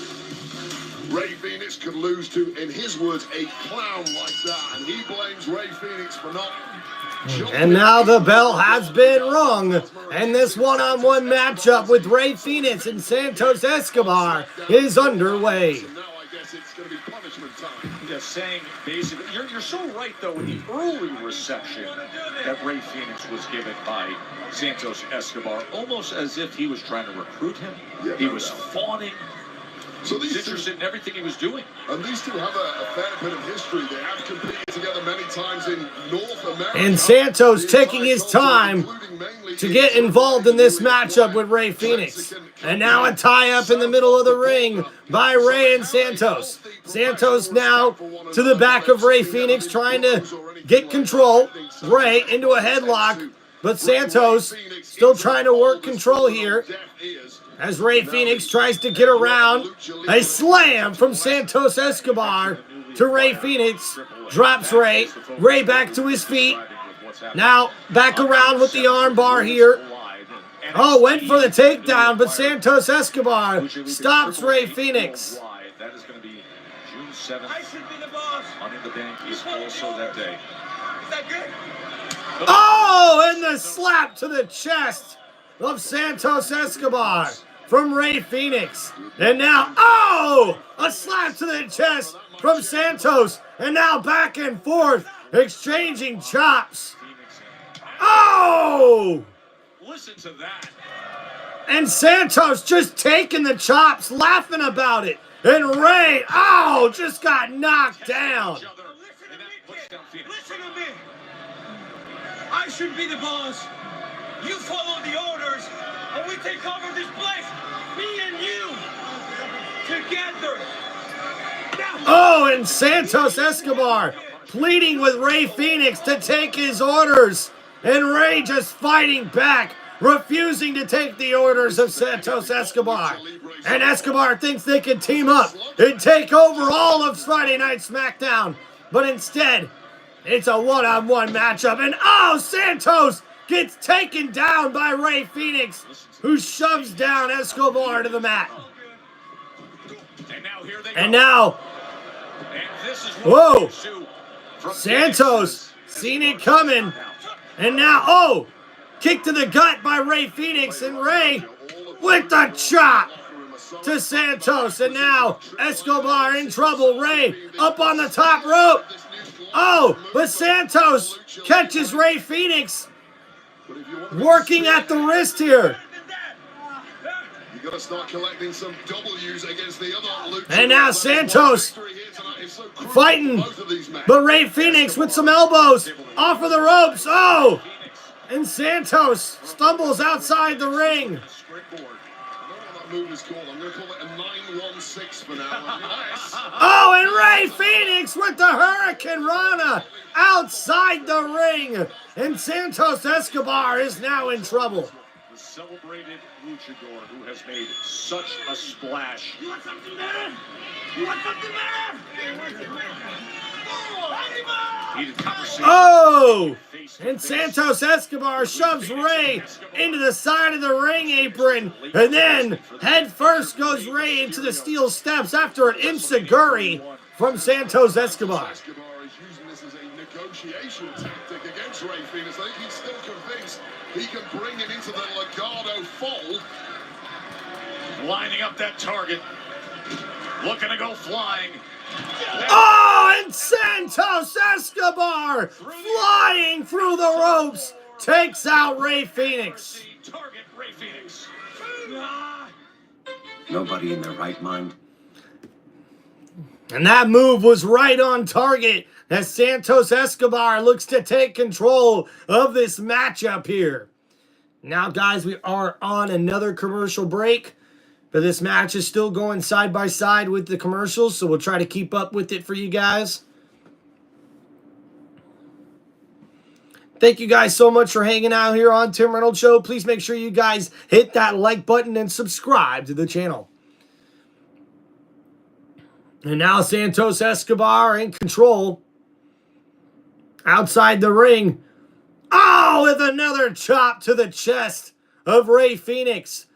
Rey Fenix could lose to, in his words, a clown like that. And he blames Rey Fenix for not... And now the bell has been rung, and this one-on-one matchup with Rey Fenix and Santos Escobar is underway. It's going to be punishment time. Just saying, basically, you're so right, though, in the early reception that Rey Fenix was given by Santos Escobar, almost as if he was trying to recruit him. He was fawning. So He's interested in everything he was doing. And these two have a fair bit of history. They have competed together many times in North America. And Santos taking his time to get involved in this matchup with Rey Fenix. And now a tie-up in the middle of the ring by Rey and Santos. Santos now to the back of Rey Fenix, trying to get control. Rey into a headlock, but Santos still trying to work control here as Rey Fenix tries to get around. A slam from Santos Escobar to Rey Fenix. Drops Rey. Rey back to his feet. Now back around with the armbar here. Oh, went for the takedown, but Santos Escobar stops Rey Fenix. That is going to be June 7th. Money in the Bank is also that day. Is that good? Oh, and the slap to the chest of Santos Escobar from Rey Fenix. And now, oh, a slap to the chest from Santos. And now back and forth, exchanging chops. Oh! Listen to that. And Santos just taking the chops, laughing about it. And Rey, oh, just got knocked down. Listen to me. I should be the boss. You follow the orders, and we take over this place. Me and you. Together. Oh, and Santos Escobar pleading with Rey Fenix to take his orders. And Rey just fighting back, refusing to take the orders of Santos Escobar. And Escobar thinks they can team up and take over all of Friday Night SmackDown. But instead, it's a one-on-one matchup. And oh, Santos gets taken down by Rey Fenix, who shoves down Escobar to the mat. And now, whoa, Santos seen it coming. And now, oh, kick to the gut by Rey Fenix, and Rey with the chop to Santos. And now Escobar in trouble. Rey up on the top rope. Oh, but Santos catches Rey Fenix working at the wrist here. You gotta start collecting some W's against the other. And now Santos fighting, but Rey Fenix with some elbows off of the ropes. Oh, and Santos stumbles outside the ring. Oh, and Rey Fenix with the Hurricane Rana outside the ring. And Santos Escobar is now in trouble. The celebrated luchador who has made such a splash. You want something better? You want something better? Oh! And Santos Escobar shoves Rey into the side of the ring apron. And then head first goes Rey into the steel steps after an enziguri from Santos Escobar. Escobar is using this as a negotiation tactic against Rey Fenix. I think he's still convinced he can bring it into the Legado fold. Lining up that target. Looking to go flying. Oh, and Santos Escobar flying through the ropes takes out Rey Fenix. Target Rey Fenix. Nobody in their right mind. And that move was right on target as Santos Escobar looks to take control of this matchup here. Now, guys, we are on another commercial break. But this match is still going side by side with the commercials, so we'll try to keep up with it for you guys. Thank you guys so much for hanging out here on Tim Reynolds Show. Please make sure you guys hit that like button and subscribe to the channel. And now Santos Escobar in control. Outside the ring. Oh, with another chop to the chest of Rey Fenix.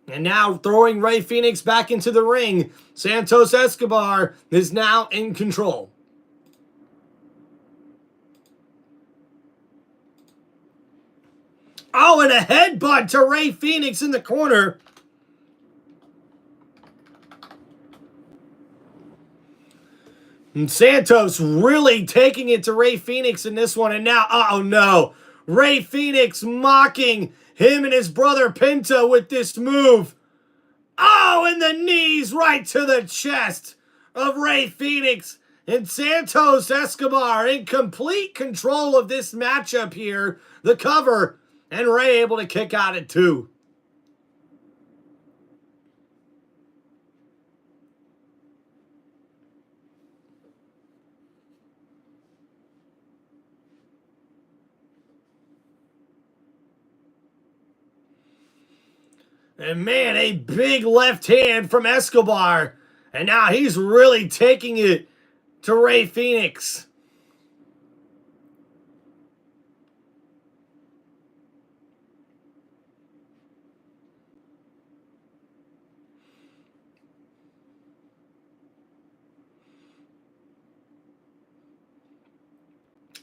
And now throwing Rey Fenix back into the ring. Santos Escobar is now in control. Oh, and a headbutt to Rey Fenix in the corner. And Santos really taking it to Rey Fenix in this one. And now, oh no, Rey Fenix mocking him and his brother Penta with this move. Oh, and the knees right to the chest of Rey Fenix. And Santos Escobar in complete control of this matchup here. The cover, and Rey able to kick out at 2. And man, a big left hand from Escobar. And now he's really taking it to Rey Fenix.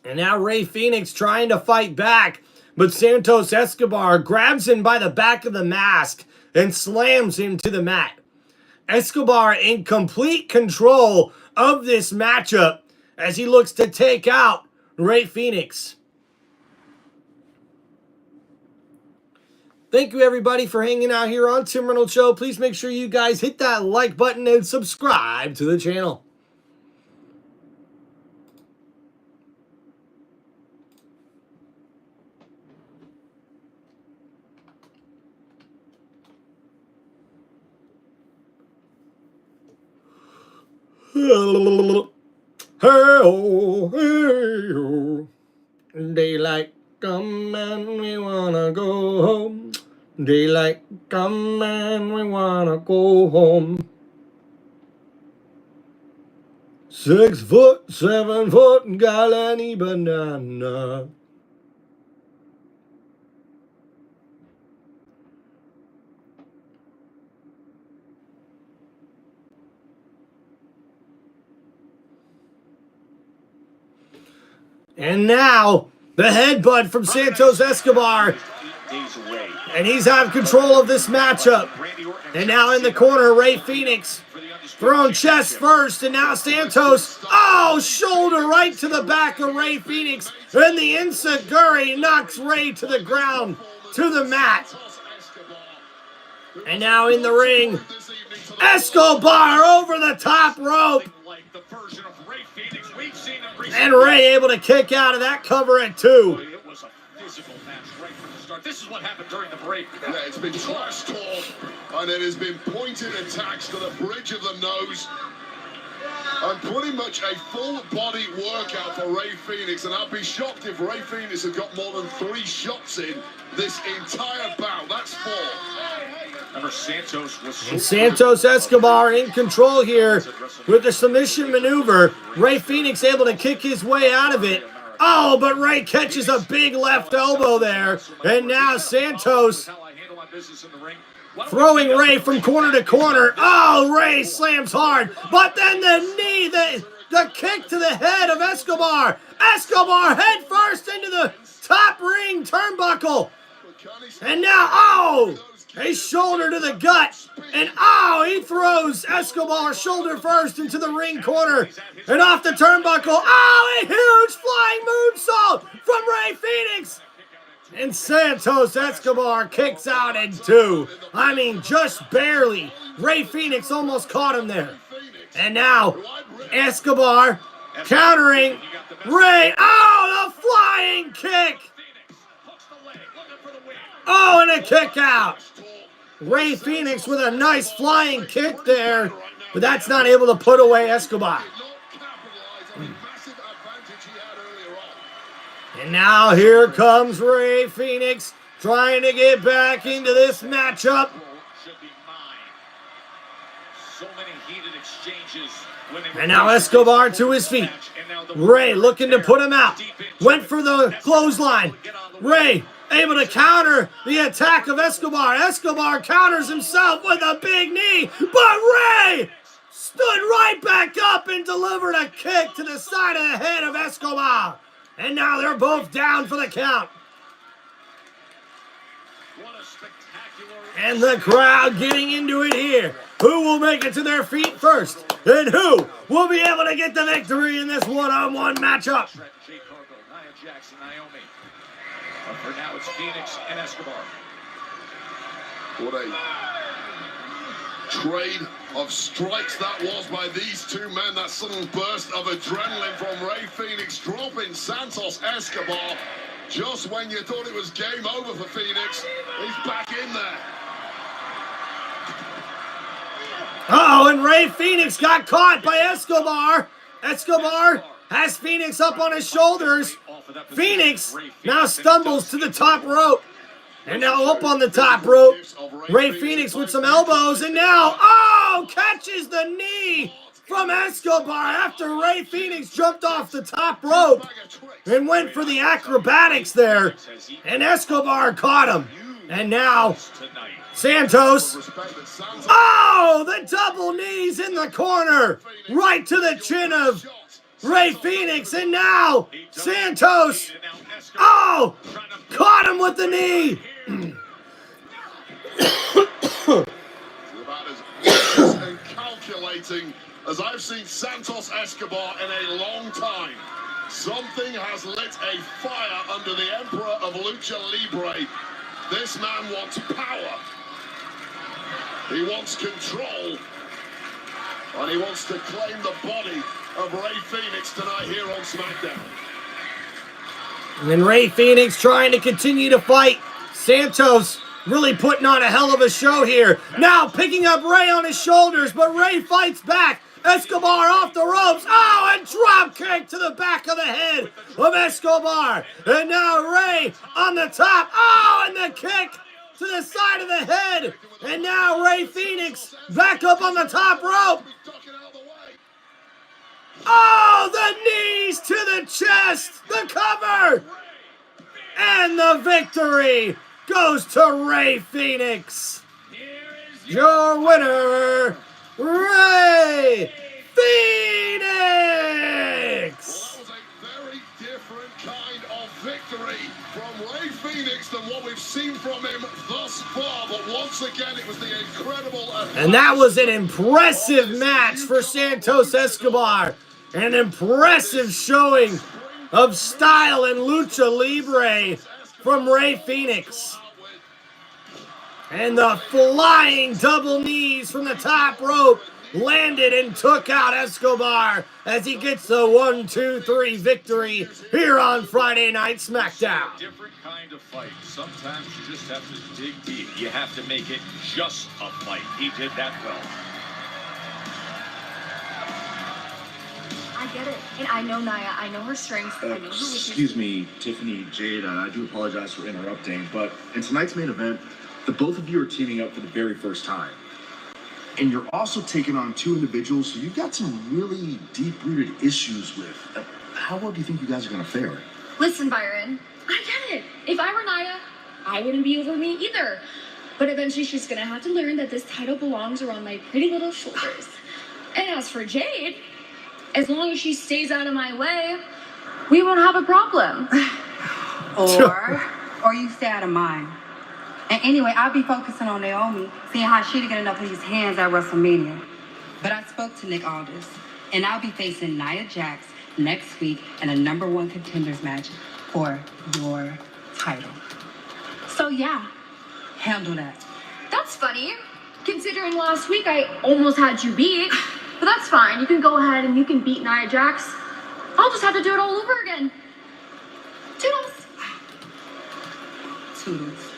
And now Rey Fenix trying to fight back. But Santos Escobar grabs him by the back of the mask and slams him to the mat. Escobar in complete control of this matchup as he looks to take out Rey Fenix. Thank you everybody for hanging out here on Tim Reynolds Show. Please make sure you guys hit that like button and subscribe to the channel. Hey-oh, hey-oh. Daylight come and we wanna go home. Daylight come and we wanna go home. 6 foot, 7 foot, Galani banana. And now, the headbutt from Santos Escobar. And he's out of control of this matchup. And now in the corner, Rey Fenix throwing chest first. And now Santos, oh, shoulder right to the back of Rey Fenix. And the Enziguri knocks Rey to the ground, to the mat. And now in the ring, Escobar over the top rope. And Rey able to kick out of that cover at 2. It was a physical match right from the start. This is what happened during the break. Yeah, it's been trash talk, and it has been pointed attacks to the bridge of the nose. And pretty much a full-body workout for Rey Fenix, and I'd be shocked if Rey Fenix had got more than 3 shots in this entire bout. That's 4. Remember, Santos was and Santos Escobar in control here with the submission maneuver. Rey Fenix able to kick his way out of it. Oh, but Rey catches a big left elbow there. And now Santos throwing Rey from corner to corner. Oh, Rey slams hard. But then the knee, the kick to the head of Escobar. Escobar head first into the top ring turnbuckle. And now, oh, a shoulder to the gut. And oh, he throws Escobar shoulder first into the ring corner. And off the turnbuckle. Oh, a huge flying moonsault from Rey Fenix. And Santos Escobar kicks out in 2. I mean, just barely. Rey Fenix almost caught him there. And now, Escobar countering Rey. Oh, the flying kick. Oh, and a kick out. Rey Fénix with a nice flying kick there, but that's not able to put away Escobar. And now here comes Rey Fénix trying to get back into this matchup. And now Escobar to his feet. Rey looking to put him out. Went for the clothesline. Rey able to counter the attack of Escobar. Escobar counters himself with a big knee, but Rey stood right back up and delivered a kick to the side of the head of Escobar. And now they're both down for the count. And the crowd getting into it here. Who will make it to their feet first? And who will be able to get the victory in this one-on-one matchup? Nia Jax and Naomi. But for now, it's Fénix and Escobar. What a trade of strikes that was by these two men. That sudden burst of adrenaline from Rey Fénix dropping Santos Escobar. Just when you thought it was game over for Fénix, he's back in there. Uh-oh, and Rey Fénix got caught by Escobar. Escobar has Fénix up on his shoulders. Fénix now stumbles to the top rope. And now up on the top rope, Rey Fénix with some elbows, and now, catches the knee from Escobar after Rey Fénix jumped off the top rope and went for the acrobatics there. And Escobar caught him. And now, Santos, the double knees in the corner, right to the chin of Rey Fénix, and now Santos, caught him with the knee. About as honest and calculating as I've seen Santos Escobar in a long time. Something has lit a fire under the Emperor of Lucha Libre. This man wants power. He wants control. And he wants to claim the body of Rey Fénix tonight here on SmackDown. And then Rey Fénix trying to continue to fight. Santos really putting on a hell of a show here. Now picking up Rey on his shoulders, but Rey fights back. Escobar off the ropes. And drop kick to the back of the head of Escobar. And now Rey on the top. And the kick to the side of the head. And now Rey Fénix back up on the top rope. The knees to the chest. The cover. And the victory goes to Rey Fénix. Your winner, Rey Fénix. Well, that was a very different kind of victory from Rey Fénix than what we've seen from him thus far. But once again, it was the incredible... And that was an impressive match for Santos Escobar. An impressive showing of style in Lucha Libre from Rey Fénix. And the flying double knees from the top rope landed and took out Escobar as he gets the 1-2-3 victory here on Friday Night SmackDown. Different kind of fight. Sometimes you just have to dig deep. You have to make it just a fight. He did that well. I get it. And I know Nia. I know her strengths. I know her weaknesses. Excuse me, Tiffany, Jade, I do apologize for interrupting, but in tonight's main event, the both of you are teaming up for the very first time. And you're also taking on two individuals who you've got some really deep-rooted issues with. How well do you think you guys are going to fare? Listen, Byron, I get it. If I were Nia, I wouldn't be over me either. But eventually she's going to have to learn that this title belongs around my pretty little shoulders. And as for Jade, as long as she stays out of my way, we won't have a problem. Or you stay out of mine. And anyway, I'll be focusing on Naomi, seeing how she to get enough of these hands at WrestleMania. But I spoke to Nick Aldis, and I'll be facing Nia Jax next week in a #1 contenders match for your title. So yeah, handle that. That's funny, considering last week I almost had you beat. But that's fine. You can go ahead and you can beat Nia Jax. I'll just have to do it all over again. Toodles. Toodles.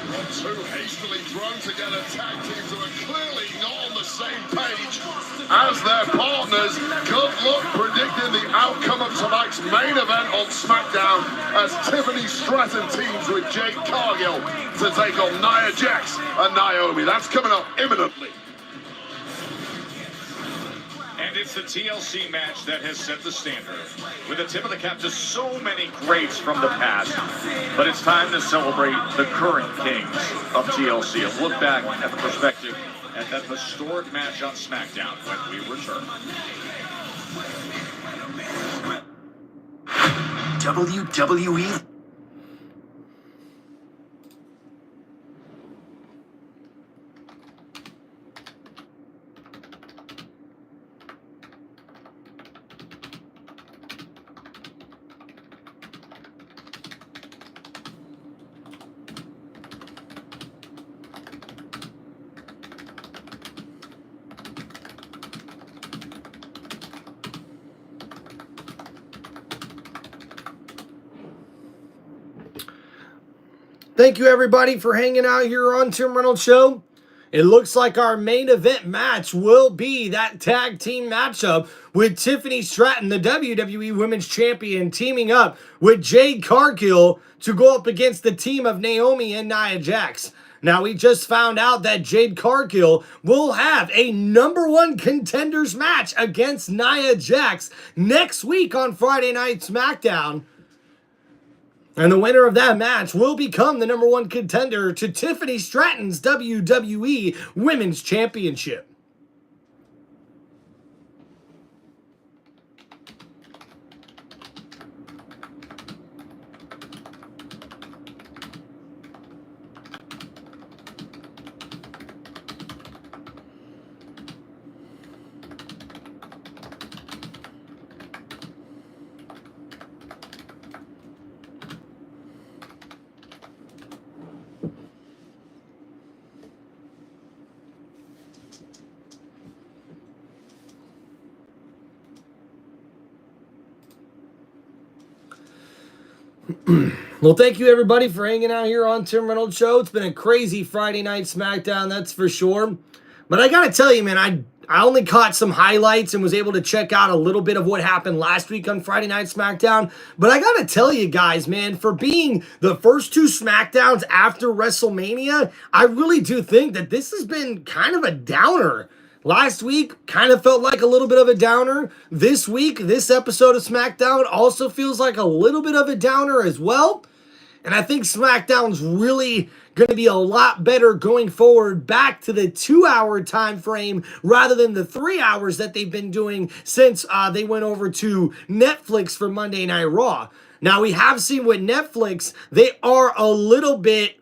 Two hastily thrown together tag teams who are clearly not on the same page as their partners. Good luck predicting the outcome of tonight's main event on SmackDown as Tiffany Stratton teams with Jade Cargill to take on Nia Jax and Naomi. That's coming up imminently. And it's the TLC match that has set the standard, with a tip of the cap to so many greats from the past. But it's time to celebrate the current kings of TLC. A look back at the perspective at that historic match on SmackDown when we return. WWE. Thank you, everybody, for hanging out here on Tim Reynolds Show. It looks like our main event match will be that tag team matchup with Tiffany Stratton, the WWE Women's Champion, teaming up with Jade Cargill to go up against the team of Naomi and Nia Jax. Now, we just found out that Jade Cargill will have a #1 contenders match against Nia Jax next week on Friday Night SmackDown. And the winner of that match will become the #1 contender to Tiffany Stratton's WWE Women's Championship. Well, thank you, everybody, for hanging out here on Tim Reynolds Show. It's been a crazy Friday Night SmackDown, that's for sure. But I got to tell you, man, I only caught some highlights and was able to check out a little bit of what happened last week on Friday Night SmackDown. But I got to tell you guys, man, for being the first 2 SmackDowns after WrestleMania, I really do think that this has been kind of a downer. Last week kind of felt like a little bit of a downer. This week, this episode of SmackDown also feels like a little bit of a downer as well. And I think SmackDown's really going to be a lot better going forward, back to the 2-hour time frame rather than the 3 hours that they've been doing since they went over to Netflix for Monday Night Raw. Now, we have seen with Netflix, they are a little bit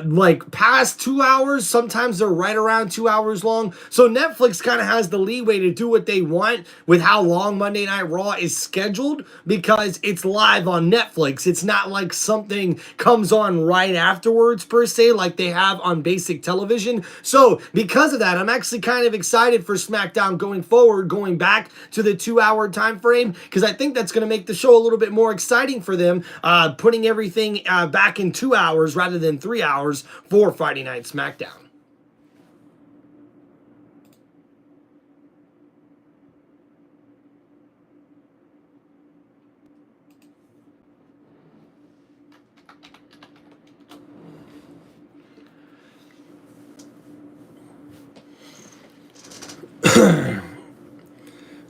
like past 2 hours. Sometimes they're right around 2 hours long. So Netflix kind of has the leeway to do what they want with how long Monday Night Raw is scheduled, because it's live on Netflix. It's not like something comes on right afterwards per se, like they have on basic television. So because of that, I'm actually kind of excited for SmackDown going forward, going back to the 2-hour time frame, because I think that's going to make the show a little bit more exciting for them, putting everything back in 2 hours rather than 3 hours for Friday Night SmackDown.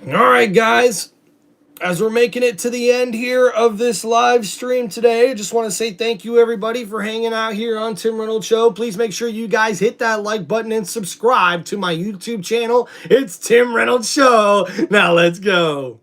All right, guys. As we're making it to the end here of this live stream today, I just want to say thank you, everybody, for hanging out here on Tim Reynolds Show. Please make sure you guys hit that like button and subscribe to my YouTube channel. It's Tim Reynolds Show. Now let's go.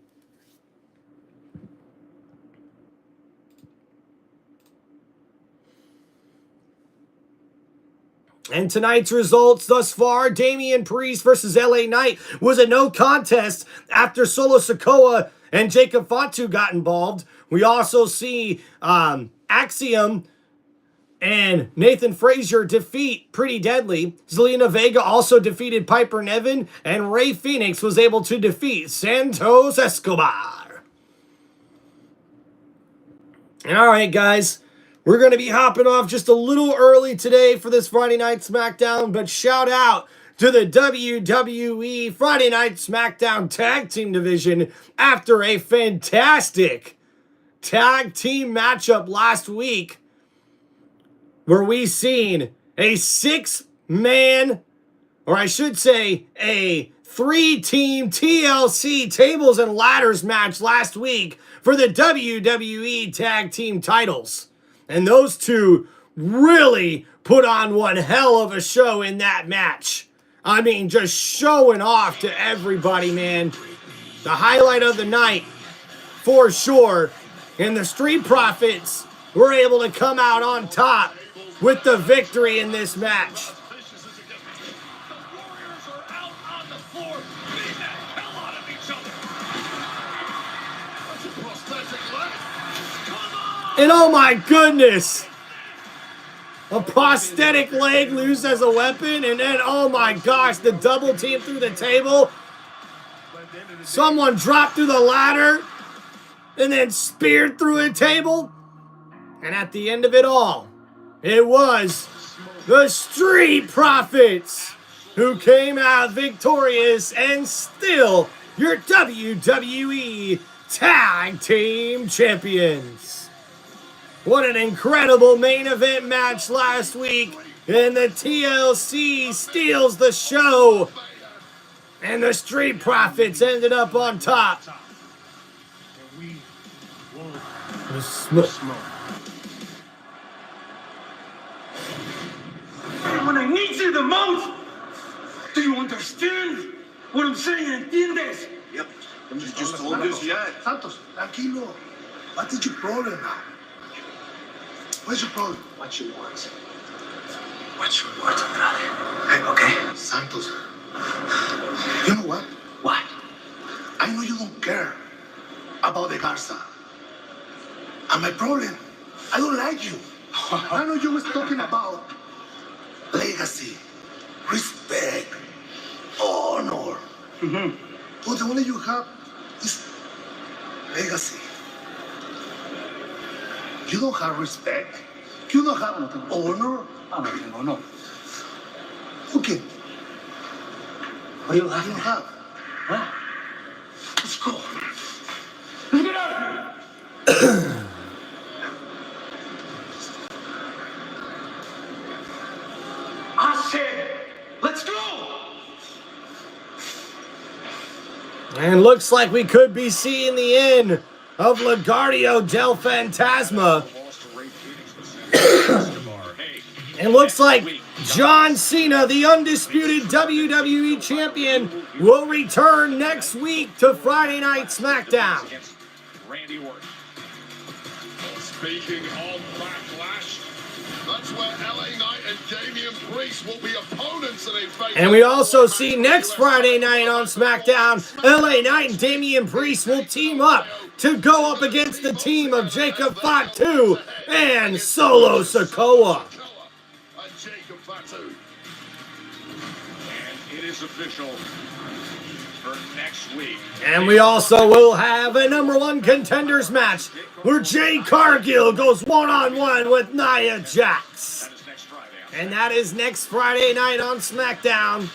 And tonight's results thus far, Damian Priest versus LA Knight was a no contest after Solo Sikoa and Jacob Fatu got involved. We also see Axiom and Nathan Frazier defeat Pretty Deadly. Zelina Vega also defeated Piper Niven, and Rey Fenix was able to defeat Santos Escobar. And all right, guys, we're going to be hopping off just a little early today for this Friday Night SmackDown, but shout out to the WWE Friday Night SmackDown Tag Team Division after a fantastic tag team matchup last week where we seen a 6-man, or I should say a 3-team TLC tables and ladders match last week for the WWE Tag Team titles. And those two really put on one hell of a show in that match. I mean, just showing off to everybody, man. The highlight of the night, for sure. And the Street Profits were able to come out on top with the victory in this match. And oh my goodness! A prosthetic leg used as a weapon, and then, oh my gosh, the double team through the table. Someone dropped through the ladder, and then speared through a table. And at the end of it all, it was the Street Profits who came out victorious and still your WWE Tag Team Champions. What an incredible main event match last week. And the TLC steals the show. And the Street Profits ended up on top. The smoke. When I need you the most, do you understand what I'm saying? ¿Entiendes? Yep. You just told us yet. Santos, tranquilo. What is your problem now? What's your problem? What you want? What you want, brother? Hey, okay. Santos. You know what? What? I know you don't care about the Garza. And my problem, I don't like you. I know you was talking about legacy, respect, honor. But the only you have is legacy. You don't have respect. You don't have honor. No. Okay. What do you have? You don't have. What? Let's go. Let's get out of here. I said, let's go. And looks like we could be seeing the end of Legado del Fantasma. And looks like John Cena, the undisputed WWE Champion, will return next week to Friday Night SmackDown. Randy Orton. Speaking of Backlash, that's where LA Knight and Damian Priest will be opponents in a face. And we also see next Friday night on SmackDown, LA Knight and Damian Priest will team up to go up against the team of Jacob Fatu and Solo Sikoa. And it is official for next week. And we also will have a #1 contenders match where Jade Cargill goes one-on-one with Nia Jax. And that is next Friday night on SmackDown.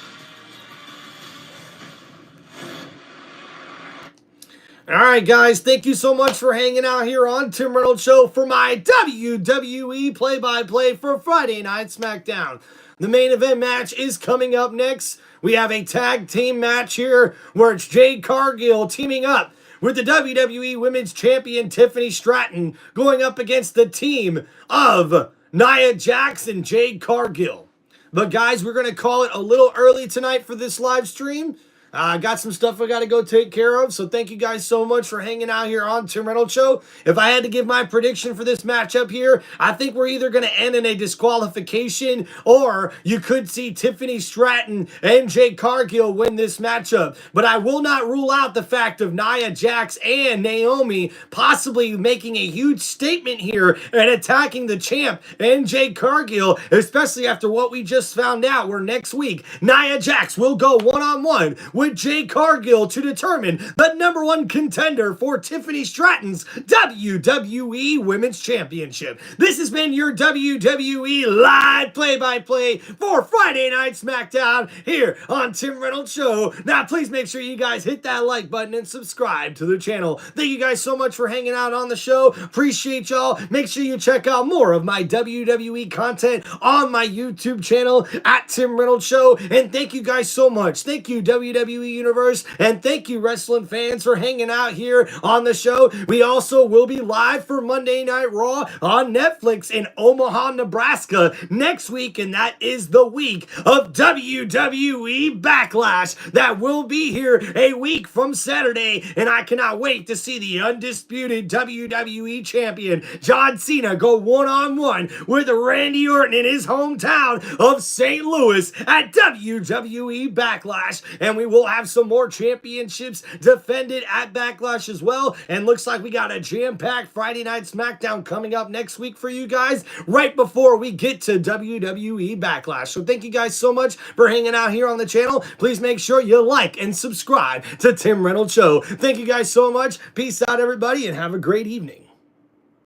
All right, guys, thank you so much for hanging out here on Tim Reynolds Show for my WWE play-by-play for Friday Night SmackDown. The main event match is coming up next. We have a tag team match here where it's Jade Cargill teaming up with the WWE Women's Champion Tiffany Stratton going up against the team of Nia Jax and Jade Cargill. But guys, we're going to call it a little early tonight for this live stream. I got some stuff I got to go take care of, so thank you guys so much for hanging out here on Tim Reynolds Show. If I had to give my prediction for this matchup here, I think we're either going to end in a disqualification, or you could see Tiffany Stratton and Jade Cargill win this matchup. But I will not rule out the fact of Nia Jax and Naomi possibly making a huge statement here and attacking the champ and Jade Cargill, especially after what we just found out, where next week Nia Jax will go one-on-one with Jade Cargill to determine the #1 contender for Tiffany Stratton's WWE Women's Championship. This has been your WWE live play-by-play for Friday Night SmackDown here on Tim Reynolds Show. Now, please make sure you guys hit that like button and subscribe to the channel. Thank you guys so much for hanging out on the show. Appreciate y'all. Make sure you check out more of my WWE content on my YouTube channel at Tim Reynolds Show. And thank you guys so much. Thank you, WWE Universe, and thank you, wrestling fans, for hanging out here on the show. We also will be live for Monday Night Raw on Netflix in Omaha, Nebraska next week, and that is the week of WWE Backlash. That will be here a week from Saturday, and I cannot wait to see the undisputed WWE Champion John Cena go one-on-one with Randy Orton in his hometown of St. Louis at WWE Backlash, and we will have some more championships defended at Backlash as well. And looks like we got a jam-packed Friday Night SmackDown coming up next week for you guys right before we get to WWE Backlash. So thank you guys so much for hanging out here on the channel. Please make sure you like and subscribe to Tim Reynolds Show. Thank you guys so much. Peace out, everybody, and have a great evening.